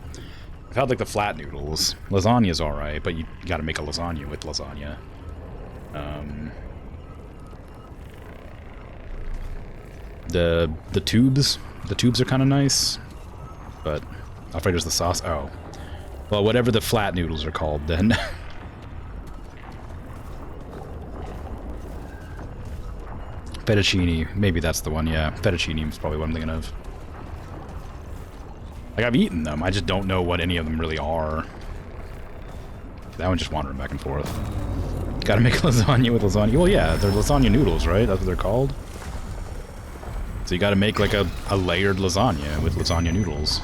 I've had, like, the flat noodles. Lasagna's alright, but you gotta make a lasagna with lasagna. The tubes. The tubes are kind of nice, but Alfredo's the sauce. Oh. Well, whatever the flat noodles are called, then. Fettuccine. Maybe that's the one, yeah. Fettuccine is probably what I'm thinking of. Like, I've eaten them, I just don't know what any of them really are. That one's just wandering back and forth. Gotta make lasagna with lasagna. Well, yeah, they're lasagna noodles, right? That's what they're called. So you gotta make, like, a layered lasagna with lasagna noodles.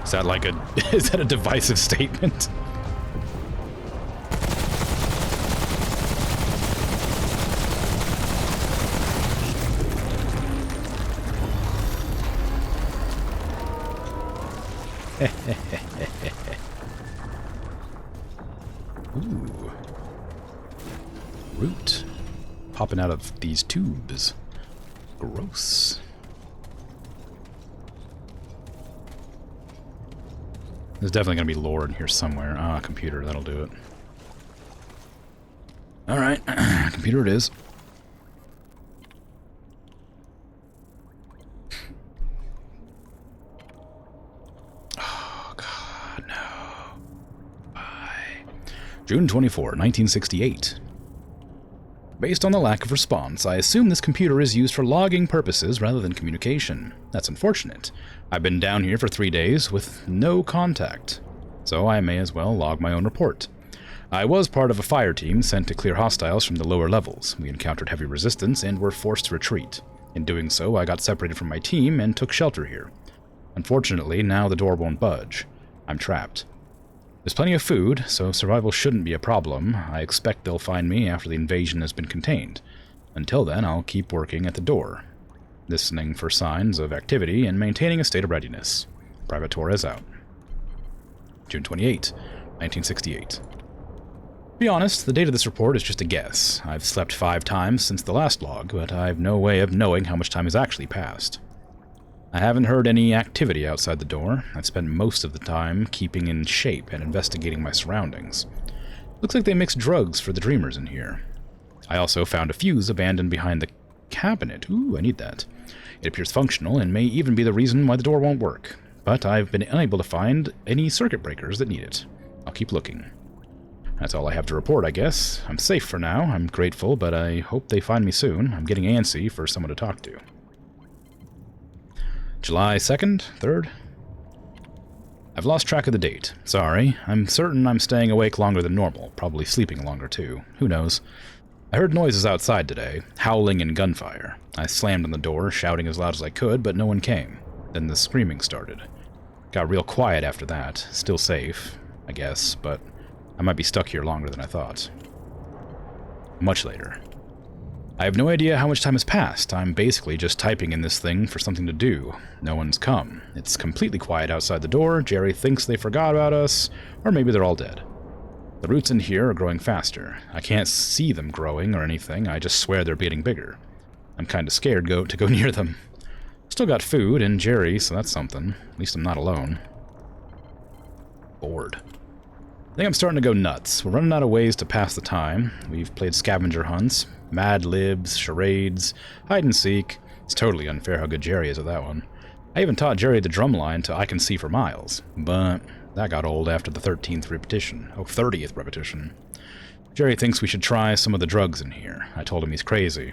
Is that like a... is that a divisive statement? Ooh. Root. Popping out of these tubes. Gross. There's definitely going to be lore in here somewhere. Ah, computer, that'll do it. Alright, computer it is. June 24, 1968. Based on the lack of response, I assume this computer is used for logging purposes rather than communication. That's unfortunate. I've been down here for 3 days with no contact, so I may as well log my own report. I was part of a fire team sent to clear hostiles from the lower levels. We encountered heavy resistance and were forced to retreat. In doing so, I got separated from my team and took shelter here. Unfortunately, now the door won't budge. I'm trapped. There's plenty of food, so survival shouldn't be a problem. I expect they'll find me after the invasion has been contained. Until then, I'll keep working at the door, listening for signs of activity and maintaining a state of readiness. Private Torres out. June 28, 1968. be honest, the date of this report is just a guess. I've slept 5 times since the last log, but I've no way of knowing how much time has actually passed. I haven't heard any activity outside the door. I've spent most of the time keeping in shape and investigating my surroundings. Looks like they mixed drugs for the dreamers in here. I also found a fuse abandoned behind the cabinet. Ooh, I need that. It appears functional and may even be the reason why the door won't work. But I've been unable to find any circuit breakers that need it. I'll keep looking. That's all I have to report, I guess. I'm safe for now. I'm grateful, but I hope they find me soon. I'm getting antsy for someone to talk to. July 2nd? 3rd? I've lost track of the date. Sorry. I'm certain I'm staying awake longer than normal. Probably sleeping longer, too. Who knows? I heard noises outside today. Howling and gunfire. I slammed on the door, shouting as loud as I could, but no one came. Then the screaming started. Got real quiet after that. Still safe, I guess, but I might be stuck here longer than I thought. Much later. I have no idea how much time has passed. I'm basically just typing in this thing for something to do. No one's come. It's completely quiet outside the door. Jerry thinks they forgot about us, or maybe they're all dead. The roots in here are growing faster. I can't see them growing or anything. I just swear they're getting bigger. I'm kind of scared to go near them. Still got food and Jerry, so that's something. At least I'm not alone. Bored. I think I'm starting to go nuts. We're running out of ways to pass the time. We've played scavenger hunts, Mad Libs, charades, hide and seek. It's totally unfair how good Jerry is at that one. I even taught Jerry the drum line to I Can See for Miles, but that got old after the 13th repetition. Oh, 30th repetition. Jerry thinks we should try some of the drugs in here. I told him he's crazy.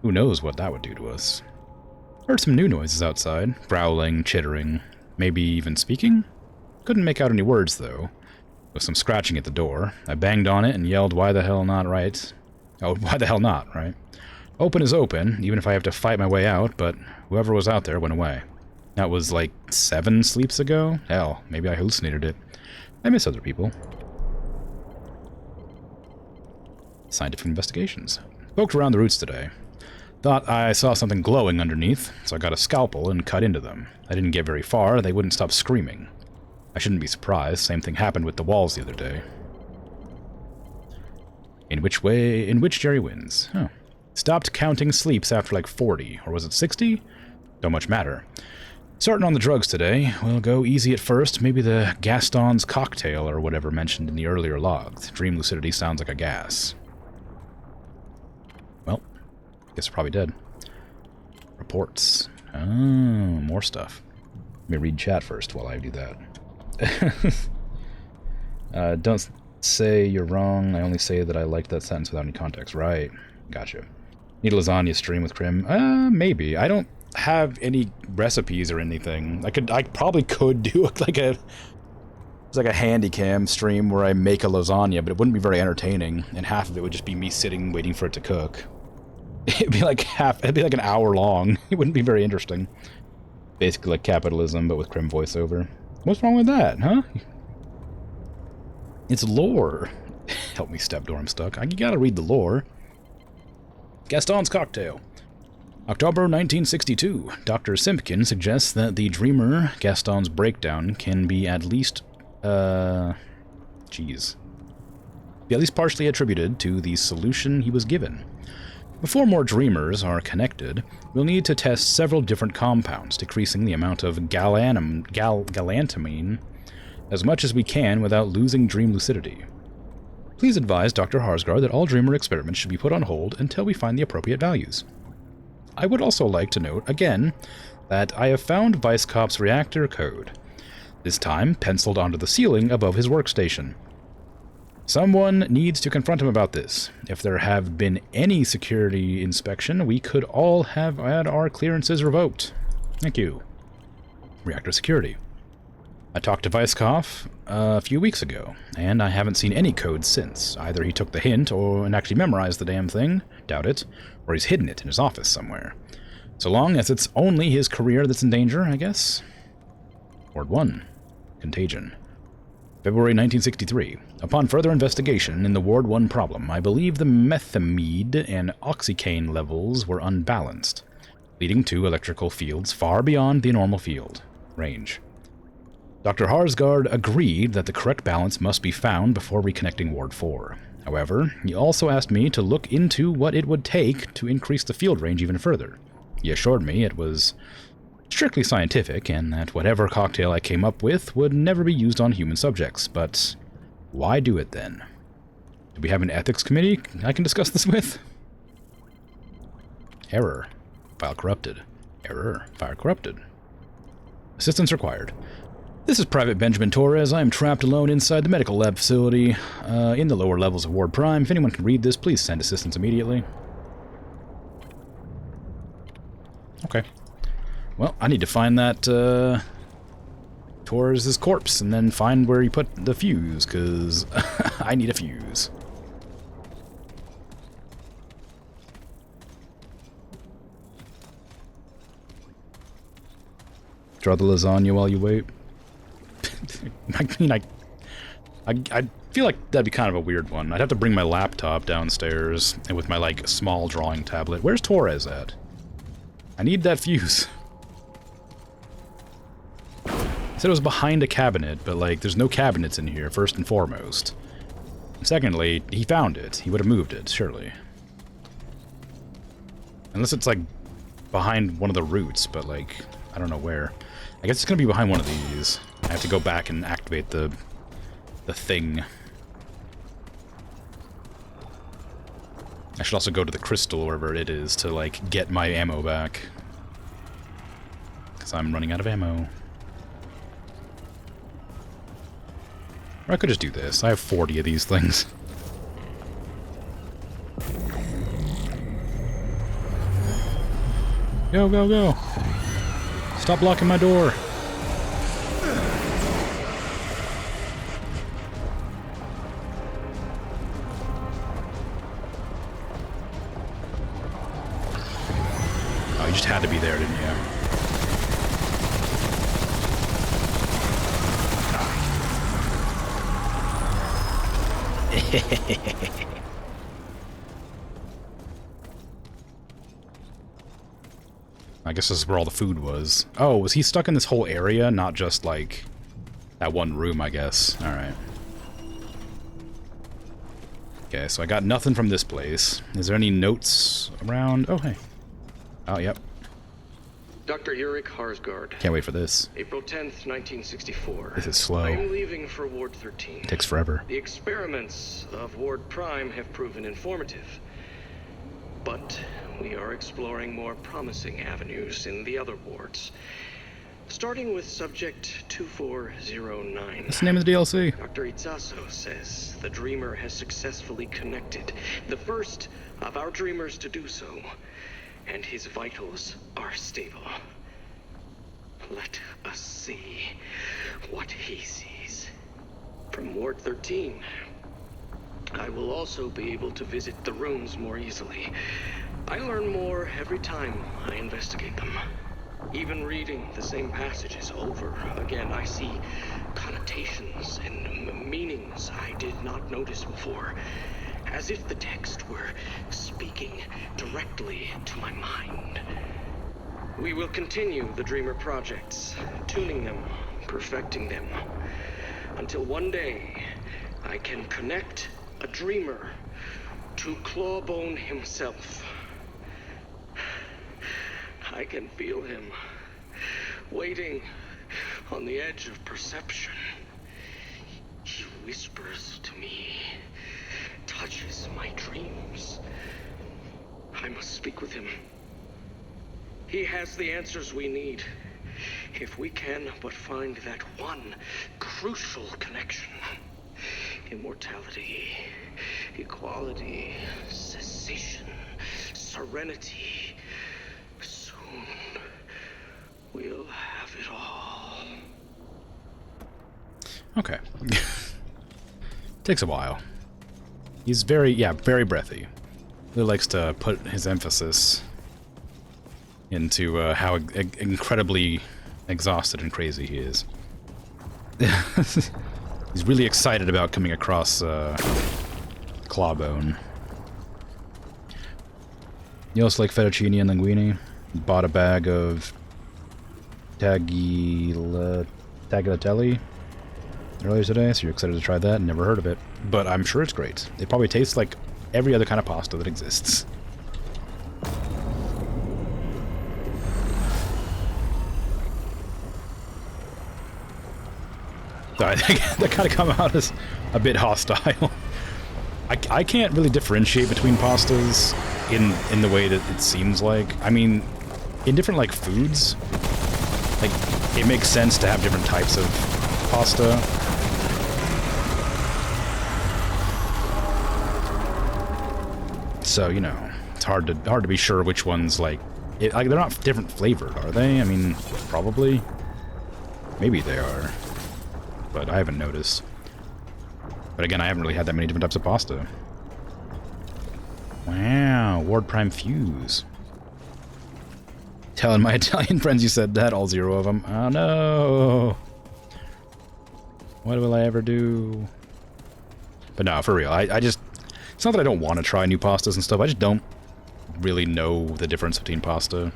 Who knows what that would do to us. Heard some new noises outside. Growling, chittering, maybe even speaking? Couldn't make out any words, though. With some scratching at the door. I banged on it and yelled, why the hell not, right? Oh, why the hell not, right? Open is open, even if I have to fight my way out, but whoever was out there went away. That was like 7 sleeps ago? Hell, maybe I hallucinated it. I miss other people. Scientific investigations. Poked around the roots today. Thought I saw something glowing underneath, so I got a scalpel and cut into them. I didn't get very far, they wouldn't stop screaming. I shouldn't be surprised, same thing happened with the walls the other day. In which Jerry wins? Oh. Stopped counting sleeps after like 40, or was it 60? Don't much matter. Starting on the drugs today, we'll go easy at first, maybe the Gaston's cocktail or whatever mentioned in the earlier logs. Dream lucidity sounds like a gas. Well, guess we're probably dead. Reports. Oh, more stuff. Let me read chat first while I do that. Don't say you're wrong. I only say that I liked that sentence without any context. Right. Gotcha. Need a lasagna stream with Crim? Maybe. I don't have any recipes or anything. I probably could do it's like a handycam stream where I make a lasagna, but it wouldn't be very entertaining, and half of it would just be me sitting waiting for it to cook. It'd be like an hour long. It wouldn't be very interesting. Basically like capitalism, but with Crim voiceover. What's wrong with that, huh? It's lore. Help me, Stepdor, I'm stuck. You gotta read the lore. Gaston's cocktail. October 1962. Dr. Simpkin suggests that the dreamer Gaston's breakdown can be at least, be at least partially attributed to the solution he was given. Before more dreamers are connected, we'll need to test several different compounds, decreasing the amount of galantamine as much as we can without losing dream lucidity. Please advise Dr. Harsgaard that all dreamer experiments should be put on hold until we find the appropriate values. I would also like to note, again, that I have found Weisskopf's reactor code, this time penciled onto the ceiling above his workstation. Someone needs to confront him about this. If there have been any security inspection, we could all have had our clearances revoked. Thank you. Reactor security. I talked to Weisskopf a few weeks ago, and I haven't seen any code since. Either he took the hint and actually memorized the damn thing, doubt it, or he's hidden it in his office somewhere. So long as it's only his career that's in danger, I guess. Ward 1. Contagion. February 1963. Upon further investigation in the Ward 1 problem, I believe the methamide and oxycane levels were unbalanced, leading to electrical fields far beyond the normal field range. Dr. Harsgard agreed that the correct balance must be found before reconnecting Ward 4. However, he also asked me to look into what it would take to increase the field range even further. He assured me it was strictly scientific and that whatever cocktail I came up with would never be used on human subjects, but why do it then? Do we have an ethics committee I can discuss this with? Error. File corrupted. Error. File corrupted. Assistance required. This is Private Benjamin Torres. I am trapped alone inside the medical lab facility in the lower levels of Ward Prime. If anyone can read this, please send assistance immediately. Okay. Well, I need to find that Torres' corpse and then find where he put the fuse, because I need a fuse. Draw the lasagna while you wait. I mean, I feel like that'd be kind of a weird one. I'd have to bring my laptop downstairs and with my, like, small drawing tablet. Where's Torres at? I need that fuse. He said it was behind a cabinet, but, like, there's no cabinets in here, first and foremost. And secondly, he found it. He would have moved it, surely. Unless it's, like, behind one of the roots, but, like, I don't know where. I guess it's gonna be behind one of these. I have to go back and activate the thing. I should also go to the crystal, wherever it is, to, like, get my ammo back. Because I'm running out of ammo. Or I could just do this. I have 40 of these things. Go, go, go! Stop blocking my door! Oh, you just had to be there, didn't you? I guess this is where all the food was. Oh, was he stuck in this whole area? Not just, like, that one room, I guess. Alright. Okay, so I got nothing from this place. Is there any notes around? Oh, hey. Oh, yep. Dr. Ulrich Harsgard. Can't wait for this. April 10th, 1964. This is slow. I am leaving for Ward 13. It takes forever. The experiments of Ward Prime have proven informative. But we are exploring more promising avenues in the other wards. Starting with subject 2409. What's the name of the DLC? Dr. Itzaso says the Dreamer has successfully connected, the first of our Dreamers to do so, and his vitals are stable. Let us see what he sees. From Ward 13, I will also be able to visit the rooms more easily. I learn more every time I investigate them. Even reading the same passages over again, I see connotations and meanings I did not notice before, as if the text were speaking directly to my mind. We will continue the Dreamer projects, tuning them, perfecting them, until one day I can connect a Dreamer to Clawbone himself. I can feel him, waiting on the edge of perception. He whispers to me, touches my dreams. I must speak with him. He has the answers we need. If we can but find that one crucial connection. Immortality, equality, cessation, serenity. Soon, we'll have it all. Okay. Takes a while. He's very breathy. Really likes to put his emphasis into how incredibly exhausted and crazy he is. He's really excited about coming across Clawbone. You also like fettuccine and linguine? Bought a bag of tagliatelle tagliatelle earlier today, so you're excited to try that. Never heard of it, but I'm sure it's great. It probably tastes like every other kind of pasta that exists. So I think that kind of come out as a bit hostile. I can't really differentiate between pastas in the way that it seems like. I mean, in different like foods, like it makes sense to have different types of pasta. So, you know, it's hard to be sure which ones like they're not different flavored, are they? I mean, probably. Maybe they are, but I haven't noticed. But again, I haven't really had that many different types of pasta. Wow, Ward Prime Fuse. Telling my Italian friends you said that, all 0 of them. Oh no! What will I ever do? But no, for real, I just... It's not that I don't want to try new pastas and stuff, I just don't really know the difference between pasta.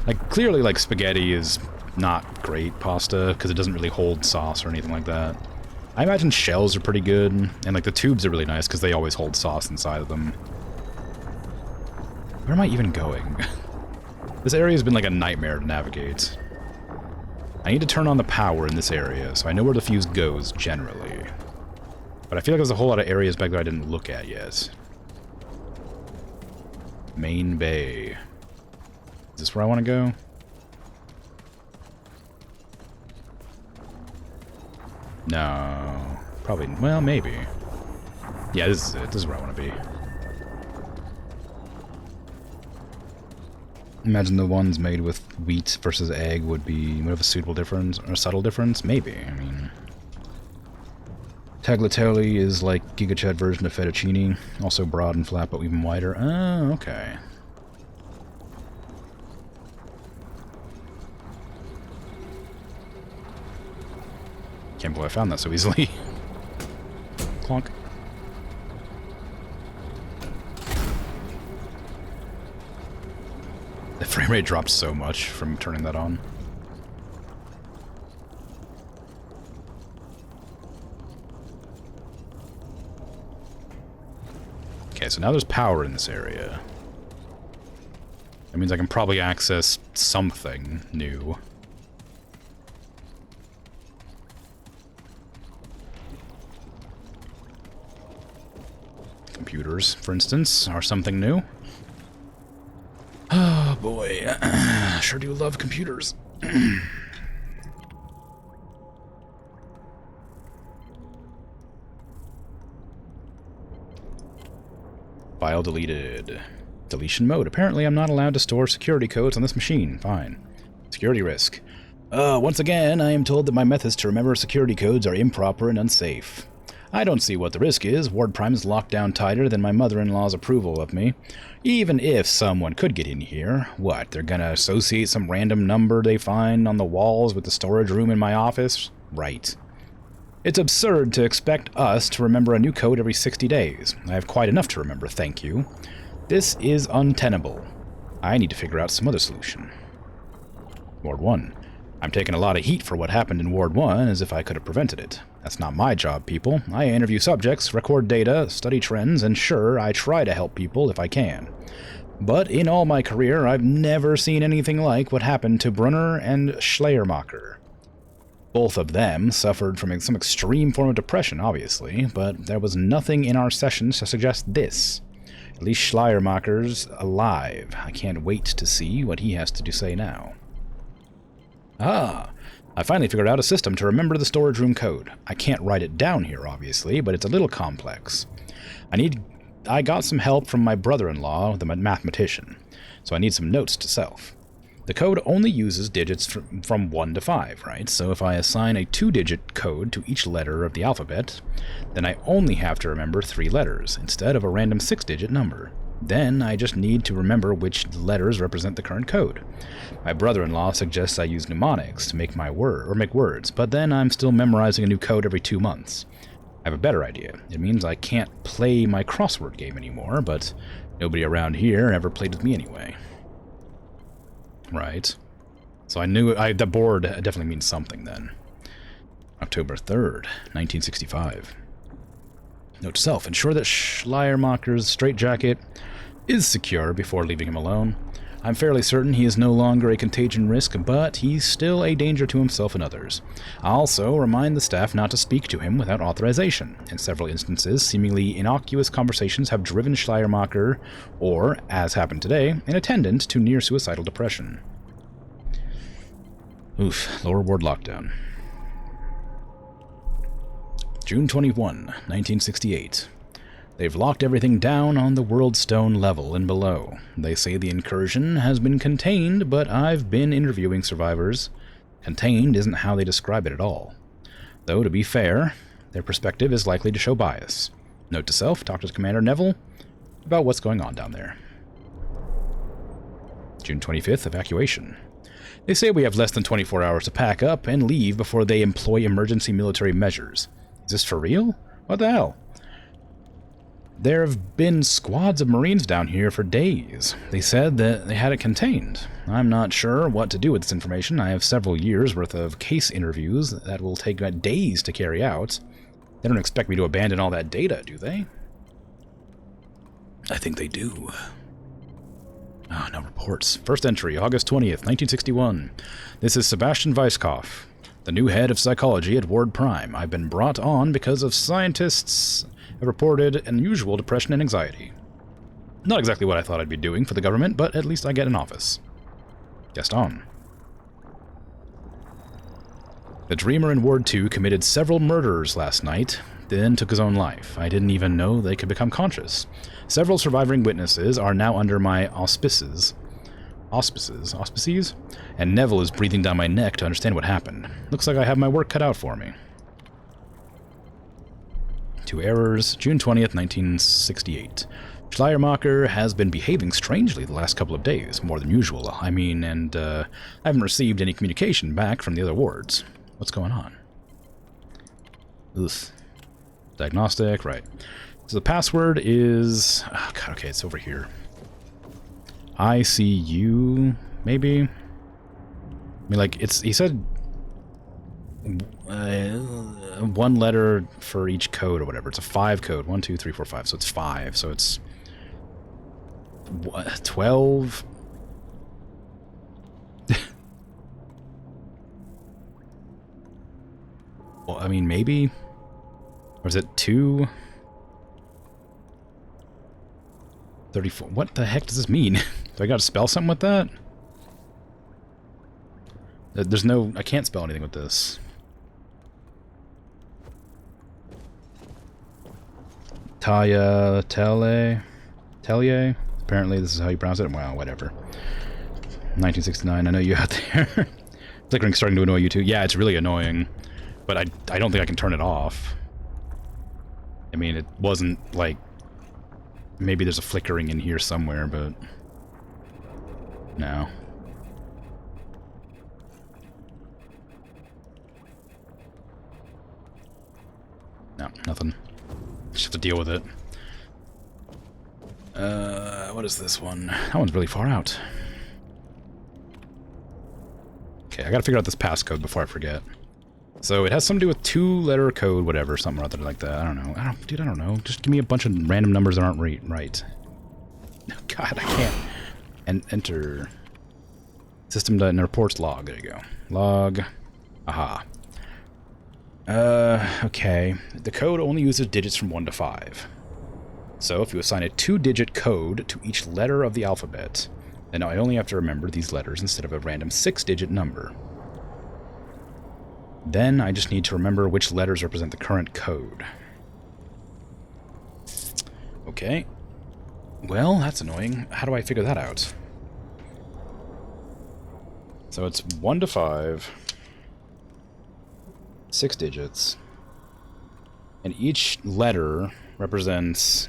Like, clearly, like, spaghetti is not great pasta, because it doesn't really hold sauce or anything like that. I imagine shells are pretty good, and like the tubes are really nice because they always hold sauce inside of them. Where am I even going? This area has been like a nightmare to navigate. I need to turn on the power in this area, so I know where the fuse goes, generally. But I feel like there's a whole lot of areas back there I didn't look at yet. Main Bay. Is this where I want to go? No. Probably... Well, maybe. Yeah, this is it. This is where I want to be. Imagine the ones made with wheat versus egg would have a suitable difference, or a subtle difference? Maybe, I mean... Tagliatelle is like GigaChad version of fettuccine, also broad and flat, but even wider. Oh, okay. Can't believe I found that so easily. Clonk. The frame rate dropped so much from turning that on. Okay, so now there's power in this area. That means I can probably access something new. Computers, for instance, are something new. Oh boy, sure do love computers. File deleted. Deletion mode. Apparently I'm not allowed to store security codes on this machine. Fine. Security risk. Once again, I am told that my methods to remember security codes are improper and unsafe. I don't see what the risk is. Ward Prime is locked down tighter than my mother-in-law's approval of me. Even if someone could get in here, what, they're gonna associate some random number they find on the walls with the storage room in my office? Right. It's absurd to expect us to remember a new code every 60 days. I have quite enough to remember, thank you. This is untenable. I need to figure out some other solution. Ward 1. I'm taking a lot of heat for what happened in Ward 1, as if I could have prevented it. That's not my job, people. I interview subjects, record data, study trends, and sure, I try to help people if I can. But in all my career, I've never seen anything like what happened to Brunner and Schleiermacher. Both of them suffered from some extreme form of depression, obviously, but there was nothing in our sessions to suggest this. At least Schleiermacher's alive. I can't wait to see what he has to say now. Ah, I finally figured out a system to remember the storage room code. I can't write it down here, obviously, but it's a little complex. I got some help from my brother-in-law, the mathematician, so I need some notes to self. The code only uses digits from 1 to 5, right? So if I assign a 2-digit code to each letter of the alphabet, then I only have to remember 3 letters, instead of a random 6-digit number. Then I just need to remember which letters represent the current code. My brother-in-law suggests I use mnemonics to make make words, but then I'm still memorizing a new code every 2 months. I have a better idea. It means I can't play my crossword game anymore, but nobody around here ever played with me anyway. Right. So I knew the board definitely means something then. October 3rd, 1965. Note to self, ensure that Schleiermacher's straitjacket is secure before leaving him alone. I'm fairly certain he is no longer a contagion risk, but he's still a danger to himself and others. Also, remind the staff not to speak to him without authorization. In several instances, seemingly innocuous conversations have driven Schleiermacher, or, as happened today, an attendant to near-suicidal depression. Oof, lower ward lockdown. June 21, 1968. They've locked everything down on the World Stone level and below. They say the incursion has been contained, but I've been interviewing survivors. Contained isn't how they describe it at all. Though, to be fair, their perspective is likely to show bias. Note to self, talk to Commander Neville about what's going on down there. June 25th, evacuation. They say we have less than 24 hours to pack up and leave before they employ emergency military measures. Is this for real? What the hell? There have been squads of Marines down here for days. They said that they had it contained. I'm not sure what to do with this information. I have several years' worth of case interviews that will take days to carry out. They don't expect me to abandon all that data, do they? I think they do. Ah, no reports. First entry, August 20th, 1961. This is Sebastian Weisskopf, the new head of psychology at Ward Prime. I've been brought on because of scientists have reported unusual depression and anxiety. Not exactly what I thought I'd be doing for the government, but at least I get an office. Gaston. The Dreamer in Ward 2 committed several murders last night, then took his own life. I didn't even know they could become conscious. Several surviving witnesses are now under my auspices, and Neville is breathing down my neck to understand what happened. Looks like I have my work cut out for me. 2 errors, June 20th, 1968. Schleiermacher has been behaving strangely the last couple of days, more than usual. I haven't received any communication back from the other wards. What's going on? Ugh. Diagnostic, right. So the password is... Oh God, okay, it's over here. ICU, maybe? I mean, like, it's... He said... one letter for each code or whatever. It's a 5 code. 1, 2, 3, 4, 5. So it's 5. So it's 12. Well, I mean, maybe. Or is it 2? 34. What the heck does this mean? Do I gotta spell something with that? There's no... I can't spell anything with this. Tellier. Apparently this is how you pronounce it. Wow, whatever. 1969, I know you out there. Flickering's starting to annoy you too. Yeah, it's really annoying. But I don't think I can turn it off. I mean, it wasn't like... Maybe there's a flickering in here somewhere, but... No. No, nothing. Just have to deal with it. What is this one? That one's really far out. Okay, I gotta figure out this passcode before I forget. So it has something to do with 2-letter code, whatever, something or other like that. I don't know. Dude, I don't know. Just give me a bunch of random numbers that aren't right. God, I can't. And enter. System reports log. There you go. Log. Aha. Okay. The code only uses digits from 1 to 5. So if you assign a 2-digit code to each letter of the alphabet, then I only have to remember these letters instead of a random 6-digit number. Then I just need to remember which letters represent the current code. Okay. Well, that's annoying. How do I figure that out? So it's 1 to 5, 6 digits, and each letter represents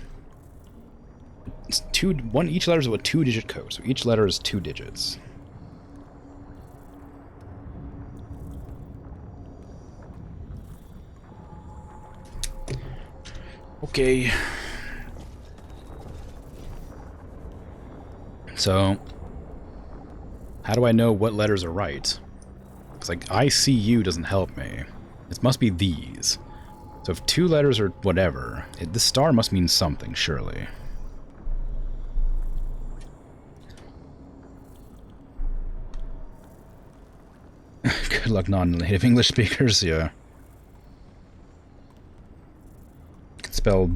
each letter is a 2-digit code, so each letter is 2 digits. Okay. So, how do I know what letters are right? Because, like, ICU doesn't help me. It must be these. So if 2 letters or whatever, this star must mean something, surely. Good luck non-native English speakers, yeah. Can spell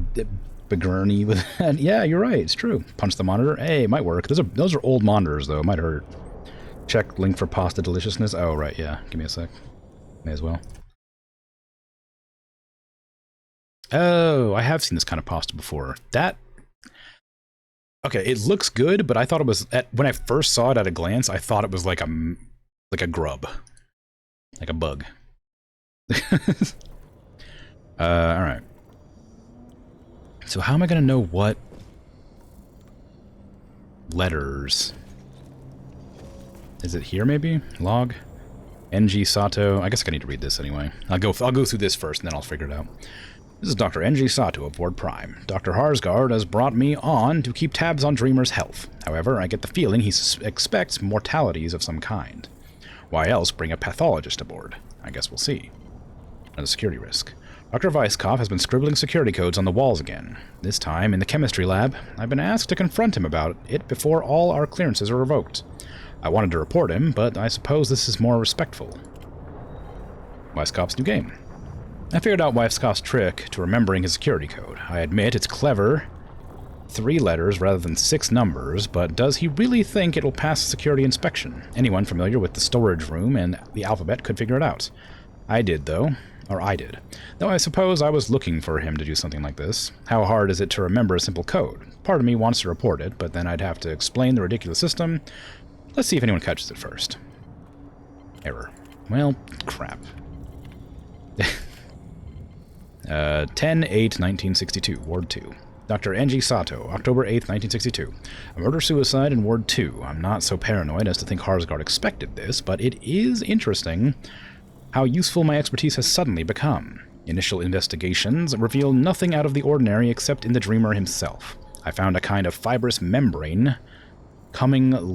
Begurney with that. Yeah, you're right, it's true. Punch the monitor. Hey, it might work. Those are old monitors, though. It might hurt. Check link for pasta deliciousness. Oh, right, yeah. Give me a sec. May as well. Oh, I have seen this kind of pasta before. That... Okay, it looks good, but I thought it was... when I first saw it at a glance, I thought it was like a grub. Like a bug. Alright. So how am I going to know what letters? Is it here, maybe? Log? NG Sato. I guess I need to read this anyway. I'll go through this first, and then I'll figure it out. This is Dr. NG Sato of Ward Prime. Dr. Harsgard has brought me on to keep tabs on Dreamer's health. However, I get the feeling he expects mortalities of some kind. Why else bring a pathologist aboard? I guess we'll see. Another security risk. Dr. Weisskopf has been scribbling security codes on the walls again. This time, in the chemistry lab, I've been asked to confront him about it before all our clearances are revoked. I wanted to report him, but I suppose this is more respectful. Weisskopf's new game. I figured out Weisskopf's trick to remembering his security code. I admit it's clever. 3 letters rather than 6 numbers, but does he really think it'll pass security inspection? Anyone familiar with the storage room and the alphabet could figure it out. I did, though. Or I did. Though I suppose I was looking for him to do something like this. How hard is it to remember a simple code? Part of me wants to report it, but then I'd have to explain the ridiculous system. Let's see if anyone catches it first. Error. Well, crap. 10/8/1962, Ward 2. Dr. NG Sato, October 8th, 1962. A murder-suicide in Ward 2. I'm not so paranoid as to think Harsgard expected this, but it is interesting how useful my expertise has suddenly become. Initial investigations reveal nothing out of the ordinary except in the Dreamer himself. I found a kind of fibrous membrane commingled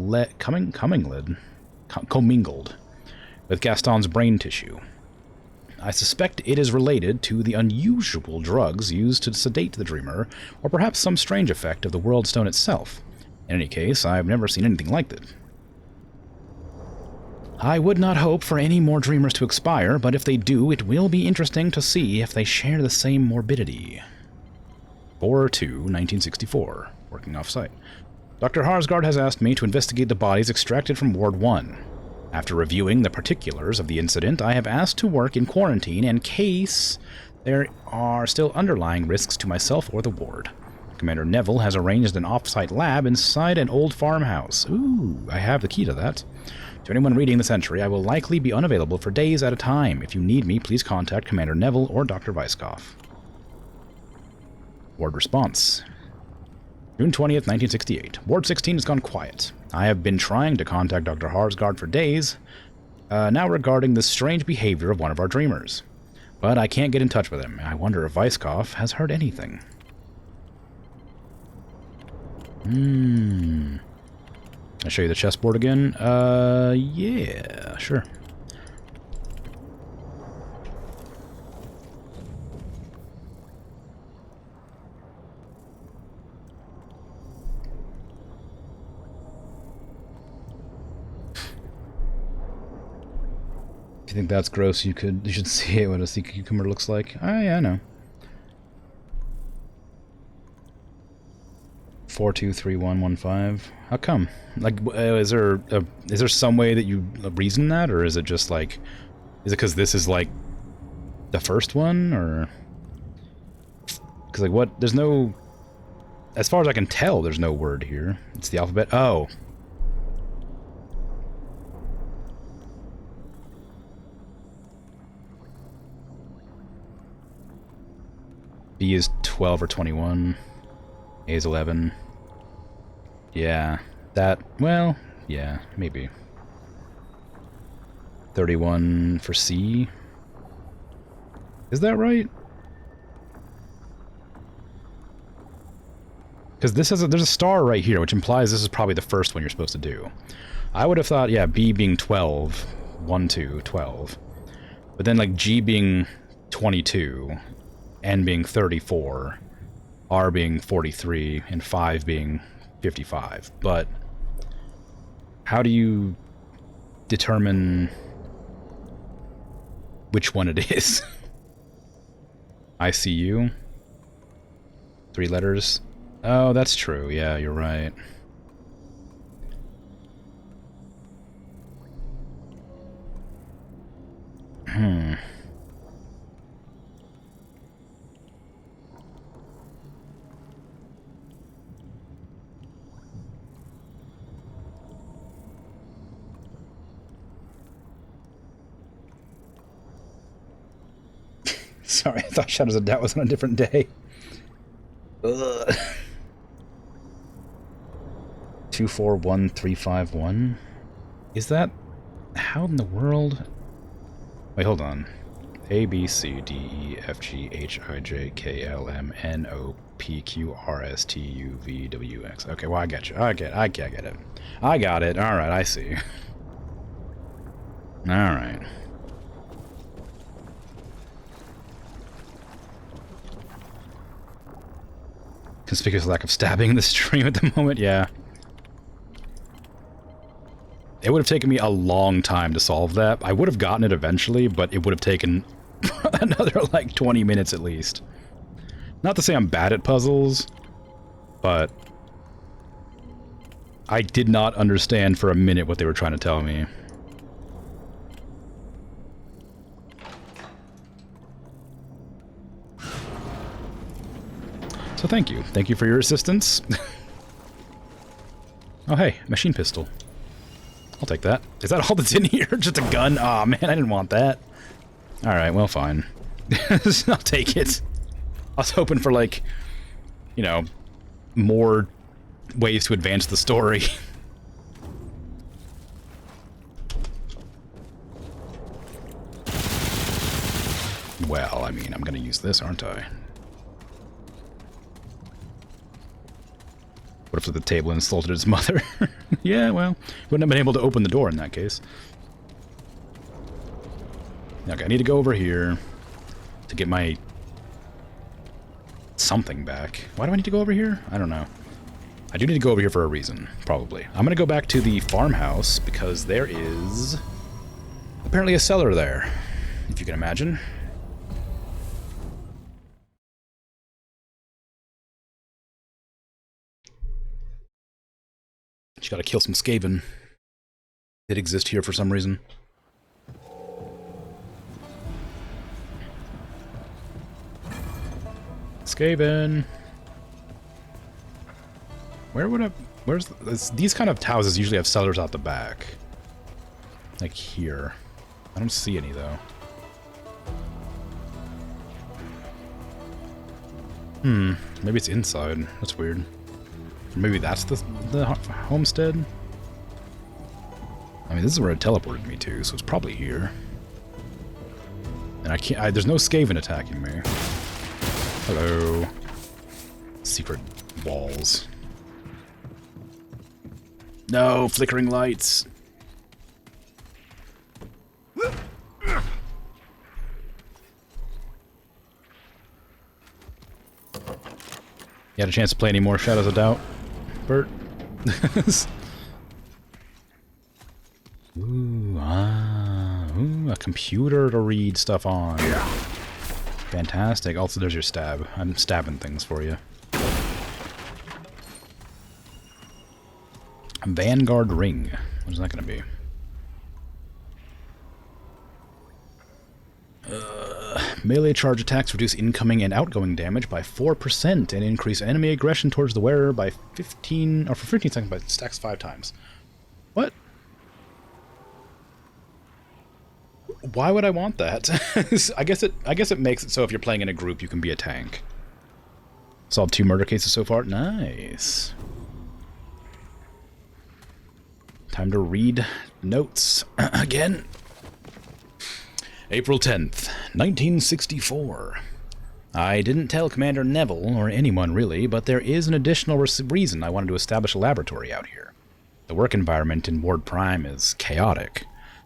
with Gaston's brain tissue. I suspect it is related to the unusual drugs used to sedate the Dreamer, or perhaps some strange effect of the World Stone itself. In any case, I've never seen anything like it. I would not hope for any more Dreamers to expire, but if they do, it will be interesting to see if they share the same morbidity. 4/2/1964, working off-site. Dr. Harsgard has asked me to investigate the bodies extracted from Ward 1. After reviewing the particulars of the incident, I have asked to work in quarantine in case there are still underlying risks to myself or the ward. Commander Neville has arranged an off-site lab inside an old farmhouse. Ooh, I have the key to that. To anyone reading this entry, I will likely be unavailable for days at a time. If you need me, please contact Commander Neville or Dr. Weisskopf. Ward response. June 20th, 1968. Ward 16 has gone quiet. I have been trying to contact Dr. Harsgard for days, now regarding the strange behavior of one of our Dreamers. But I can't get in touch with him. I wonder if Weisskopf has heard anything. I'll show you the chessboard again. Yeah, sure. If you think that's gross, you should see what a sea cucumber looks like. Oh yeah, I know. 423115. How come? Like, is there some way that you reason that, or is it just like, is it because this is like the first one, or because like what? There's no, as far as I can tell, there's no word here. It's the alphabet. Oh. B is 12 or 21. A is 11. Yeah, that, well, yeah, maybe. 31 for C. Is that right? Because this has there's a star right here, which implies this is probably the first one you're supposed to do. I would have thought, yeah, B being 12. 1, 2, 12. But then, like, G being 22, N being 34, R being 43, and 5 being 55. But how do you determine which one it is? ICU? 3 letters? Oh, that's true. Yeah, you're right. Sorry, I thought Shadows of Doubt was on a different day. Ugh. 241351? Is that... How in the world... Wait, hold on. A, B, C, D, E, F, G, H, I, J, K, L, M, N, O, P, Q, R, S, T, U, V, W, X. Okay, well, I get you. I get it. I got it. Alright, I see. Alright. Conspicuous lack of stabbing in the stream at the moment, yeah. It would have taken me a long time to solve that. I would have gotten it eventually, but it would have taken another, like, 20 minutes at least. Not to say I'm bad at puzzles, but I did not understand for a minute what they were trying to tell me. So thank you. Thank you for your assistance. Oh hey, machine pistol. I'll take that. Is that all that's in here? Just a gun? Aw, man, I didn't want that. Alright, well, fine. I'll take it. I was hoping for, like, you know, more ways to advance the story. Well, I mean, I'm gonna use this, aren't I? What if the table insulted his mother? Yeah, well, wouldn't have been able to open the door in that case. Okay, I need to go over here to get my something back. Why do I need to go over here? I don't know. I do need to go over here for a reason, probably. I'm gonna go back to the farmhouse because there is apparently a cellar there, if you can imagine. Just gotta kill some Skaven. They exist here for some reason. Skaven. Where would I... Where's... These kind of houses usually have cellars out the back. Like here. I don't see any, though. Maybe it's inside. That's weird. Maybe that's the homestead? I mean, this is where it teleported me to, so it's probably here. And I can't... there's no Skaven attacking me. Hello. Secret walls. No, flickering lights. You had a chance to play any more Shadows of Doubt, Bert? Ooh, a computer to read stuff on. Fantastic. Also, there's your stab. I'm stabbing things for you. Vanguard Ring. What is that going to be? Melee charge attacks reduce incoming and outgoing damage by 4% and increase enemy aggression towards the wearer by 15, or for 15 seconds, but stacks 5 times. What? Why would I want that? I guess it makes it so if you're playing in a group, you can be a tank. Solved 2 murder cases so far. Nice. Time to read notes again. April 10th, 1964. I didn't tell Commander Neville, or anyone really, but there is an additional reason I wanted to establish a laboratory out here. The work environment in Ward Prime is chaotic.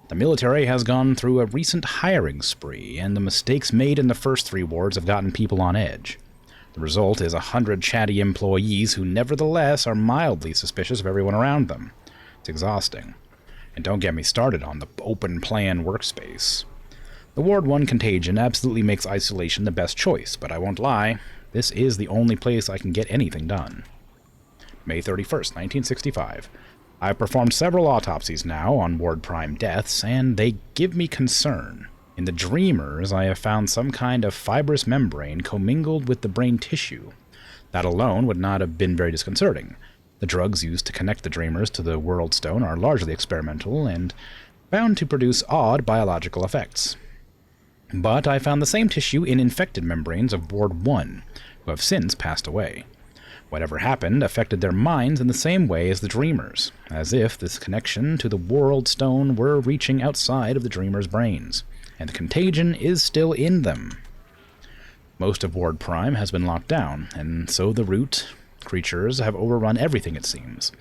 The military has gone through a recent hiring spree, and the mistakes made in the first 3 wards have gotten people on edge. The result is 100 chatty employees who nevertheless are mildly suspicious of everyone around them. It's exhausting. And don't get me started on the open plan workspace. The Ward 1 contagion absolutely makes isolation the best choice, but I won't lie, this is the only place I can get anything done. May 31st, 1965. I've performed several autopsies now on Ward Prime deaths, and they give me concern. In the Dreamers, I have found some kind of fibrous membrane commingled with the brain tissue. That alone would not have been very disconcerting. The drugs used to connect the Dreamers to the World Stone are largely experimental and found to produce odd biological effects. But I found the same tissue in infected membranes of Ward 1, who have since passed away. Whatever happened affected their minds in the same way as the Dreamers, as if this connection to the World Stone were reaching outside of the Dreamers' brains, and the contagion is still in them. Most of Ward Prime has been locked down, and so the root creatures have overrun everything, it seems.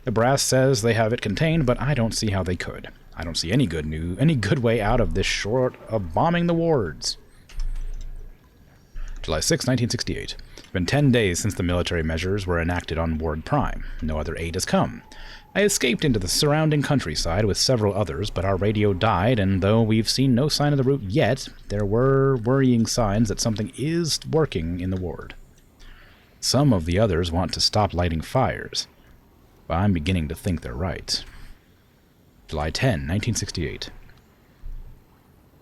The brass says they have it contained, but I don't see how they could. I don't see any good way out of this short of bombing the wards. July 6, 1968. It's been 10 days since the military measures were enacted on Ward Prime. No other aid has come. I escaped into the surrounding countryside with several others, but our radio died, and though we've seen no sign of the route yet, there were worrying signs that something is working in the ward. Some of the others want to stop lighting fires, but I'm beginning to think they're right. July 10, 1968.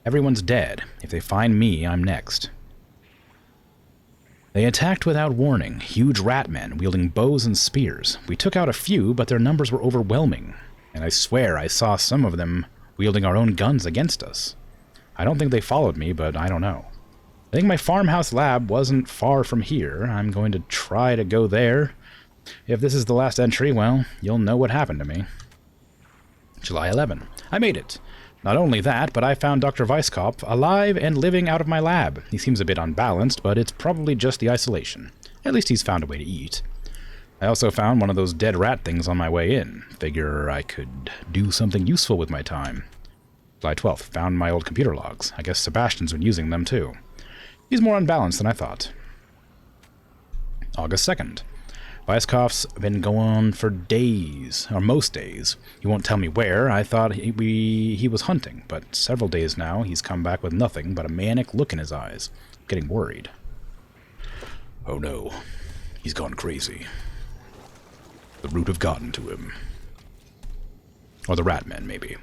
Everyone's dead. If they find me, I'm next. They attacked without warning, huge rat men wielding bows and spears. We took out a few, but their numbers were overwhelming, and I swear I saw some of them wielding our own guns against us. I don't think they followed me, but I don't know. I think my farmhouse lab wasn't far from here. I'm going to try to go there. If this is the last entry, well, you'll know what happened to me. July 11. I made it. Not only that, but I found Dr. Weisskopf alive and living out of my lab. He seems a bit unbalanced, but it's probably just the isolation. At least he's found a way to eat. I also found one of those dead rat things on my way in. Figure I could do something useful with my time. July 12th. Found my old computer logs. I guess Sebastian's been using them too. He's more unbalanced than I thought. August 2nd. Weisskopf's been going for days, or most days. He won't tell me where. I thought he was hunting, but several days now he's come back with nothing but a manic look in his eyes. I'm getting worried. Oh no, he's gone crazy. The root have gotten to him. Or the rat men, maybe.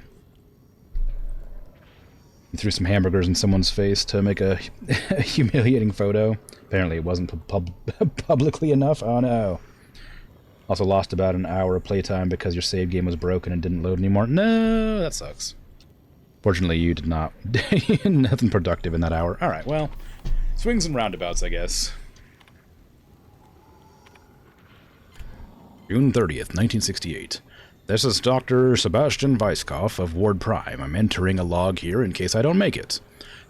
He threw some hamburgers in someone's face to make a humiliating photo. Apparently it wasn't publicly enough. Oh no. Also lost about an hour of playtime because your save game was broken and didn't load anymore. No, that sucks. Fortunately, you did not. Nothing productive in that hour. Alright, well, swings and roundabouts, I guess. June 30th, 1968. This is Dr. Sebastian Weisskopf of Ward Prime. I'm entering a log here in case I don't make it.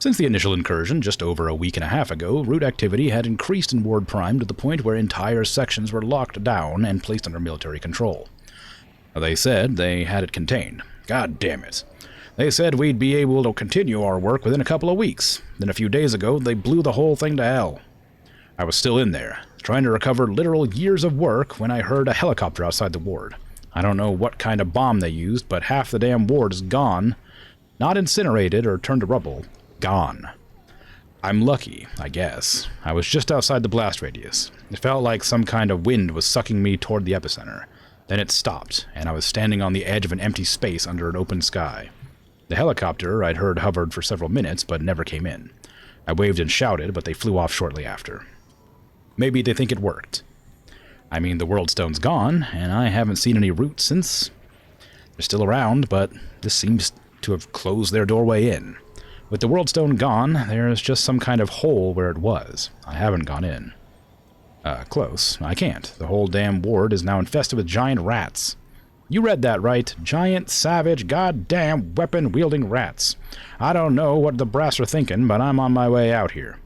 Since the initial incursion, just over a week and a half ago, root activity had increased in Ward Prime to the point where entire sections were locked down and placed under military control. They said they had it contained. God damn it. They said we'd be able to continue our work within a couple of weeks. Then a few days ago, they blew the whole thing to hell. I was still in there, trying to recover literal years of work when I heard a helicopter outside the ward. I don't know what kind of bomb they used, but half the damn ward is gone. Not incinerated or turned to rubble. Gone. I'm lucky, I guess. I was just outside the blast radius. It felt like some kind of wind was sucking me toward the epicenter. Then it stopped, and I was standing on the edge of an empty space under an open sky. The helicopter I'd heard hovered for several minutes, but never came in. I waved and shouted, but they flew off shortly after. Maybe they think it worked. I mean, the World Stone's gone, and I haven't seen any roots since. They're still around, but this seems to have closed their doorway in. With the World Stone gone, there's just some kind of hole where it was. I haven't gone in. Close. I can't. The whole damn ward is now infested with giant rats. You read that right. Giant, savage, goddamn weapon-wielding rats. I don't know what the brass are thinking, but I'm on my way out here.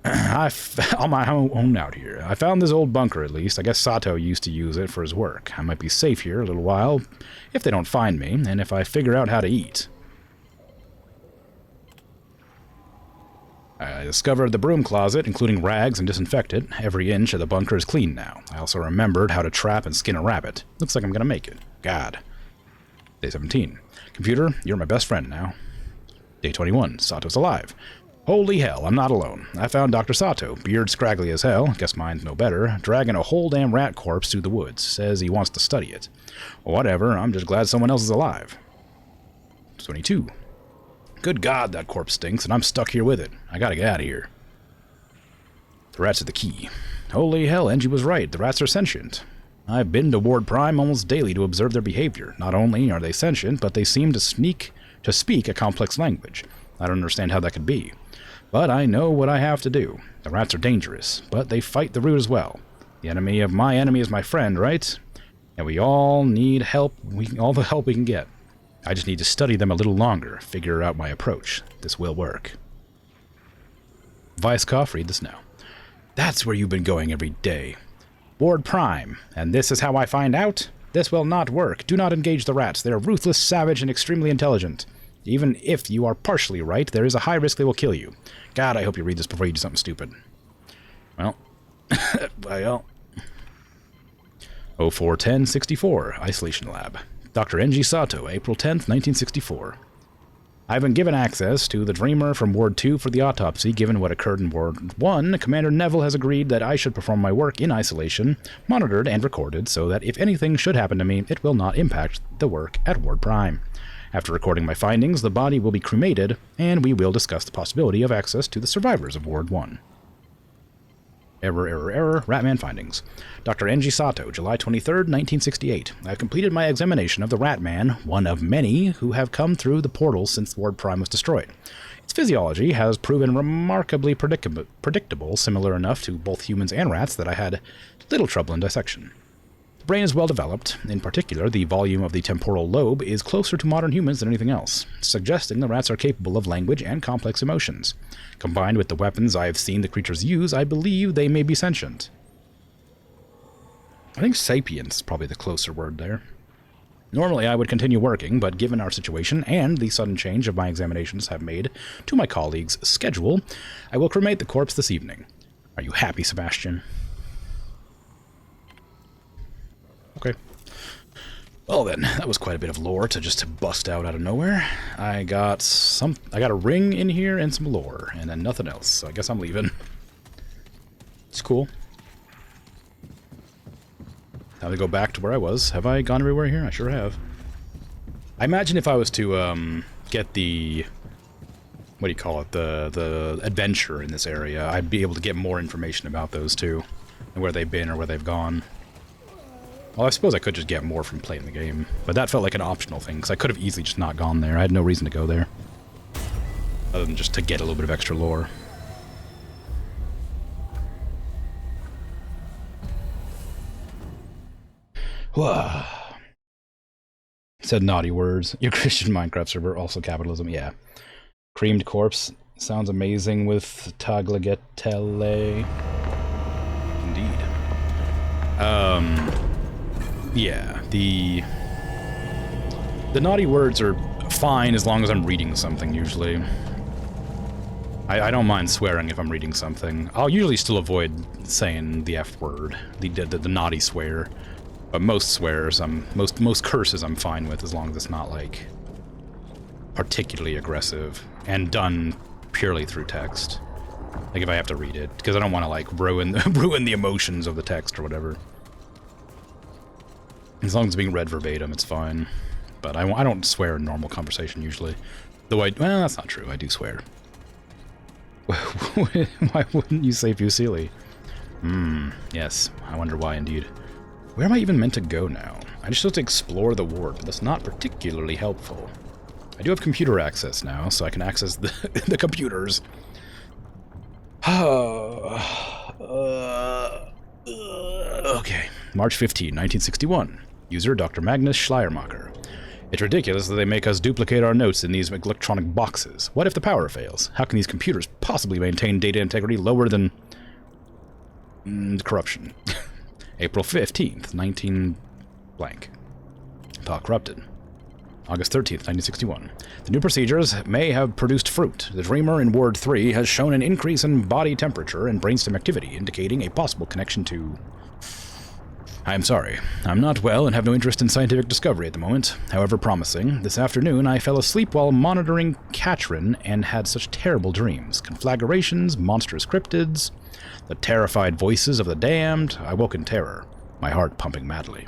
On my own out here. I found this old bunker, at least. I guess Sato used to use it for his work. I might be safe here a little while, if they don't find me, and if I figure out how to eat. I discovered the broom closet, including rags and disinfectant. Every inch of the bunker is clean now. I also remembered how to trap and skin a rabbit. Looks like I'm gonna make it. God. Day 17. Computer, you're my best friend now. Day 21. Sato's alive. Holy hell, I'm not alone. I found Dr. Sato, beard scraggly as hell, guess mine's no better, dragging a whole damn rat corpse through the woods. Says he wants to study it. Whatever, I'm just glad someone else is alive. 22. Good God, that corpse stinks, and I'm stuck here with it. I gotta get out of here. The rats are the key. Holy hell, Engie was right. The rats are sentient. I've been to Ward Prime almost daily to observe their behavior. Not only are they sentient, but they seem to speak a complex language. I don't understand how that could be. But I know what I have to do. The rats are dangerous, but they fight the root as well. The enemy of my enemy is my friend, right? And we all need help, all the help we can get. I just need to study them a little longer, figure out my approach. This will work. Vyskov, read this now. That's where you've been going every day. Ward Prime, and this is how I find out? This will not work. Do not engage the rats. They are ruthless, savage, and extremely intelligent. Even if you are partially right, there is a high risk they will kill you. God, I hope you read this before you do something stupid. Well, well. 04-10-64, Isolation Lab. Dr. Engie Sato, April 10th, 1964. I've been given access to the Dreamer from Ward 2 for the autopsy. Given what occurred in Ward 1, Commander Neville has agreed that I should perform my work in isolation, monitored and recorded, so that if anything should happen to me, it will not impact the work at Ward Prime. After recording my findings, the body will be cremated, and we will discuss the possibility of access to the survivors of Ward 1. Error, Ratman findings. Dr. Engie Sato, July 23rd, 1968. I have completed my examination of the Ratman, one of many who have come through the portal since Ward Prime was destroyed. Its physiology has proven remarkably predictable, similar enough to both humans and rats that I had little trouble in dissection. The brain is well developed. In particular, the volume of the temporal lobe is closer to modern humans than anything else, suggesting the rats are capable of language and complex emotions. Combined with the weapons I have seen the creatures use, I believe they may be sentient. I think sapience is probably the closer word there. Normally I would continue working, but given our situation and the sudden change of my examinations have made to my colleague's schedule, I will cremate the corpse this evening. Are you happy, Sebastian? Okay. Well then, that was quite a bit of lore to just bust out of nowhere. I got a ring in here and some lore, and then nothing else, so I guess I'm leaving. It's cool. Now to go back to where I was. Have I gone everywhere here? I sure have. I imagine if I was to get the, what do you call it, the adventure in this area, I'd be able to get more information about those too, and where they've been or where they've gone. Well, I suppose I could just get more from playing the game, but that felt like an optional thing, because I could have easily just not gone there. I had no reason to go there, other than just to get a little bit of extra lore. Whoa. Said naughty words. Your Christian Minecraft server, also capitalism, yeah. Creamed corpse sounds amazing with tagliatelle. Indeed. Yeah, the naughty words are fine as long as I'm reading something, usually. I don't mind swearing if I'm reading something. I'll usually still avoid saying the F word, the naughty swear. But most swears, most curses I'm fine with, as long as it's not, like, particularly aggressive and done purely through text. Like, if I have to read it, because I don't want to, like, ruin the emotions of the text or whatever. As long as it's being read verbatim, it's fine. But I don't swear in normal conversation, usually. Though well, that's not true, I do swear. Why wouldn't you say Fusili? Yes, I wonder why, indeed. Where am I even meant to go now? I just have to explore the ward, but that's not particularly helpful. I do have computer access now, so I can access the computers. Okay, March 15, 1961. User Dr. Magnus Schleiermacher. It's ridiculous that they make us duplicate our notes in these electronic boxes. What if the power fails? How can these computers possibly maintain data integrity lower than... corruption. April 15th, 19... blank. File corrupted. August 13th, 1961. The new procedures may have produced fruit. The Dreamer in Ward 3 has shown an increase in body temperature and brainstem activity, indicating a possible connection to... I am sorry. I'm not well and have no interest in scientific discovery at the moment, however promising. This afternoon I fell asleep while monitoring Katrin and had such terrible dreams. Conflagrations, monstrous cryptids, the terrified voices of the damned. I woke in terror, my heart pumping madly.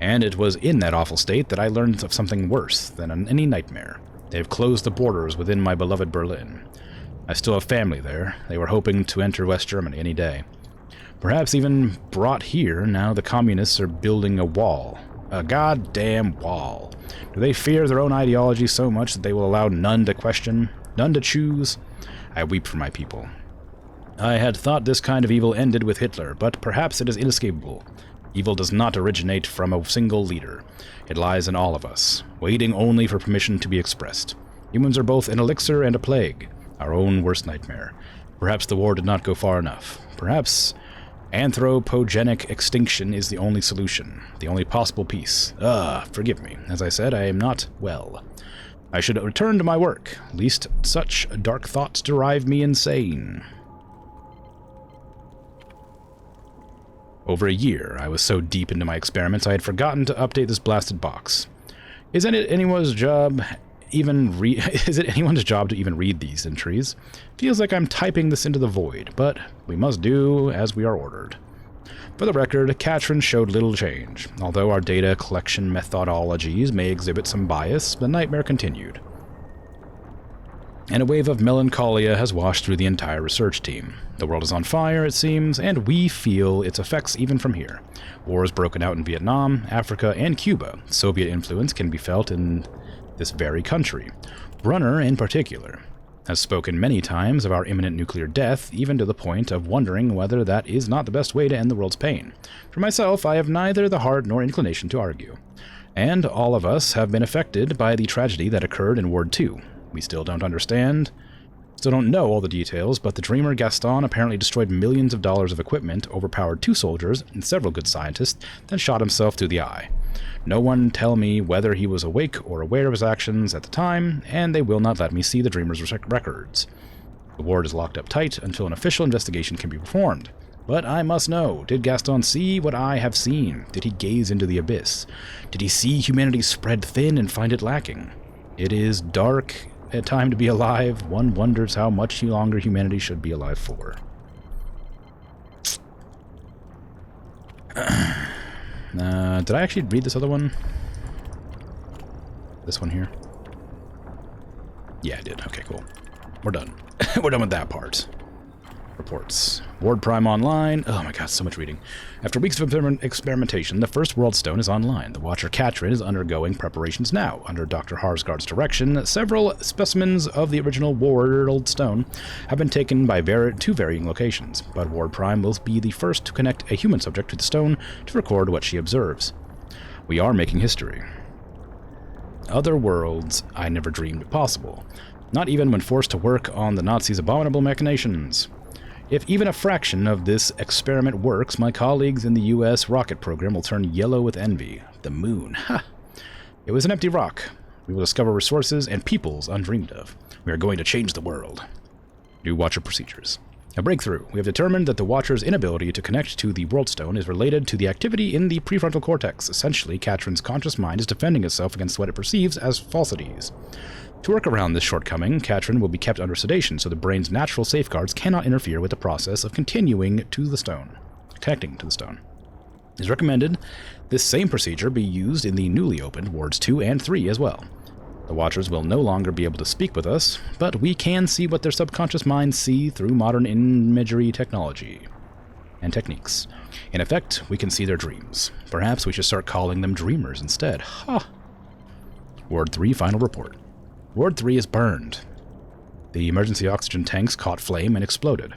And it was in that awful state that I learned of something worse than any nightmare. They have closed the borders within my beloved Berlin. I still have family there. They were hoping to enter West Germany any day. Perhaps even brought here, now the communists are building a wall. A goddamn wall. Do they fear their own ideology so much that they will allow none to question, none to choose? I weep for my people. I had thought this kind of evil ended with Hitler, but perhaps it is inescapable. Evil does not originate from a single leader. It lies in all of us, waiting only for permission to be expressed. Humans are both an elixir and a plague, our own worst nightmare. Perhaps the war did not go far enough. Perhaps anthropogenic extinction is the only solution, the only possible peace. Forgive me. As I said, I am not well. I should return to my work, lest such dark thoughts drive me insane. Over a year, I was so deep into my experiments I had forgotten to update this blasted box. Is it anyone's job to even read these entries? Feels like I'm typing this into the void, but we must do as we are ordered. For the record, Katrin showed little change. Although our data collection methodologies may exhibit some bias, the nightmare continued. And a wave of melancholia has washed through the entire research team. The world is on fire, it seems, and we feel its effects even from here. War has broken out in Vietnam, Africa, and Cuba. Soviet influence can be felt in this very country. Brunner, in particular, has spoken many times of our imminent nuclear death, even to the point of wondering whether that is not the best way to end the world's pain. For myself, I have neither the heart nor inclination to argue. And all of us have been affected by the tragedy that occurred in Ward 2. We still don't know all the details, but the Dreamer Gaston apparently destroyed millions of dollars of equipment, overpowered 2 soldiers and several good scientists, then shot himself through the eye. No one tell me whether he was awake or aware of his actions at the time, and they will not let me see the Dreamer's records. The ward is locked up tight until an official investigation can be performed. But I must know, did Gaston see what I have seen? Did he gaze into the abyss? Did he see humanity spread thin and find it lacking? It is dark, a time to be alive. One wonders how much longer humanity should be alive for. Did I actually read this other one? This one here? Yeah, I did. Okay, cool. We're done. We're done with that part. Reports. Ward Prime online. Oh my god, so much reading. After weeks of experimentation, the first World Stone is online. The Watcher Katrin is undergoing preparations now. Under Dr. Harsgaard's direction, several specimens of the original World Stone have been taken by 2 varying locations, but Ward Prime will be the first to connect a human subject to the stone to record what she observes. We are making history. Other worlds I never dreamed possible, not even when forced to work on the Nazis' abominable machinations. If even a fraction of this experiment works, my colleagues in the U.S. rocket program will turn yellow with envy. The moon. Ha! It was an empty rock. We will discover resources and peoples undreamed of. We are going to change the world. New Watcher procedures. A breakthrough. We have determined that the Watcher's inability to connect to the World Stone is related to the activity in the prefrontal cortex. Essentially, Katrin's conscious mind is defending itself against what it perceives as falsities. To work around this shortcoming, Katrin will be kept under sedation so the brain's natural safeguards cannot interfere with the process of connecting to the stone. It is recommended this same procedure be used in the newly opened Wards 2 and 3 as well. The Watchers will no longer be able to speak with us, but we can see what their subconscious minds see through modern imagery technology and techniques. In effect, we can see their dreams. Perhaps we should start calling them dreamers instead. Ha! Ward 3 final report. Ward 3 is burned. The emergency oxygen tanks caught flame and exploded.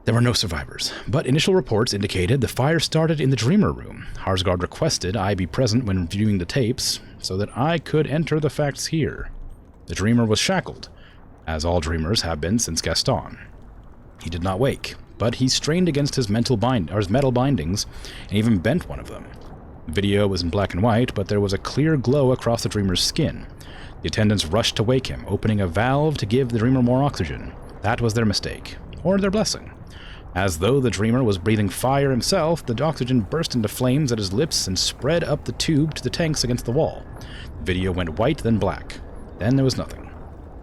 There were no survivors, but initial reports indicated the fire started in the Dreamer room. Harsgard requested I be present when viewing the tapes, so that I could enter the facts here. The Dreamer was shackled, as all Dreamers have been since Gaston. He did not wake, but he strained against his metal bindings and even bent one of them. The video was in black and white, but there was a clear glow across the Dreamer's skin. The attendants rushed to wake him, opening a valve to give the Dreamer more oxygen. That was their mistake, or their blessing. As though the Dreamer was breathing fire himself, the oxygen burst into flames at his lips and spread up the tube to the tanks against the wall. The video went white, then black. Then there was nothing.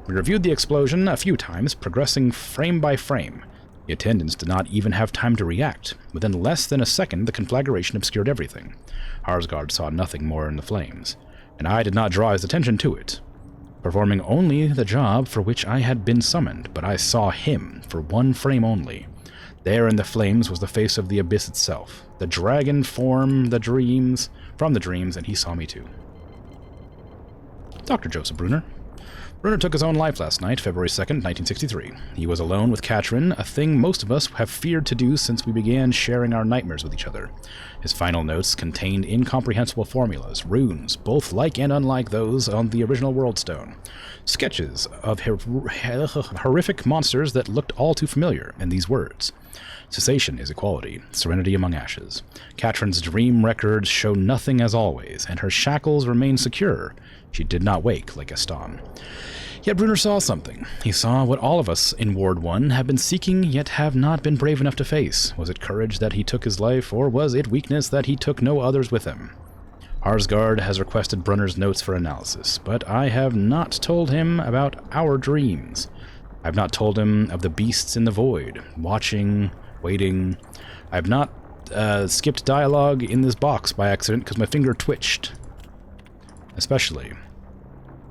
We reviewed the explosion a few times, progressing frame by frame. The attendants did not even have time to react. Within less than a second, the conflagration obscured everything. Harsgard saw nothing more in the flames, and I did not draw his attention to it, performing only the job for which I had been summoned, but I saw him for one frame only. There in the flames was the face of the abyss itself, the dragon form, from the dreams, and he saw me too. Dr. Joseph Brunner. Brunner took his own life last night, February 2nd, 1963. He was alone with Katrin, a thing most of us have feared to do since we began sharing our nightmares with each other. His final notes contained incomprehensible formulas, runes, both like and unlike those on the original World Stone. Sketches of horrific monsters that looked all too familiar, and these words. Cessation is equality, serenity among ashes. Katrin's dream records show nothing as always, and her shackles remain secure. She did not wake like Gaston. Yet Brunner saw something. He saw what all of us in Ward 1 have been seeking, yet have not been brave enough to face. Was it courage that he took his life, or was it weakness that he took no others with him? Harsgard has requested Brunner's notes for analysis, but I have not told him about our dreams. I have not told him of the beasts in the void, watching, waiting. I have not skipped dialogue in this box by accident because my finger twitched. Especially.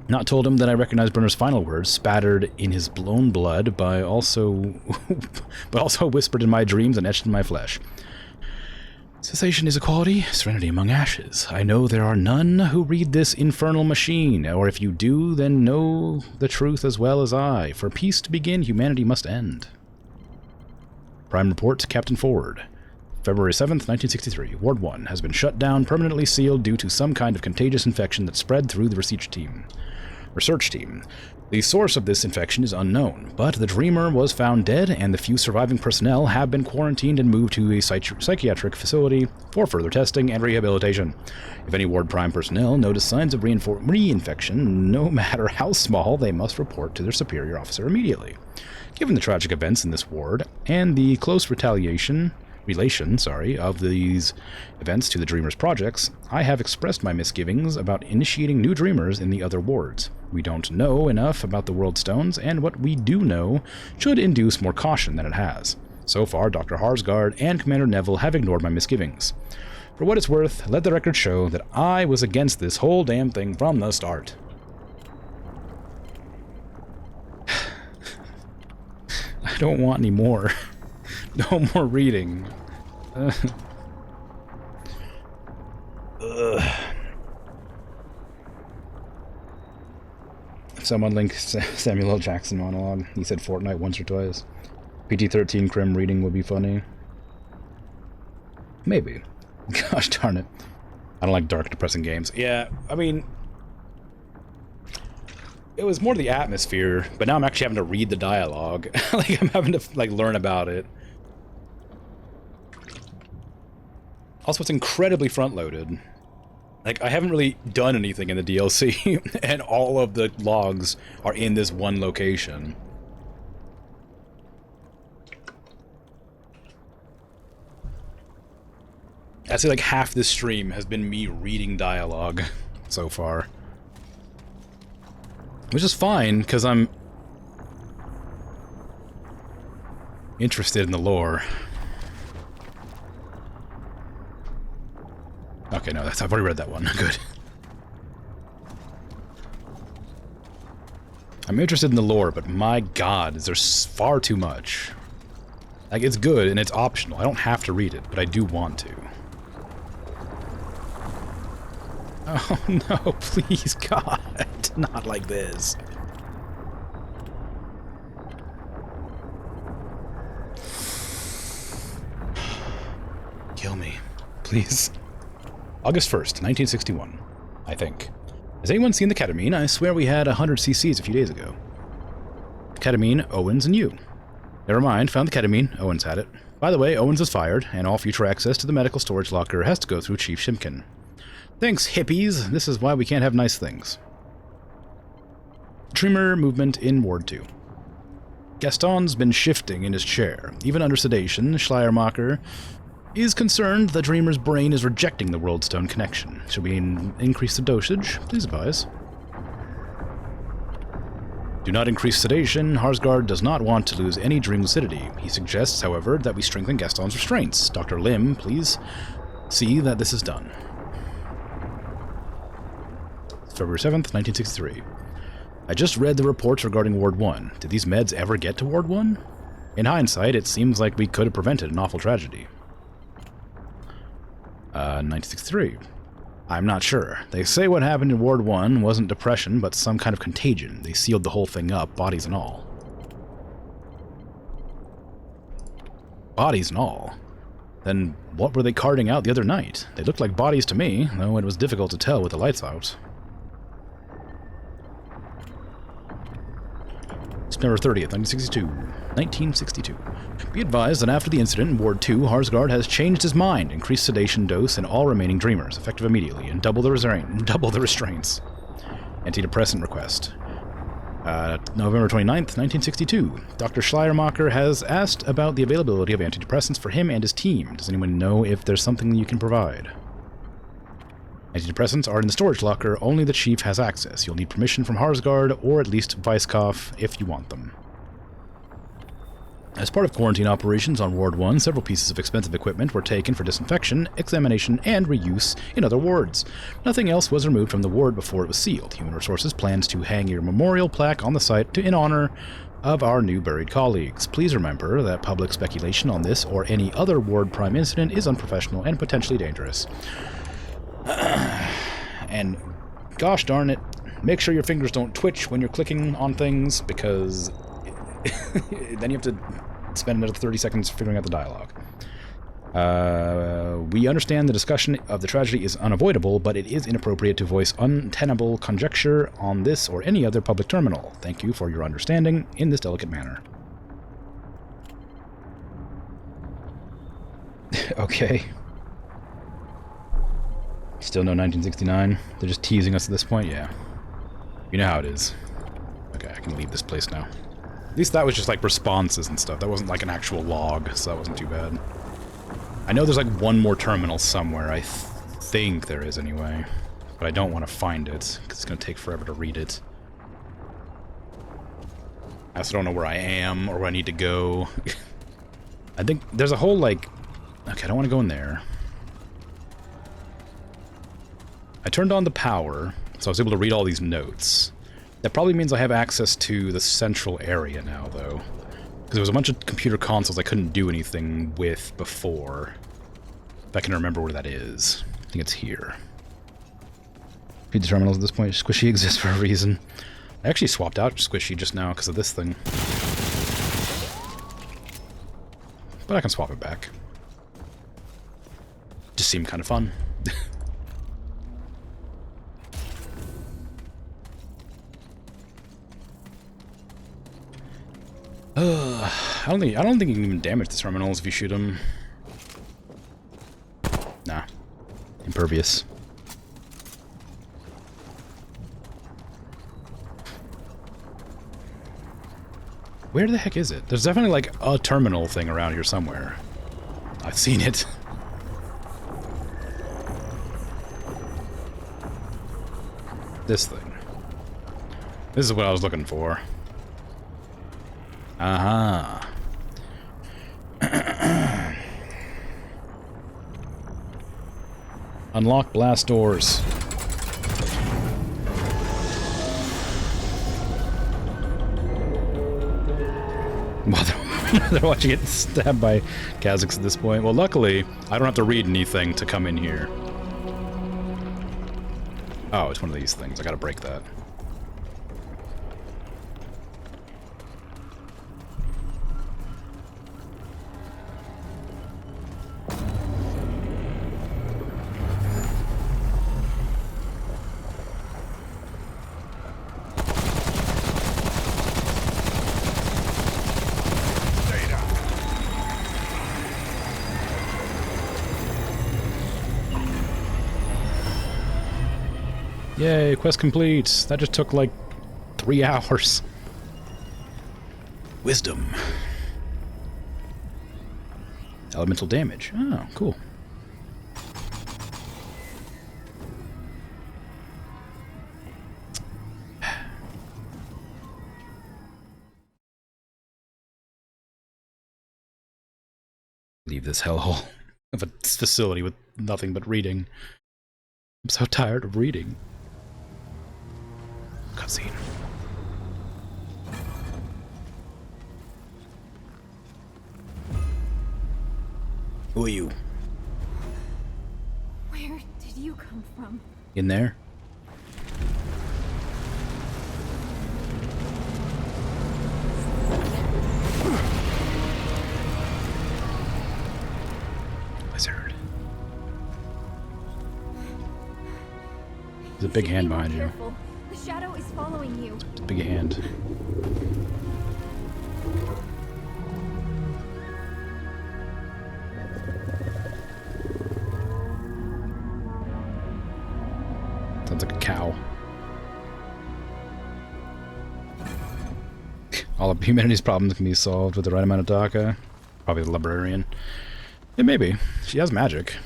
Not told him that I recognized Brunner's final words, spattered in his blown blood, but also whispered in my dreams and etched in my flesh. Cessation is equality, serenity among ashes. I know there are none who read this infernal machine, or if you do, then know the truth as well as I. For peace to begin, humanity must end. Prime Report to Captain Ford. February 7th, 1963. Ward 1 has been shut down, permanently sealed due to some kind of contagious infection that spread through the research team. The source of this infection is unknown, but the Dreamer was found dead, and the few surviving personnel have been quarantined and moved to a psychiatric facility for further testing and rehabilitation. If any Ward Prime personnel notice signs of reinfection, no matter how small, they must report to their superior officer immediately. Given the tragic events in this ward, and the close relation of these events to the Dreamer's projects, I have expressed my misgivings about initiating new Dreamers in the other wards. We don't know enough about the World Stones, and what we do know should induce more caution than it has. So far, Dr. Harsgard and Commander Neville have ignored my misgivings. For what it's worth, let the record show that I was against this whole damn thing from the start. I don't want any more. No more reading. Someone link Samuel L. Jackson monologue. He said Fortnite once or twice. PT-13 crim reading would be funny. Maybe. Gosh darn it. I don't like dark, depressing games. Yeah, I mean, it was more the atmosphere, but now I'm actually having to read the dialogue. Like, I'm having to, like, learn about it. Also, it's incredibly front-loaded. Like, I haven't really done anything in the DLC, and all of the logs are in this one location. I'd say like half this stream has been me reading dialogue so far. Which is fine, because I'm interested in the lore. Okay, no, I've already read that one. Good. I'm interested in the lore, but my god, there's far too much. Like, it's good, and it's optional. I don't have to read it, but I do want to. Oh no, please, God. Not like this. kill me. Please. August 1st, 1961. I think. Has anyone seen the ketamine? I swear we had 100 cc's a few days ago. Ketamine, Owens, and you. Never mind, found the ketamine. Owens had it. By the way, Owens is fired, and all future access to the medical storage locker has to go through Chief Shimkin. Thanks, hippies. This is why we can't have nice things. Dreamer movement in Ward 2. Gaston's been shifting in his chair. Even under sedation, Schleiermacher is concerned the Dreamer's brain is rejecting the World Stone connection. Should we increase the dosage? Please advise. Do not increase sedation. Harsgard does not want to lose any dream lucidity. He suggests, however, that we strengthen Gaston's restraints. Dr. Lim, please see that this is done. February 7th, 1963. I just read the reports regarding Ward 1. Did these meds ever get to Ward 1? In hindsight, it seems like we could have prevented an awful tragedy. 1963. I'm not sure. They say what happened in Ward 1 wasn't depression, but some kind of contagion. They sealed the whole thing up, bodies and all. Bodies and all? Then what were they carting out the other night? They looked like bodies to me, though it was difficult to tell with the lights out. September 30th, 1962. Be advised that after the incident in Ward 2, Harsgard has changed his mind, increased sedation dose in all remaining Dreamers, effective immediately, and double the restraints. Antidepressant request. November 29th, 1962. Dr. Schleiermacher has asked about the availability of antidepressants for him and his team. Does anyone know if there's something you can provide? Antidepressants are in the storage locker. Only the Chief has access. You'll need permission from Harsgard, or at least Weiskopf, if you want them. As part of quarantine operations on Ward 1, several pieces of expensive equipment were taken for disinfection, examination, and reuse in other wards. Nothing else was removed from the ward before it was sealed. Human Resources plans to hang a memorial plaque on the site in honor of our new buried colleagues. Please remember that public speculation on this or any other Ward Prime incident is unprofessional and potentially dangerous. And gosh darn it, make sure your fingers don't twitch when you're clicking on things, because then you have to spend another 30 seconds figuring out the dialogue. We understand the discussion of the tragedy is unavoidable, but it is inappropriate to voice untenable conjecture on this or any other public terminal. Thank you for your understanding in this delicate manner. Okay. Still no 1969? They're just teasing us at this point? Yeah. You know how it is. Okay, I can leave this place now. At least that was just like responses and stuff. That wasn't like an actual log, so that wasn't too bad. I know there's like one more terminal somewhere. I think there is anyway. But I don't want to find it, because it's going to take forever to read it. I also don't know where I am or where I need to go. I think there's a whole like... Okay, I don't want to go in there. I turned on the power, so I was able to read all these notes. That probably means I have access to the central area now, though. Because there was a bunch of computer consoles I couldn't do anything with before. If I can remember where that is. I think it's here. Feed the terminals at this point. Squishy exists for a reason. I actually swapped out Squishy just now because of this thing. But I can swap it back. Just seemed kind of fun. I don't think you can even damage the terminals if you shoot them. Nah. Impervious. Where the heck is it? There's definitely like a terminal thing around here somewhere. I've seen it. This thing. This is what I was looking for. Aha. Unlock blast doors. Wow, they're watching it stabbed by Kha'Zix at this point. Well, luckily, I don't have to read anything to come in here. Oh, it's one of these things. I gotta break that. Yay, quest complete. That just took like 3 hours. Wisdom. Elemental damage. Oh, cool. Leave this hellhole of a facility with nothing but reading. I'm so tired of reading. Cutscene. Who are you? Where did you come from? In there? Wizard. There's a big hand behind you. Careful. The shadow is following you. It's a big hand. Sounds like a cow. All of humanity's problems can be solved with the right amount of Daka. Probably the librarian. Yeah, maybe. She has magic.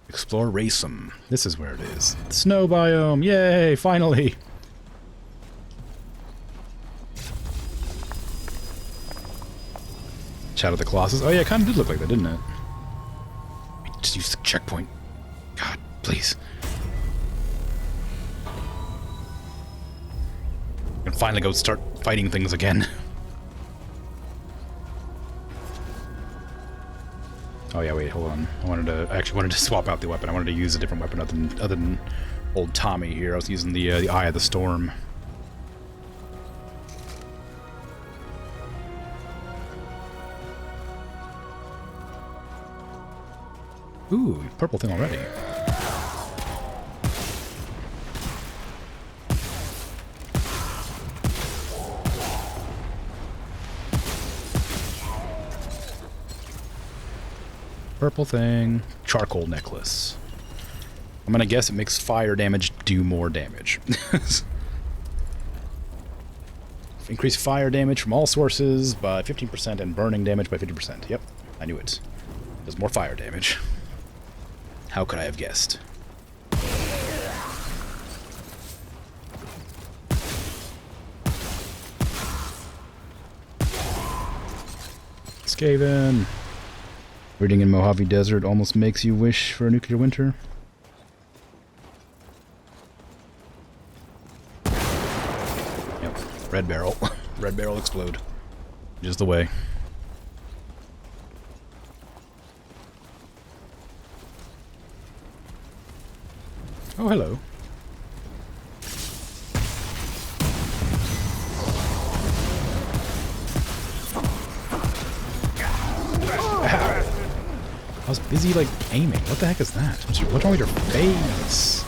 Explore Racem. This is where it is. The snow biome! Yay! Finally! Shadow of the Colossus. Oh yeah, it kind of did look like that, didn't it? Just use the checkpoint. God, please. I can finally go start fighting things again. Oh yeah, wait, hold on. I actually wanted to swap out the weapon. I wanted to use a different weapon other than old Tommy here. I was using the Eye of the Storm. Ooh, purple thing already. Purple thing. Charcoal necklace. I'm gonna guess it makes fire damage do more damage. Increase fire damage from all sources by 15% and burning damage by 50%. Yep, I knew it. Does more fire damage. How could I have guessed? Skaven. Reading in Mojave Desert almost makes you wish for a nuclear winter. Yep. Red barrel. Red barrel explode. Just the way. Oh, hello. I was busy, like, aiming. What the heck is that? What's wrong with your face?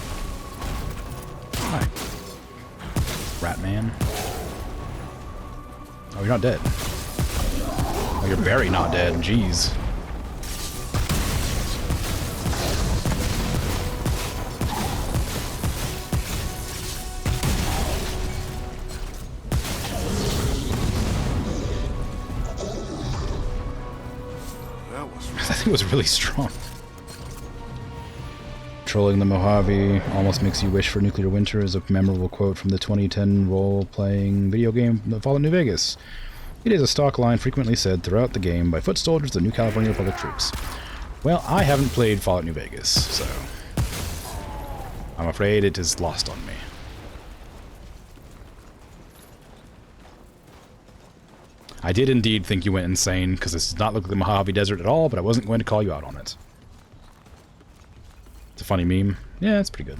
Hi. Rat man. Oh, you're not dead. Oh, you're very not dead. Jeez. That thing was really strong. Trolling the Mojave almost makes you wish for nuclear winter is a memorable quote from the 2010 role-playing video game Fallout New Vegas. It is a stock line frequently said throughout the game by foot soldiers of the New California Republic troops. Well, I haven't played Fallout New Vegas, so I'm afraid it is lost on me. I did indeed think you went insane, because this does not look like the Mojave Desert at all, but I wasn't going to call you out on it. It's a funny meme. Yeah, it's pretty good.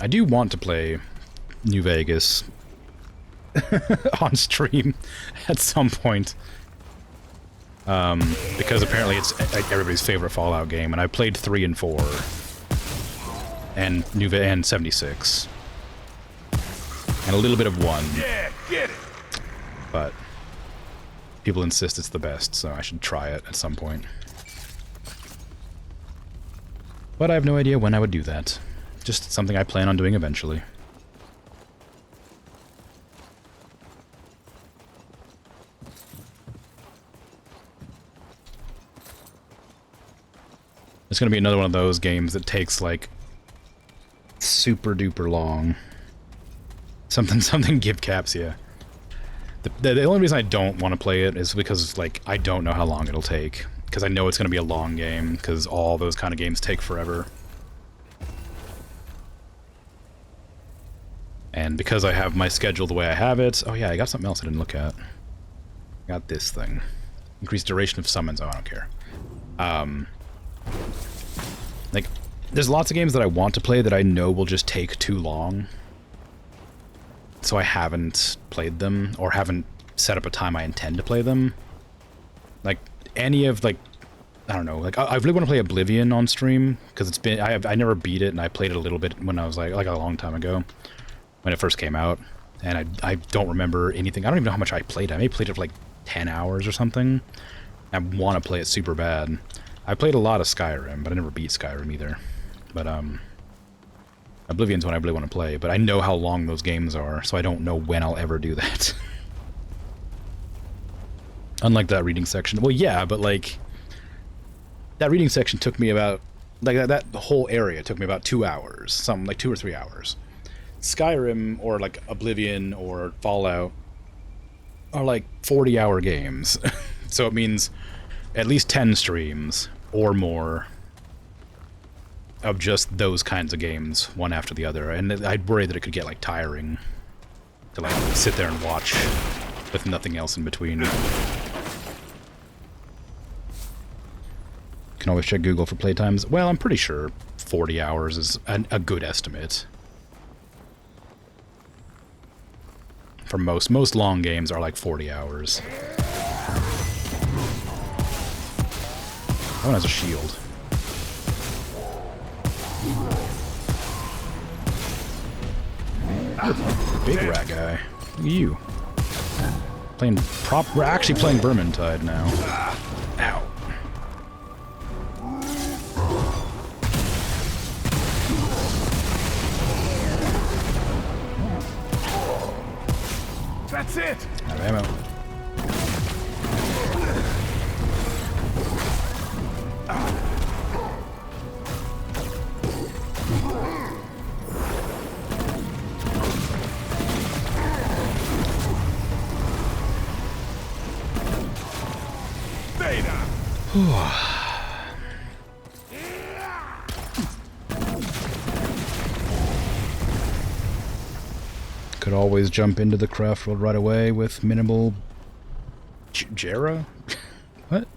I do want to play New Vegas on stream at some point. Because apparently it's everybody's favorite Fallout game, and I played 3 and 4. And and 76. And a little bit of 1. Yeah, get it. But people insist it's the best, so I should try it at some point. But I have no idea when I would do that. Just something I plan on doing eventually. It's gonna be another one of those games that takes, like, super duper long. Something give caps, yeah. The only reason I don't want to play it is because, like, I don't know how long it'll take. Because I know it's gonna be a long game, because all those kind of games take forever. And because I have my schedule the way I have it... Oh yeah, I got something else I didn't look at. I got this thing. Increased duration of summons. Oh, I don't care. Like, there's lots of games that I want to play that I know will just take too long. So I haven't played them, or haven't set up a time I intend to play them. Like, any of, like... I don't know, like, I really want to play Oblivion on stream, because it's been... I never beat it, and I played it a little bit when I was, like a long time ago. When it first came out, and I don't remember anything. I don't even know how much I played. I may have played it for like 10 hours or something. I want to play it super bad. I played a lot of Skyrim, but I never beat Skyrim either. But Oblivion's one I really want to play, but I know how long those games are, so I don't know when I'll ever do that. Unlike that reading section. Well, yeah, but like that reading section took me about that whole area took me about 2 hours, something like 2 or 3 hours. Skyrim, or like Oblivion, or Fallout are like 40-hour games. So it means at least 10 streams or more of just those kinds of games, one after the other. And I'd worry that it could get like tiring to like sit there and watch with nothing else in between. You can always check Google for playtimes. Well, I'm pretty sure 40 hours is a good estimate. For most long games are like 40 hours. That one has a shield. Big rat guy. Look at you. We're actually playing Vermintide now. Ow. That's it! Out of ammo. Could always jump into the craft world right away with minimal... Jera? What?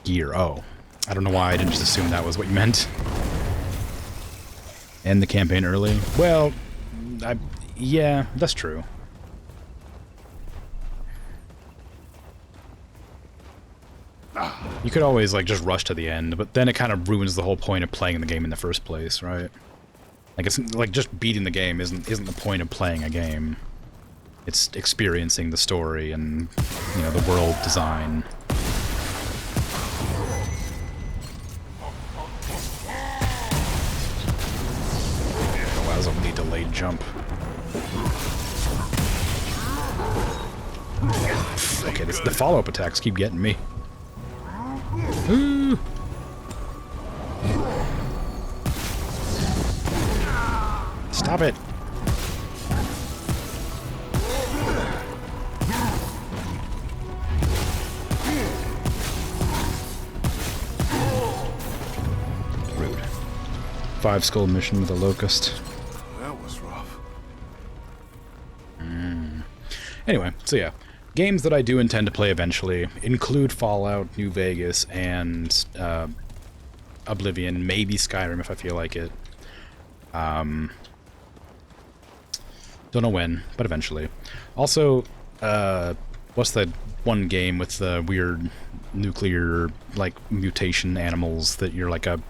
Gear, oh. I don't know why I didn't just assume that was what you meant. End the campaign early? Well, yeah, that's true. You could always, like, just rush to the end, but then it kind of ruins the whole point of playing the game in the first place, right? Like, it's like just beating the game isn't the point of playing a game. It's experiencing the story and, you know, the world design. Oh, that was a really delayed jump. Okay, the follow-up attacks keep getting me. Ooh. Stop it. Rude. 5 skull mission with a locust. That was rough. Anyway, so yeah. Games that I do intend to play eventually include Fallout, New Vegas, and Oblivion, maybe Skyrim if I feel like it. Don't know when, but eventually. Also, what's that one game with the weird nuclear, like, mutation animals that you're like a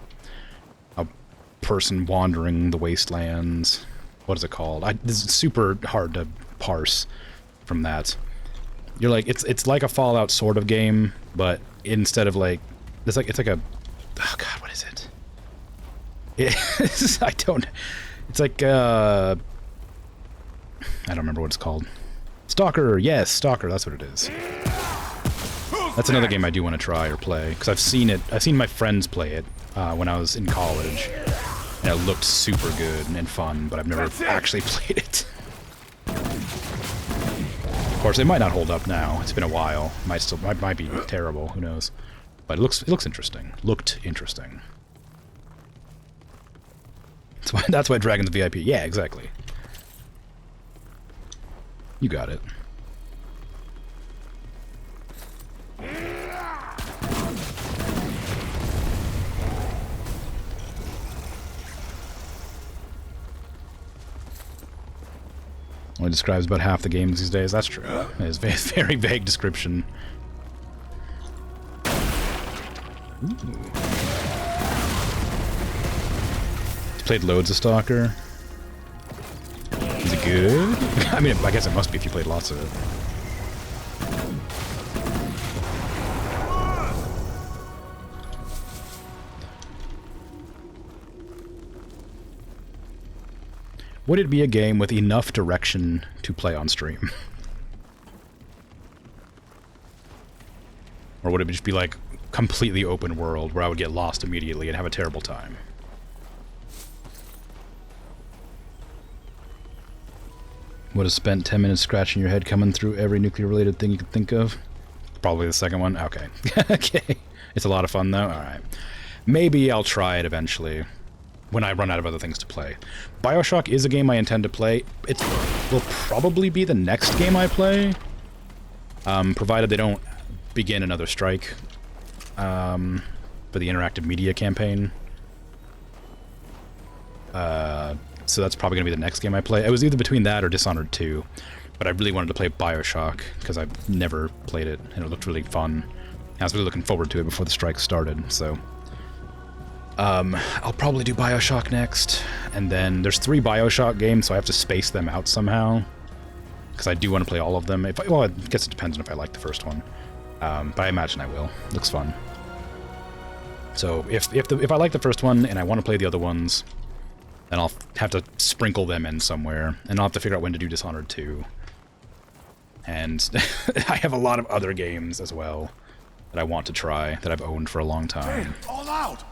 person wandering the wastelands? What is it called? This is super hard to parse from that. You're like, it's like a Fallout sort of game, but instead of like, it's like a, oh god, what is it? I don't, it's like, I don't remember what it's called. Stalker, yes, Stalker, that's what it is. That's another game I do want to try or play, because I've seen my friends play it when I was in college, and it looked super good and fun, but I've never actually played it. Of course, it might not hold up now. It's been a while. Might be terrible. Who knows? But it looks interesting. Looked interesting. That's why Dragon's VIP. Yeah, exactly. You got it. Only describes about half the games these days. That's true. It's a very vague description. Ooh. Played loads of Stalker. Is it good? I mean, I guess it must be if you played lots of it. Would it be a game with enough direction to play on stream? Or would it just be like completely open world where I would get lost immediately and have a terrible time? Would have spent 10 minutes scratching your head coming through every nuclear-related thing you could think of? Probably the second one? Okay. Okay. It's a lot of fun, though? Alright. Maybe I'll try it eventually, when I run out of other things to play. BioShock is a game I intend to play. It will probably be the next game I play, provided they don't begin another strike for the interactive media campaign. So that's probably going to be the next game I play. It was either between that or Dishonored 2, but I really wanted to play BioShock, because I've never played it, and it looked really fun. I was really looking forward to it before the strike started, so... I'll probably do BioShock next, and then there's 3 BioShock games, so I have to space them out somehow, because I do want to play all of them. Well, I guess it depends on if I like the first one, but I imagine I will. Looks fun. So if I like the first one and I want to play the other ones, then I'll have to sprinkle them in somewhere, and I'll have to figure out when to do Dishonored 2. And I have a lot of other games as well that I want to try, that I've owned for a long time. Hey, all out!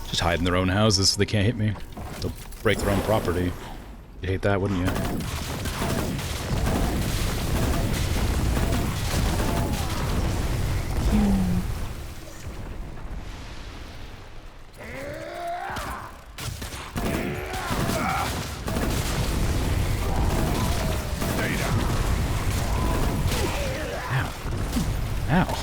Just hide in their own houses so they can't hit me. They'll break their own property. You'd hate that, wouldn't you? Ow.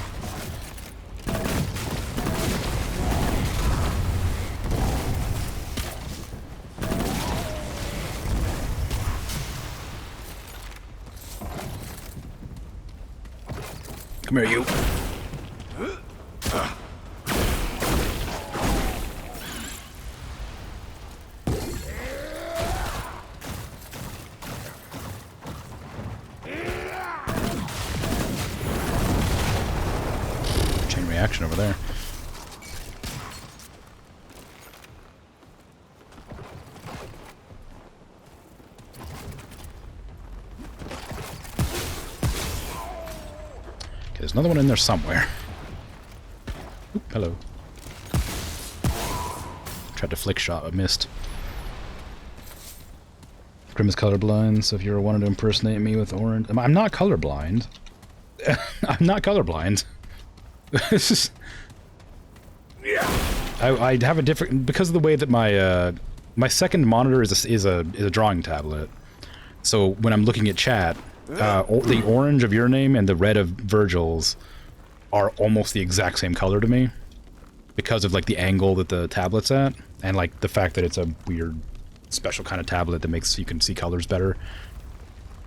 Come here, you. Chain reaction over there. There's another one in there somewhere. Oop, hello. Tried to flick shot, but missed. Grim is colorblind, so if you ever wanted to impersonate me with orange... I'm not colorblind. I'm not colorblind. I have a different... Because of the way that my My second monitor is a drawing tablet. So when I'm looking at chat, the orange of your name and the red of Virgil's are almost the exact same color to me, because of like the angle that the tablet's at, and like the fact that it's a weird, special kind of tablet that makes you can see colors better,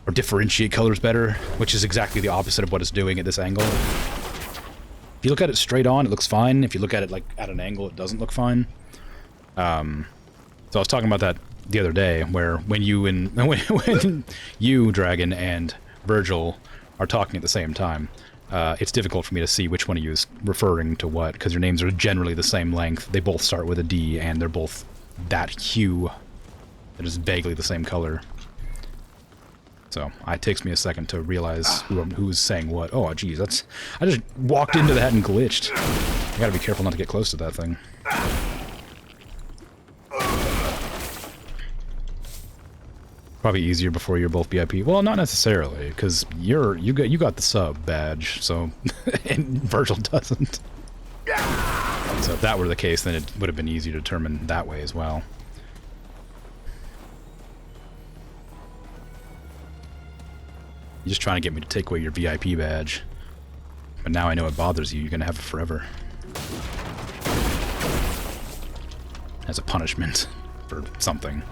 or differentiate colors better, which is exactly the opposite of what it's doing at this angle. If you look at it straight on, it looks fine. If you look at it like at an angle, it doesn't look fine. So I was talking about that the other day, where when you and when you, Dragon, and Virgil are talking at the same time, it's difficult for me to see which one of you is referring to what, because your names are generally the same length. They both start with a D, and they're both that hue that is vaguely the same color. So it takes me a second to realize who's saying what. Oh, geez, I just walked into that and glitched. I gotta be careful not to get close to that thing. Probably easier before you're both VIP. Well, not necessarily, because you got the sub badge, so and Virgil doesn't. So if that were the case, then it would have been easier to determine that way as well. You're just trying to get me to take away your VIP badge. But now I know it bothers you. You're gonna have it forever. As a punishment for something.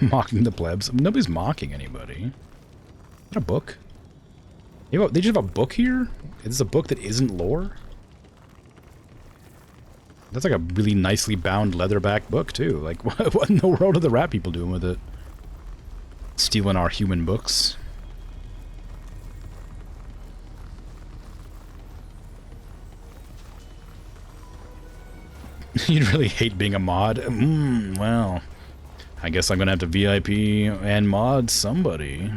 Mocking the plebs. Nobody's mocking anybody. Is that a book? They just have a book here? Is this a book that isn't lore? That's like a really nicely bound leatherback book, too. Like, what in the world are the rat people doing with it? Stealing our human books. You'd really hate being a mod? Well, I guess I'm gonna have to VIP and mod somebody.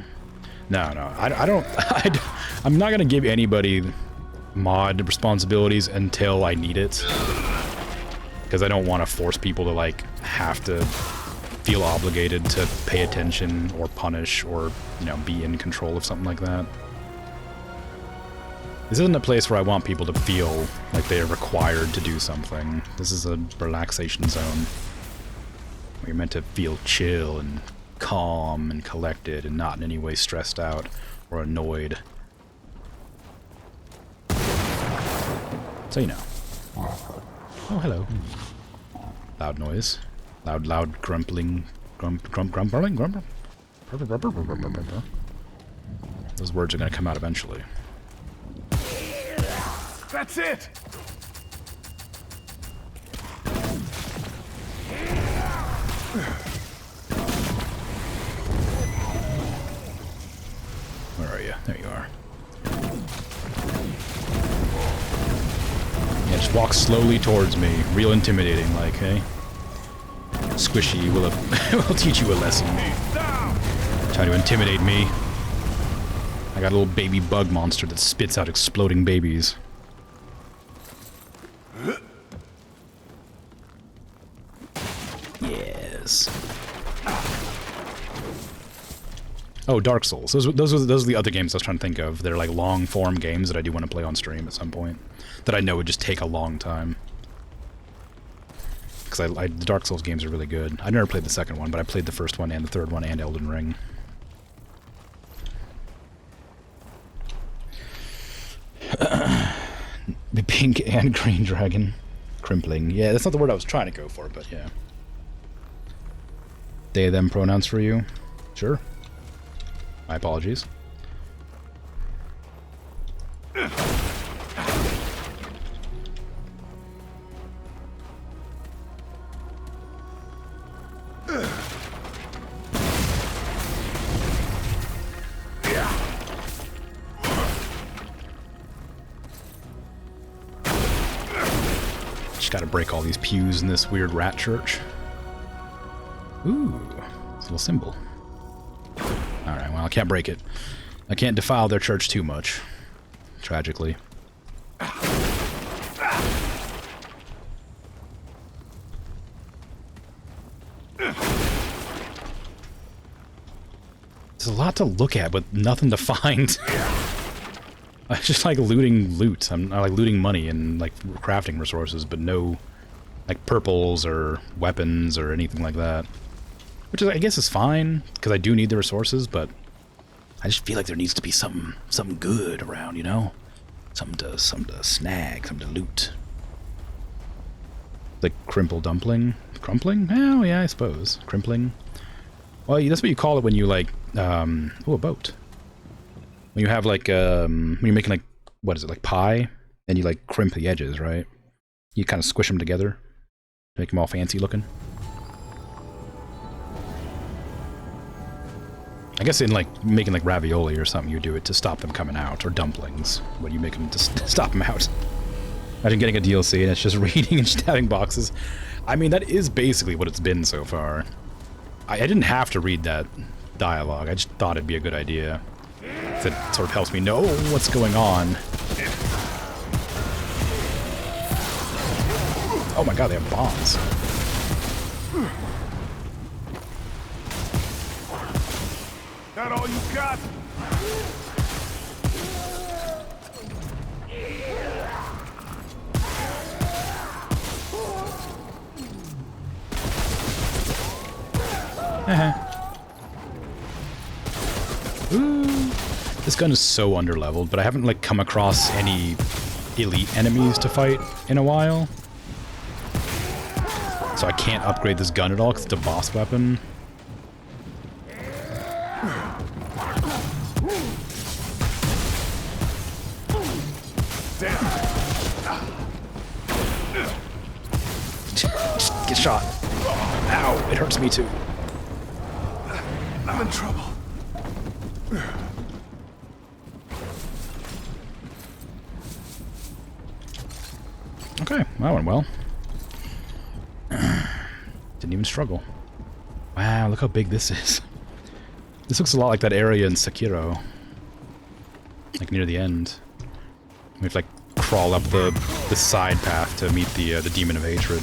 No, I don't. I'm not gonna give anybody mod responsibilities until I need it. Because I don't want to force people to, like, have to feel obligated to pay attention or punish or, you know, be in control of something like that. This isn't a place where I want people to feel like they are required to do something. This is a relaxation zone. Where you're meant to feel chill and calm and collected and not in any way stressed out or annoyed. So you know. Oh, hello. Loud noise. Loud grumbling. Grumbling? Those words are going to come out eventually. That's it! Where are you? There you are. Yeah, just walk slowly towards me. Real intimidating, like, hey? Squishy will teach you a lesson. Trying to intimidate me. I got a little baby bug monster that spits out exploding babies. Yes. Oh, Dark Souls. Those are the other games I was trying to think of. They're like long-form games that I do want to play on stream at some point. That I know would just take a long time. Because the Dark Souls games are really good. I never played the second one, but I played the first one and the third one and Elden Ring. The pink and green dragon. Crimpling. Yeah, that's not the word I was trying to go for, but yeah. They, them pronouns for you? Sure. My apologies. Just gotta break all these pews in this weird rat church. Ooh, it's a little symbol. Alright, well, I can't break it. I can't defile their church too much. Tragically. There's a lot to look at, but nothing to find. I just like looting loot. I like looting money and like crafting resources, but no like purples or weapons or anything like that. Which is, I guess, is fine because I do need the resources, but I just feel like there needs to be something good around, you know, something to snag, something to loot. Like crimple dumpling, crumpling? Oh yeah, I suppose crimpling. Well, that's what you call it when you like oh, a boat. When you have like when you're making like, what is it, like pie, and you like crimp the edges, right? You kind of squish them together to make them all fancy looking. I guess in like making like ravioli or something, you do it to stop them coming out, or dumplings when you make them to stop them out. Imagine getting a DLC and it's just reading and stabbing boxes. I mean, that is basically what it's been so far. I didn't have to read that dialogue. I just thought it'd be a good idea. It sort of helps me know what's going on. Oh my god, they have bombs. That all you got? Ooh. This gun is so underleveled, but I haven't like come across any elite enemies to fight in a while. So I can't upgrade this gun at all because it's a boss weapon. Just get shot. Ow, it hurts me too. I'm in trouble. Okay, that went well. Didn't even struggle. Wow, look how big this is. This looks a lot like that area in Sekiro. Like near the end. We have to like crawl up the side path to meet the Demon of Hatred.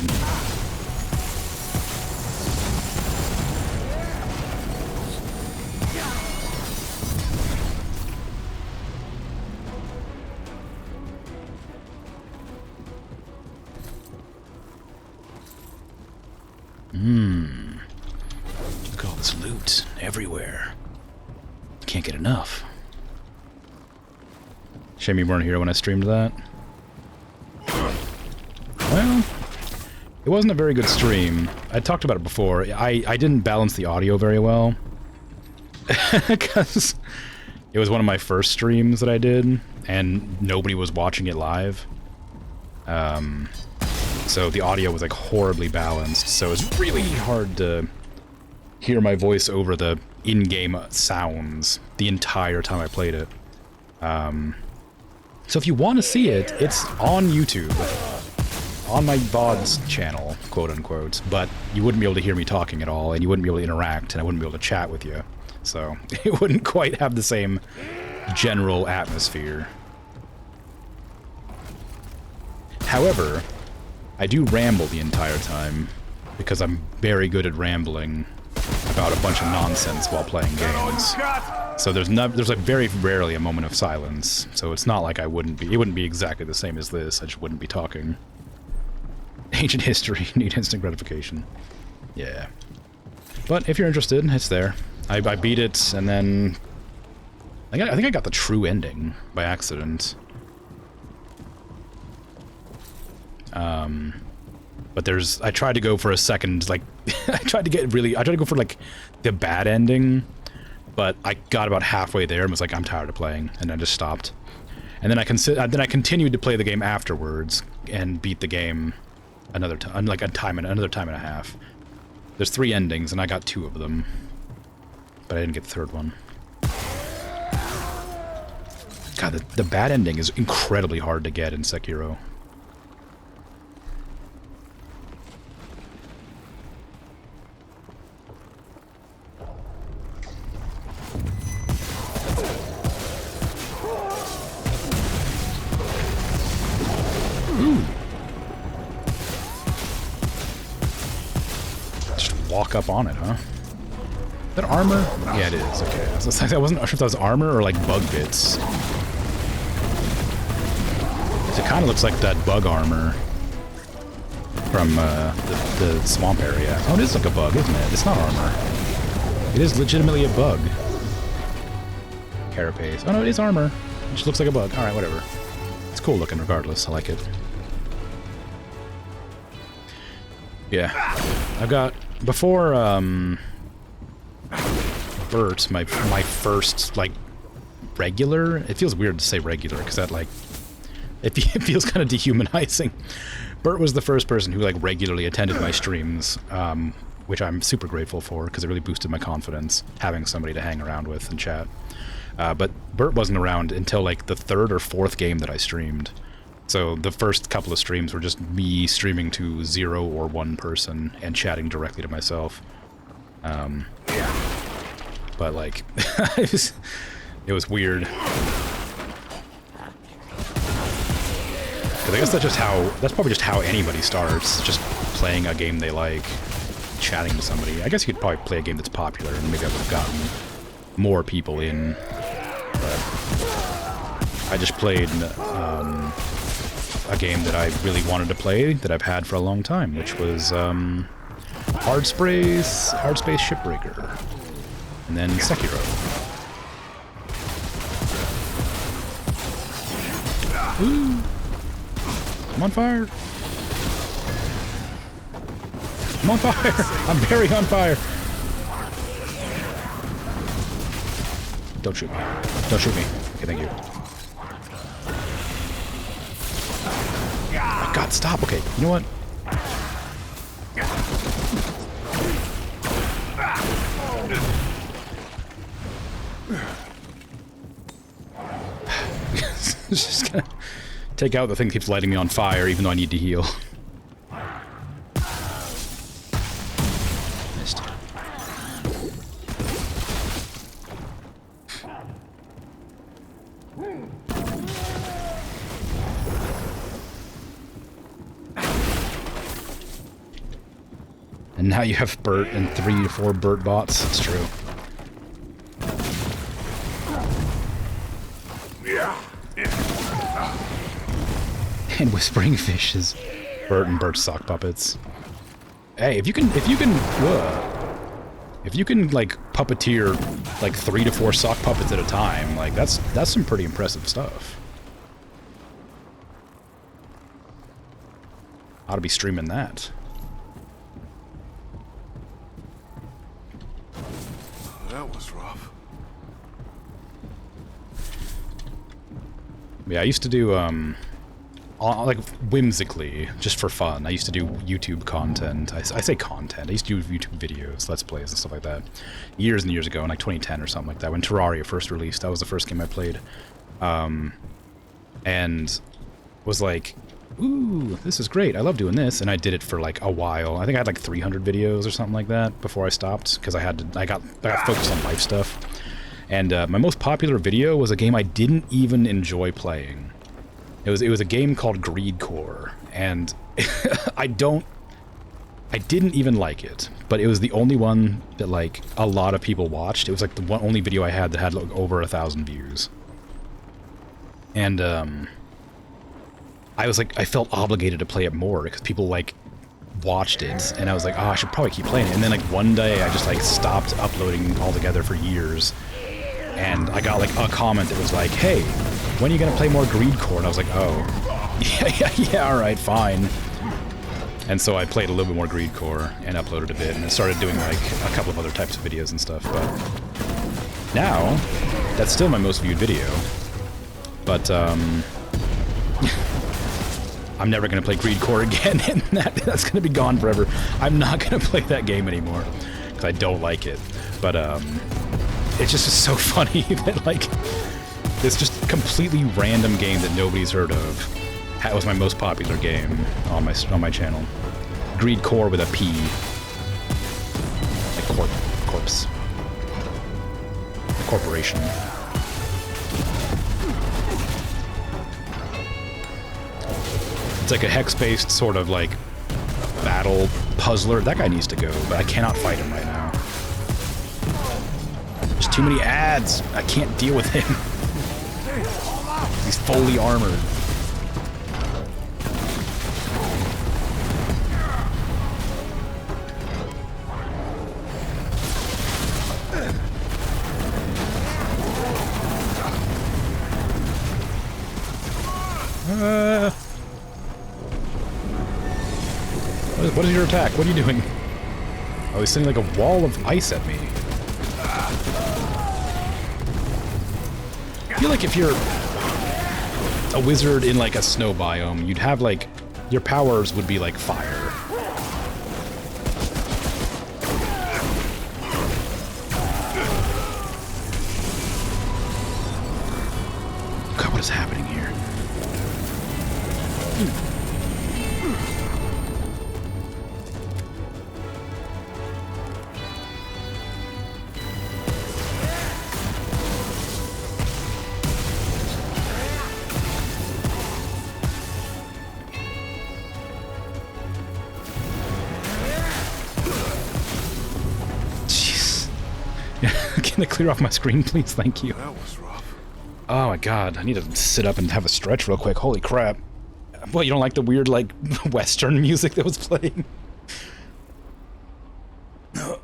Look at all this loot everywhere. Can't get enough. Shame you weren't here when I streamed that. Well, it wasn't a very good stream. I talked about it before. I didn't balance the audio very well. Because it was one of my first streams that I did, and nobody was watching it live. So the audio was like horribly balanced, so it was really hard to hear my voice over the in-game sounds the entire time I played it. So if you want to see it, it's on YouTube, on my VODs channel, quote-unquote, but you wouldn't be able to hear me talking at all, and you wouldn't be able to interact, and I wouldn't be able to chat with you. So it wouldn't quite have the same general atmosphere. However, I do ramble the entire time, because I'm very good at rambling about a bunch of nonsense while playing games. So there's like very rarely a moment of silence, so it's not like it wouldn't be exactly the same as this, I just wouldn't be talking. Ancient history, need instant gratification. Yeah. But if you're interested, it's there. I beat it, and then I think I got the true ending by accident. But I tried to go for a second, like, I tried to go for, like, the bad ending, but I got about halfway there and was like, I'm tired of playing, and I just stopped. And then I continued to play the game afterwards, and beat the game another time and a half. There's 3 endings, and I got 2 of them, but I didn't get the 3rd one. God, the bad ending is incredibly hard to get in Sekiro. Walk up on it, huh? that armor? Yeah, it is. Okay. I wasn't sure if that was armor or like bug bits. It kind of looks like that bug armor from the swamp area. Oh, it is like a bug, isn't it? It's not armor. It is legitimately a bug. Carapace. Oh no, it is armor. It just looks like a bug. Alright, whatever. It's cool looking regardless. I like it. Yeah. I've got... Before, Bert, my first, like, regular... It feels weird to say regular, because that, like... It feels kind of dehumanizing. Bert was the first person who, like, regularly attended my streams, which I'm super grateful for, because it really boosted my confidence, having somebody to hang around with and chat. But Bert wasn't around until, like, the third or fourth game that I streamed. So the first couple of streams were just me streaming to 0 or 1 person and chatting directly to myself. But, like, it was weird. Because I guess that's probably just how anybody starts, just playing a game they like, chatting to somebody. I guess you could probably play a game that's popular, and maybe I would have gotten more people in. But I just played a game that I really wanted to play, that I've had for a long time, which was Hardspace Shipbreaker, and then Sekiro. Ooh. I'm on fire! I'm on fire! I'm very on fire! Don't shoot me. Don't shoot me. Okay, thank you. Oh god, stop! Okay, you know what? Just gonna take out the thing that keeps lighting me on fire, even though I need to heal. Missed. And now you have Bert and 3 to 4 Bert bots. It's true. And Whispering Fish is Bert and Bert's sock puppets. Hey, if you can like puppeteer like 3 to 4 sock puppets at a time, like that's some pretty impressive stuff. Ought to be streaming that. That was rough. Yeah, I used to do like whimsically, just for fun. I used to do YouTube content. I say content. I used to do YouTube videos, Let's Plays, and stuff like that. Years and years ago, in like 2010 or something like that, when Terraria first released. That was the first game I played. And was like, ooh, this is great. I love doing this. And I did it for like a while. I think I had like 300 videos or something like that before I stopped, because I got focused on life stuff. And my most popular video was a game I didn't even enjoy playing. It was a game called Greedcore, and I didn't even like it, but it was the only one that like a lot of people watched. It was like the only video I had that had like over 1,000 views. And I was like, I felt obligated to play it more because people like watched it, and I was like, oh, I should probably keep playing it. And then like one day I just like stopped uploading altogether for years, and I got like a comment that was like, hey, when are you gonna play more Greedcore? And I was like, oh, yeah, alright, fine. And so I played a little bit more Greedcore and uploaded a bit, and I started doing like a couple of other types of videos and stuff. But now, that's still my most viewed video. But I'm never gonna play Greedcore again, and that's gonna be gone forever. I'm not gonna play that game anymore because I don't like it. But it's just so funny that like this just completely random game that nobody's heard of. That was my most popular game on my channel. Greedcore with a P. Like corpse. A corporation. It's like a hex-based sort of like battle puzzler. That guy needs to go, but I cannot fight him right now. too many ads. I can't deal with him. He's fully armored. What is your attack? What are you doing? Oh, he's sending like a wall of ice at me. I feel like if you're a wizard in like a snow biome, you'd have like, your powers would be like fire. God, what is happening here? Can I clear off my screen, please? Thank you. That was rough. Oh my god, I need to sit up and have a stretch real quick. Holy crap. What, you don't like the weird, like, Western music that was playing? Your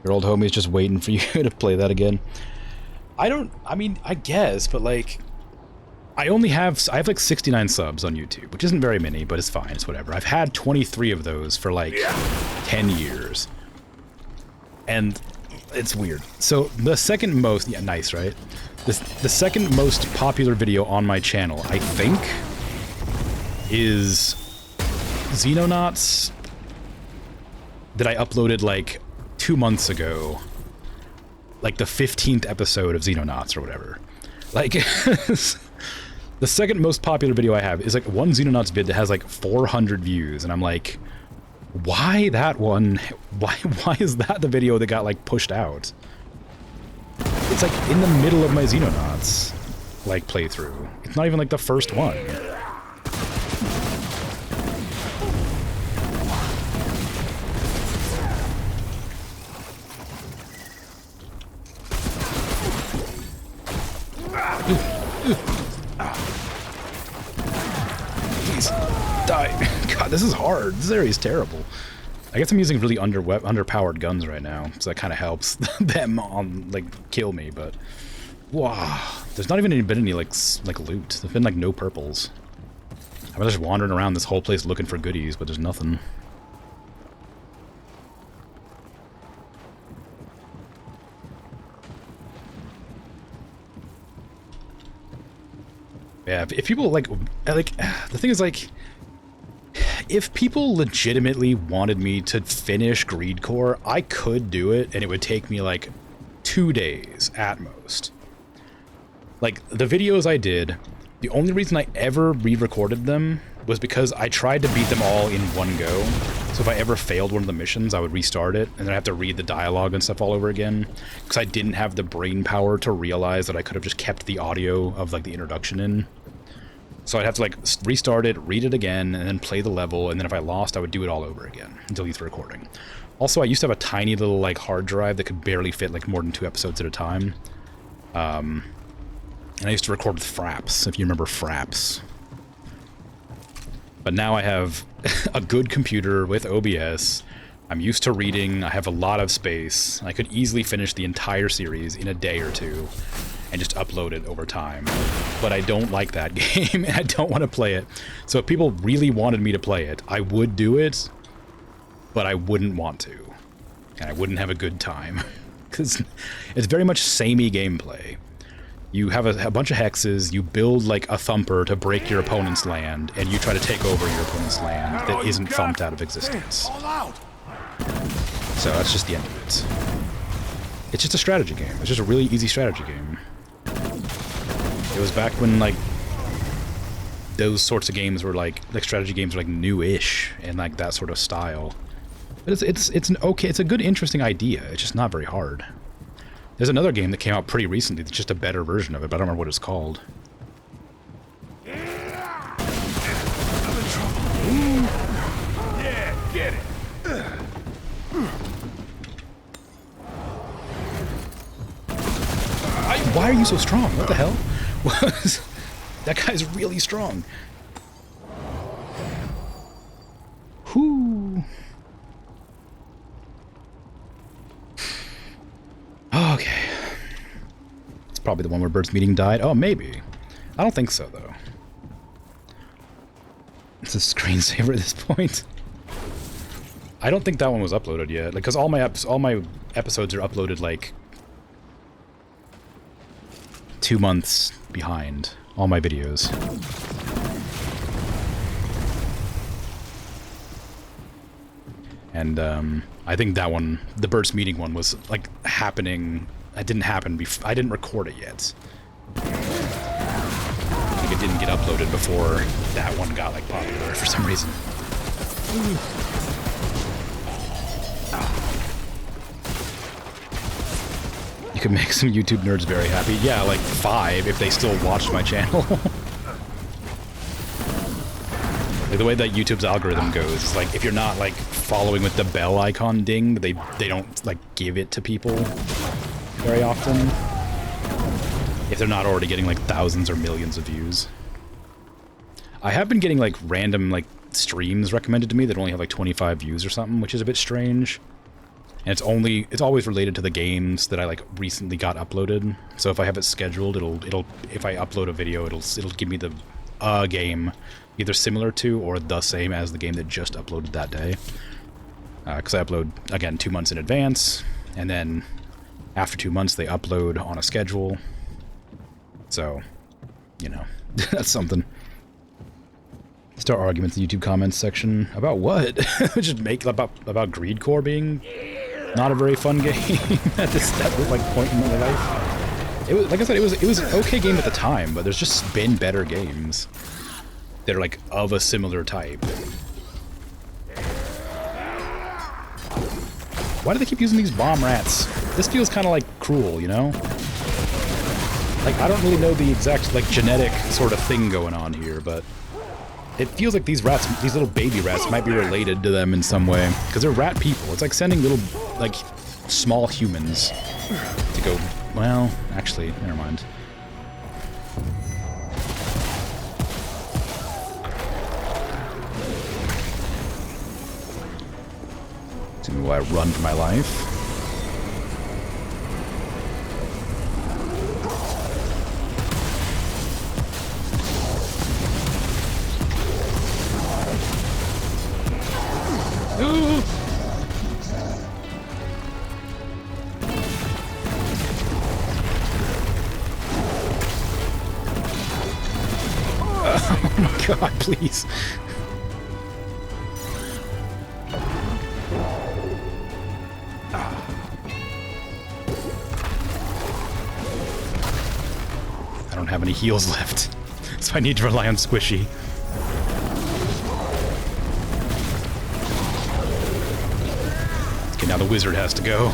old homie's just waiting for you to play that again. I mean, I guess, but like, I have like 69 subs on YouTube, which isn't very many, but it's fine, it's whatever. I've had 23 of those for like 10 years. And it's weird. So the second most, yeah, nice, right? The second most popular video on my channel, I think, is Xenonauts that I uploaded like 2 months ago. Like the 15th episode of Xenonauts or whatever. Like, the second most popular video I have is like one Xenonauts vid that has like 400 views, and I'm like, why that one? Why is that the video that got like pushed out? It's like in the middle of my Xenonauts like playthrough. It's not even like the first one. Please die. God, this is hard. This area is terrible. I guess I'm using really underpowered guns right now, so that kind of helps them on like kill me. But wow, there's not even been any like loot. There's been like no purples. I was just wandering around this whole place looking for goodies, but there's nothing. Yeah, if people like the thing is like, if people legitimately wanted me to finish Greedcore, I could do it, and it would take me like 2 days at most. Like, the videos I did, the only reason I ever re-recorded them was because I tried to beat them all in one go. So if I ever failed one of the missions, I would restart it, and then I'd have to read the dialogue and stuff all over again, because I didn't have the brain power to realize that I could have just kept the audio of like the introduction in. So I'd have to like restart it, read it again, and then play the level, and then if I lost, I would do it all over again and delete the recording. Also, I used to have a tiny little like hard drive that could barely fit like more than 2 episodes at a time. And I used to record with Fraps, if you remember Fraps. But now I have a good computer with OBS. I'm used to reading, I have a lot of space. I could easily finish the entire series in a day or two and just upload it over time. But I don't like that game, and I don't want to play it. So if people really wanted me to play it, I would do it, but I wouldn't want to. And I wouldn't have a good time. Because it's very much samey gameplay. You have a bunch of hexes, you build like a thumper to break your opponent's land, and you try to take over your opponent's land that isn't thumped out of existence. So that's just the end of it. It's just a strategy game. It's just a really easy strategy game. It was back when like those sorts of games were like strategy games were like new-ish and like that sort of style. But it's an okay, it's a good interesting idea. It's just not very hard. There's another game that came out pretty recently that's just a better version of it, but I don't remember what it's called. I'm in trouble. Yeah, get it. Why are you so strong? What the hell? That guy's really strong. Whoo. Okay. It's probably the one where Bird's meeting died. Oh, maybe. I don't think so, though. It's a screensaver at this point. I don't think that one was uploaded yet. Like, cause all my episodes are uploaded like 2 months behind. All my videos. And I think that one, the Bird's meeting one, was like happening. It didn't happen. I didn't record it yet. Like it didn't get uploaded before that one got like popular for some reason. You could make some YouTube nerds very happy. Yeah, like 5 if they still watched my channel. Like the way that YouTube's algorithm goes is like if you're not like following with the bell icon ding, they don't like give it to people very often. If they're not already getting like thousands or millions of views. I have been getting like random like streams recommended to me that only have like 25 views or something, which is a bit strange. And it's always related to the games that I like recently got uploaded. So if I have it scheduled, it'll if I upload a video, it'll give me the game either similar to or the same as the game that just uploaded that day. Because I upload again 2 months in advance, and then after 2 months they upload on a schedule. So, you know, that's something. Start arguments in the YouTube comments section about what? Just make about Greedcore being not a very fun game at that like point in my life. It was, like I said, it was an okay game at the time, but there's just been better games that are like of a similar type. Why do they keep using these bomb rats? This feels kind of like cruel, you know? Like I don't really know the exact like genetic sort of thing going on here, but it feels like these rats, these little baby rats, might be related to them in some way. Because they're rat people. It's like sending little, like, small humans to go... Well, actually, never mind. See why I run for my life. Oh my god, please. I don't have any heals left, so I need to rely on Squishy. Okay, now the wizard has to go.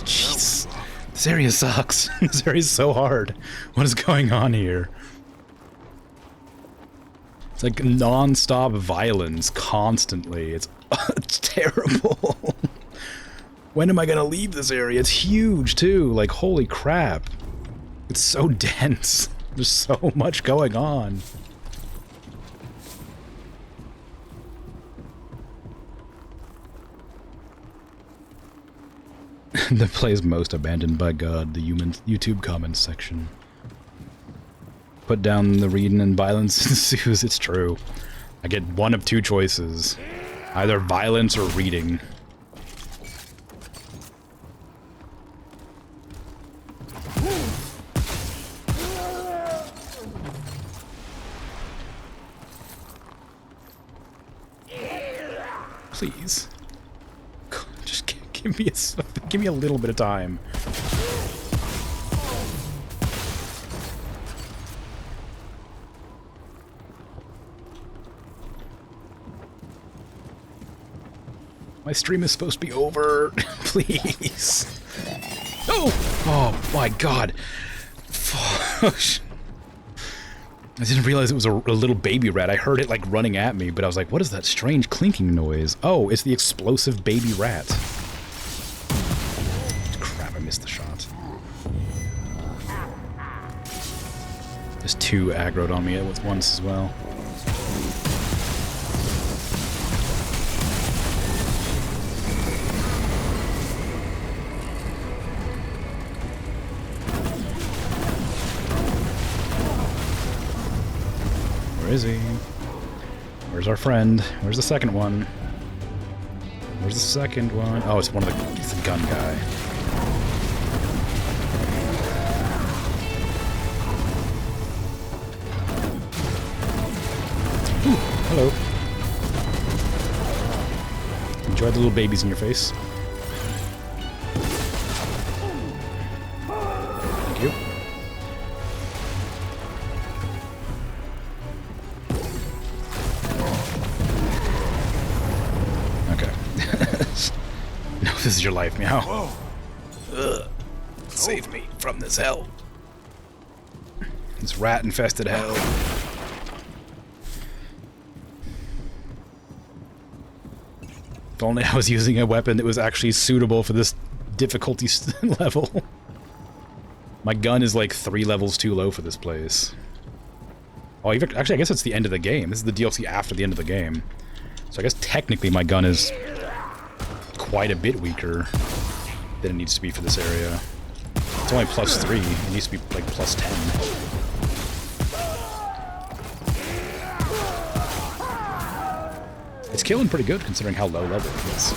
Jeez. This area sucks. This area is so hard. What is going on here? It's like non-stop violence constantly. It's terrible. When am I gonna leave this area? It's huge too. Like holy crap. It's so dense. There's so much going on. The place most abandoned by God, the human YouTube comments section. Put down the reading and violence ensues. It's true. I get one of two choices. Either violence or reading. Please. Just give me a little bit of time. My stream is supposed to be over. Please. Oh! Oh my god. Fuck. I didn't realize it was a little baby rat. I heard it like running at me, but I was like, what is that strange clinking noise? Oh, it's the explosive baby rat. Crap, I missed the shot. There's two aggroed on me at once as well. Where is he? Where's our friend? Where's the second one? Where's the second one? Oh, it's it's the gun guy. Ooh, hello. Enjoy the little babies in your face. Thank you. No, this is your life, meow. Ugh. Save me from this hell. This rat-infested hell. If only I was using a weapon that was actually suitable for this difficulty level. My gun is like 3 levels too low for this place. Oh, actually, I guess it's the end of the game. This is the DLC after the end of the game. So I guess technically my gun is quite a bit weaker than it needs to be for this area. It's only +3. It needs to be like +10. It's killing pretty good considering how low level it is.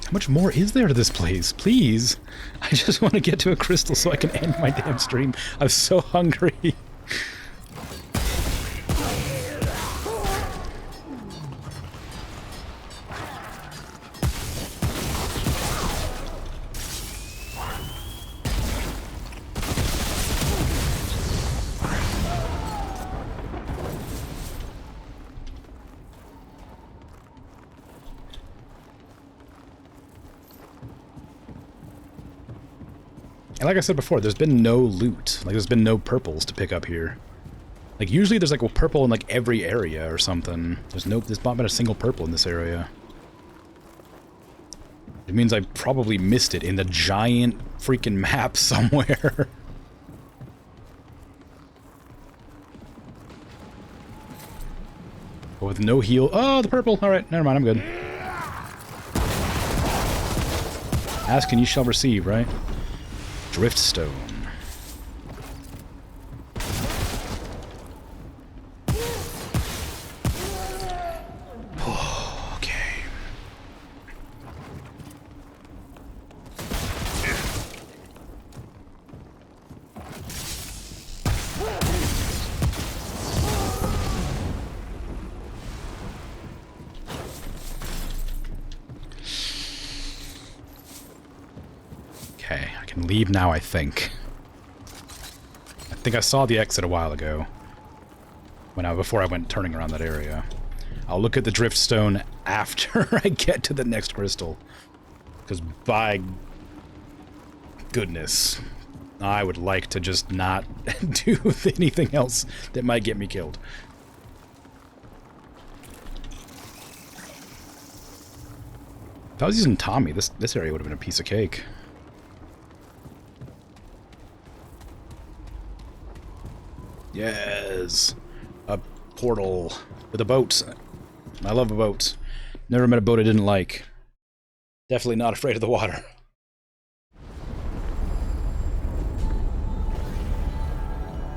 How much more is there to this place? Please! I just want to get to a crystal so I can end my damn stream. I'm so hungry. And like I said before, there's been no loot. Like, there's been no purples to pick up here. Like, usually there's like a purple in like every area or something. There's not been a single purple in this area. It means I probably missed it in the giant freaking map somewhere. But with no heal. Oh, the purple! Alright, never mind, I'm good. Ask and you shall receive, right? Driftstone. Okay. Okay, I can leave now, I think. I think I saw the exit a while ago. Before I went turning around that area. I'll look at the driftstone after I get to the next crystal. Because by goodness, I would like to just not do anything else that might get me killed. If I was using Tommy, this area would have been a piece of cake. Yes! A portal with a boat. I love a boat. Never met a boat I didn't like. Definitely not afraid of the water.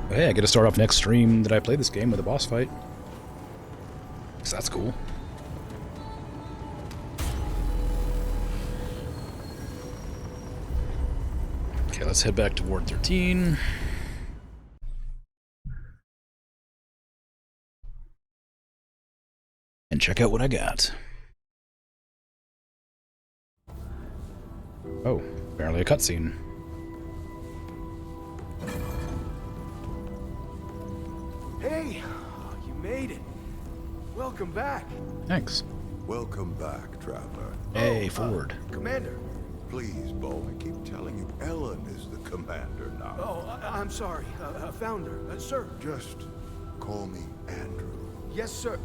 But hey, I get to start off next stream that I play this game with a boss fight. So that's cool. Okay, let's head back to Ward 13. And check out what I got. Oh, apparently a cutscene. Hey, welcome back. Thanks. Welcome back, traveler. Hey, Ford. Commander. Please, Bo, I keep telling you, Ellen is the commander now. Oh, I'm sorry. Founder. Sir. Just call me Andrew. Yes, sir.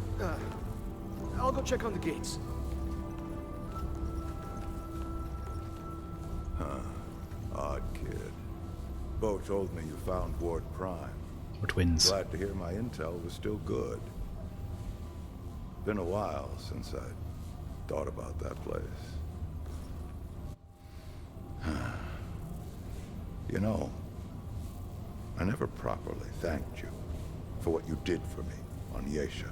I'll go check on the gates. Odd kid. Bo told me you found Ward Prime. We're twins. Glad to hear my intel was still good. Been a while since I thought about that place. You know, I never properly thanked you for what you did for me on Yesha.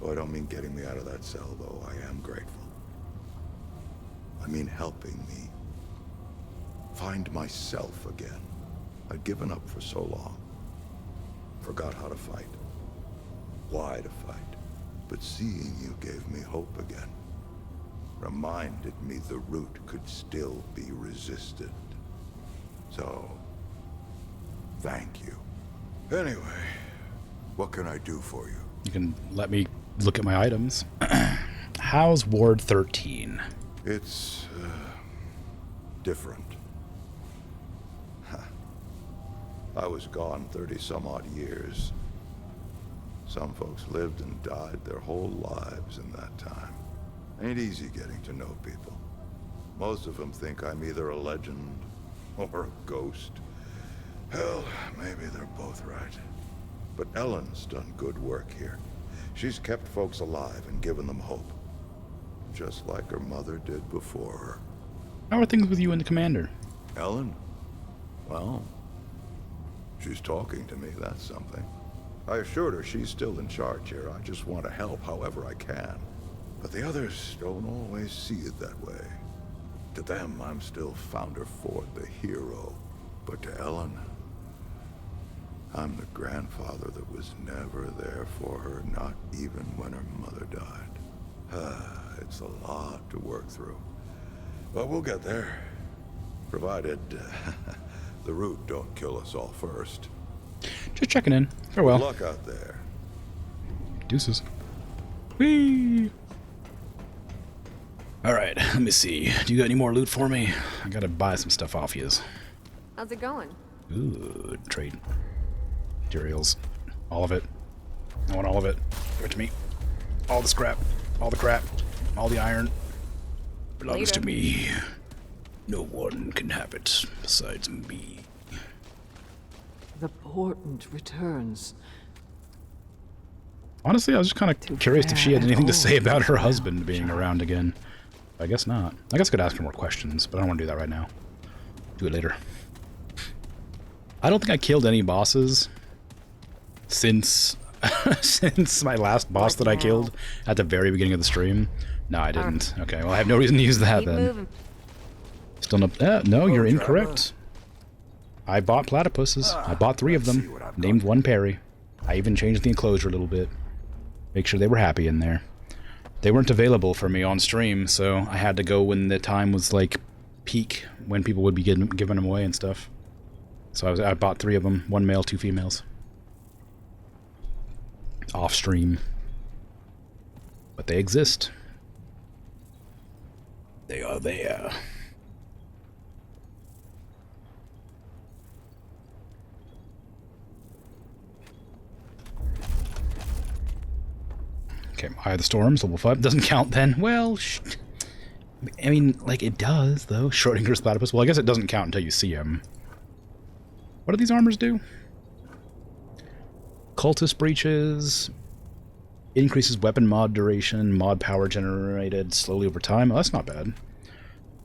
Oh, I don't mean getting me out of that cell, though I am grateful. I mean helping me find myself again. I'd given up for so long. Forgot how to fight. Why to fight. But seeing you gave me hope again. Reminded me the root could still be resisted. So, thank you. Anyway, what can I do for you? You can let me look at my items. How's Ward 13? It's, different. I was gone 30-some-odd years. Some folks lived and died their whole lives in that time. Ain't easy getting to know people. Most of them think I'm either a legend or a ghost. Hell, maybe they're both right. But Ellen's done good work here. She's kept folks alive and given them hope. Just like her mother did before her. How are things with you and the commander? Ellen? Well, she's talking to me, that's something. I assured her she's still in charge here. I just want to help however I can. But the others don't always see it that way. To them, I'm still Founder Ford, the hero. But to Ellen, I'm the grandfather that was never there for her, not even when her mother died. It's a lot to work through. But we'll get there. Provided the root don't kill us all first. Just checking in. Farewell. Good luck out there. Deuces. Whee! Alright, let me see. Do you got any more loot for me? I gotta buy some stuff off yous. How's it going? Ooh, trade. Materials. All of it. I want all of it. Give it to me. All the scrap. All the crap. All the iron. Belongs to me. No one can have it besides me. The portent returns. Honestly, I was just kind of curious if she had anything to say about her husband being around again. I guess not. I guess I could ask her more questions, but I don't want to do that right now. Do it later. I don't think I killed any bosses since since my last boss that I killed at the very beginning of the stream. No, I didn't. Okay, well, I have no reason to use that then. Moving. Still no. No, you're incorrect. I bought platypuses. I bought 3 of them. Named one Perry. I even changed the enclosure a little bit. Make sure they were happy in there. They weren't available for me on stream, so I had to go when the time was like peak, when people would be giving them away and stuff. So I bought 3 of them. 1 male, 2 females. Off stream. But they exist. They are there. Okay, Eye of the Storms, level 5. Doesn't count then. Well, I mean, like, it does, though. Schrodinger's Platypus. Well, I guess it doesn't count until you see him. What do these armors do? Cultist Breaches. Increases weapon mod duration. Mod power generated slowly over time. Oh, that's not bad.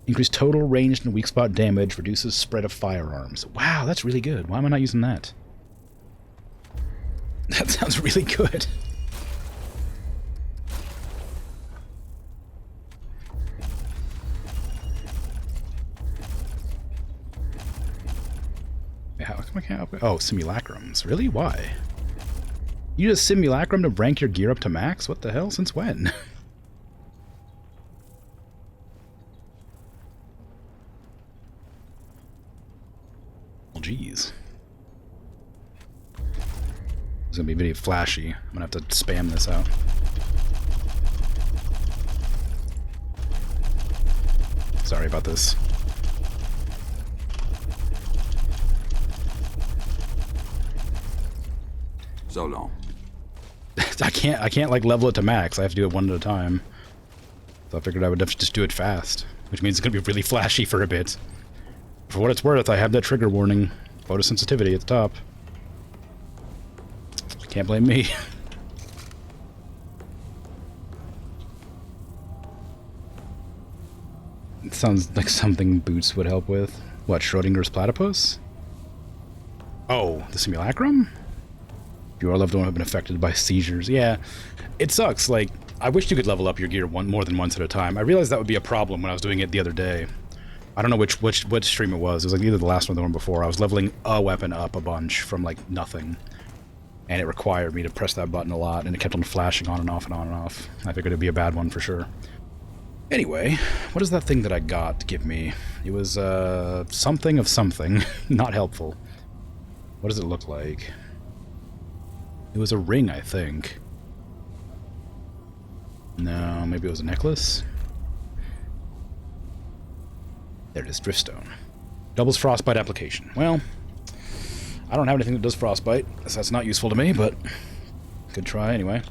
Increase total ranged and weak spot damage. Reduces spread of firearms. Wow, that's really good. Why am I not using that? That sounds really good. How come I can't upgrade? Oh, simulacrums. Really? Why? You use a simulacrum to rank your gear up to max? What the hell? Since when? Well, geez. It's gonna be very flashy. I'm gonna have to spam this out. Sorry about this. So long. I can't like level it to max. I have to do it one at a time. So I figured I would have to just do it fast, which means it's gonna be really flashy for a bit. For what it's worth, I have that trigger warning, photosensitivity at the top. Can't blame me. It sounds like something Boots would help with. What, Schrodinger's platypus? Oh, the simulacrum? Your loved one have been affected by seizures. Yeah, it sucks. Like, I wish you could level up your gear more than once at a time. I realized that would be a problem when I was doing it the other day. I don't know which stream it was. It was like either the last one or the one before. I was leveling a weapon up a bunch from like nothing. And it required me to press that button a lot, and it kept on flashing on and off and on and off. I figured it'd be a bad one for sure. Anyway, what is that thing that I got to give me? It was, something of something. Not helpful. What does it look like? It was a ring, I think. No, maybe it was a necklace? There it is, Driftstone. Doubles frostbite application. Well, I don't have anything that does frostbite, so that's not useful to me, but good try anyway.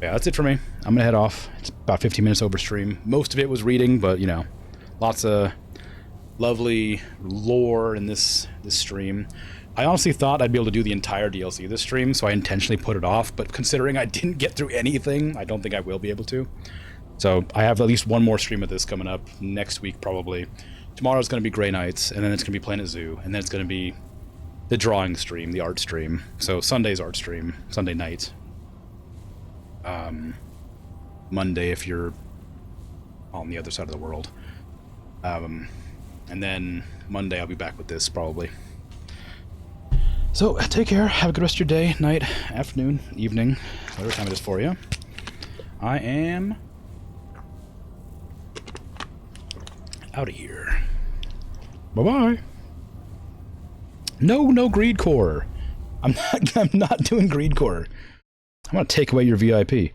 Yeah, that's it for me. I'm gonna head off. It's about 15 minutes over stream. Most of it was reading, but you know, lots of lovely lore in this stream. I honestly thought I'd be able to do the entire DLC this stream, so I intentionally put it off, but considering I didn't get through anything, I don't think I will be able to. So I have at least one more stream of this coming up next week, probably. Tomorrow's going to be Grey Knights, and then it's going to be Planet Zoo, and then it's going to be the drawing stream, the art stream. So Sunday's art stream, Sunday night. Monday if you're on the other side of the world. And then Monday I'll be back with this, probably. So, take care, have a good rest of your day, night, afternoon, evening, whatever time it is for you. I am out of here. Bye-bye. No greed core. I'm not doing greed core. I'm gonna take away your VIP.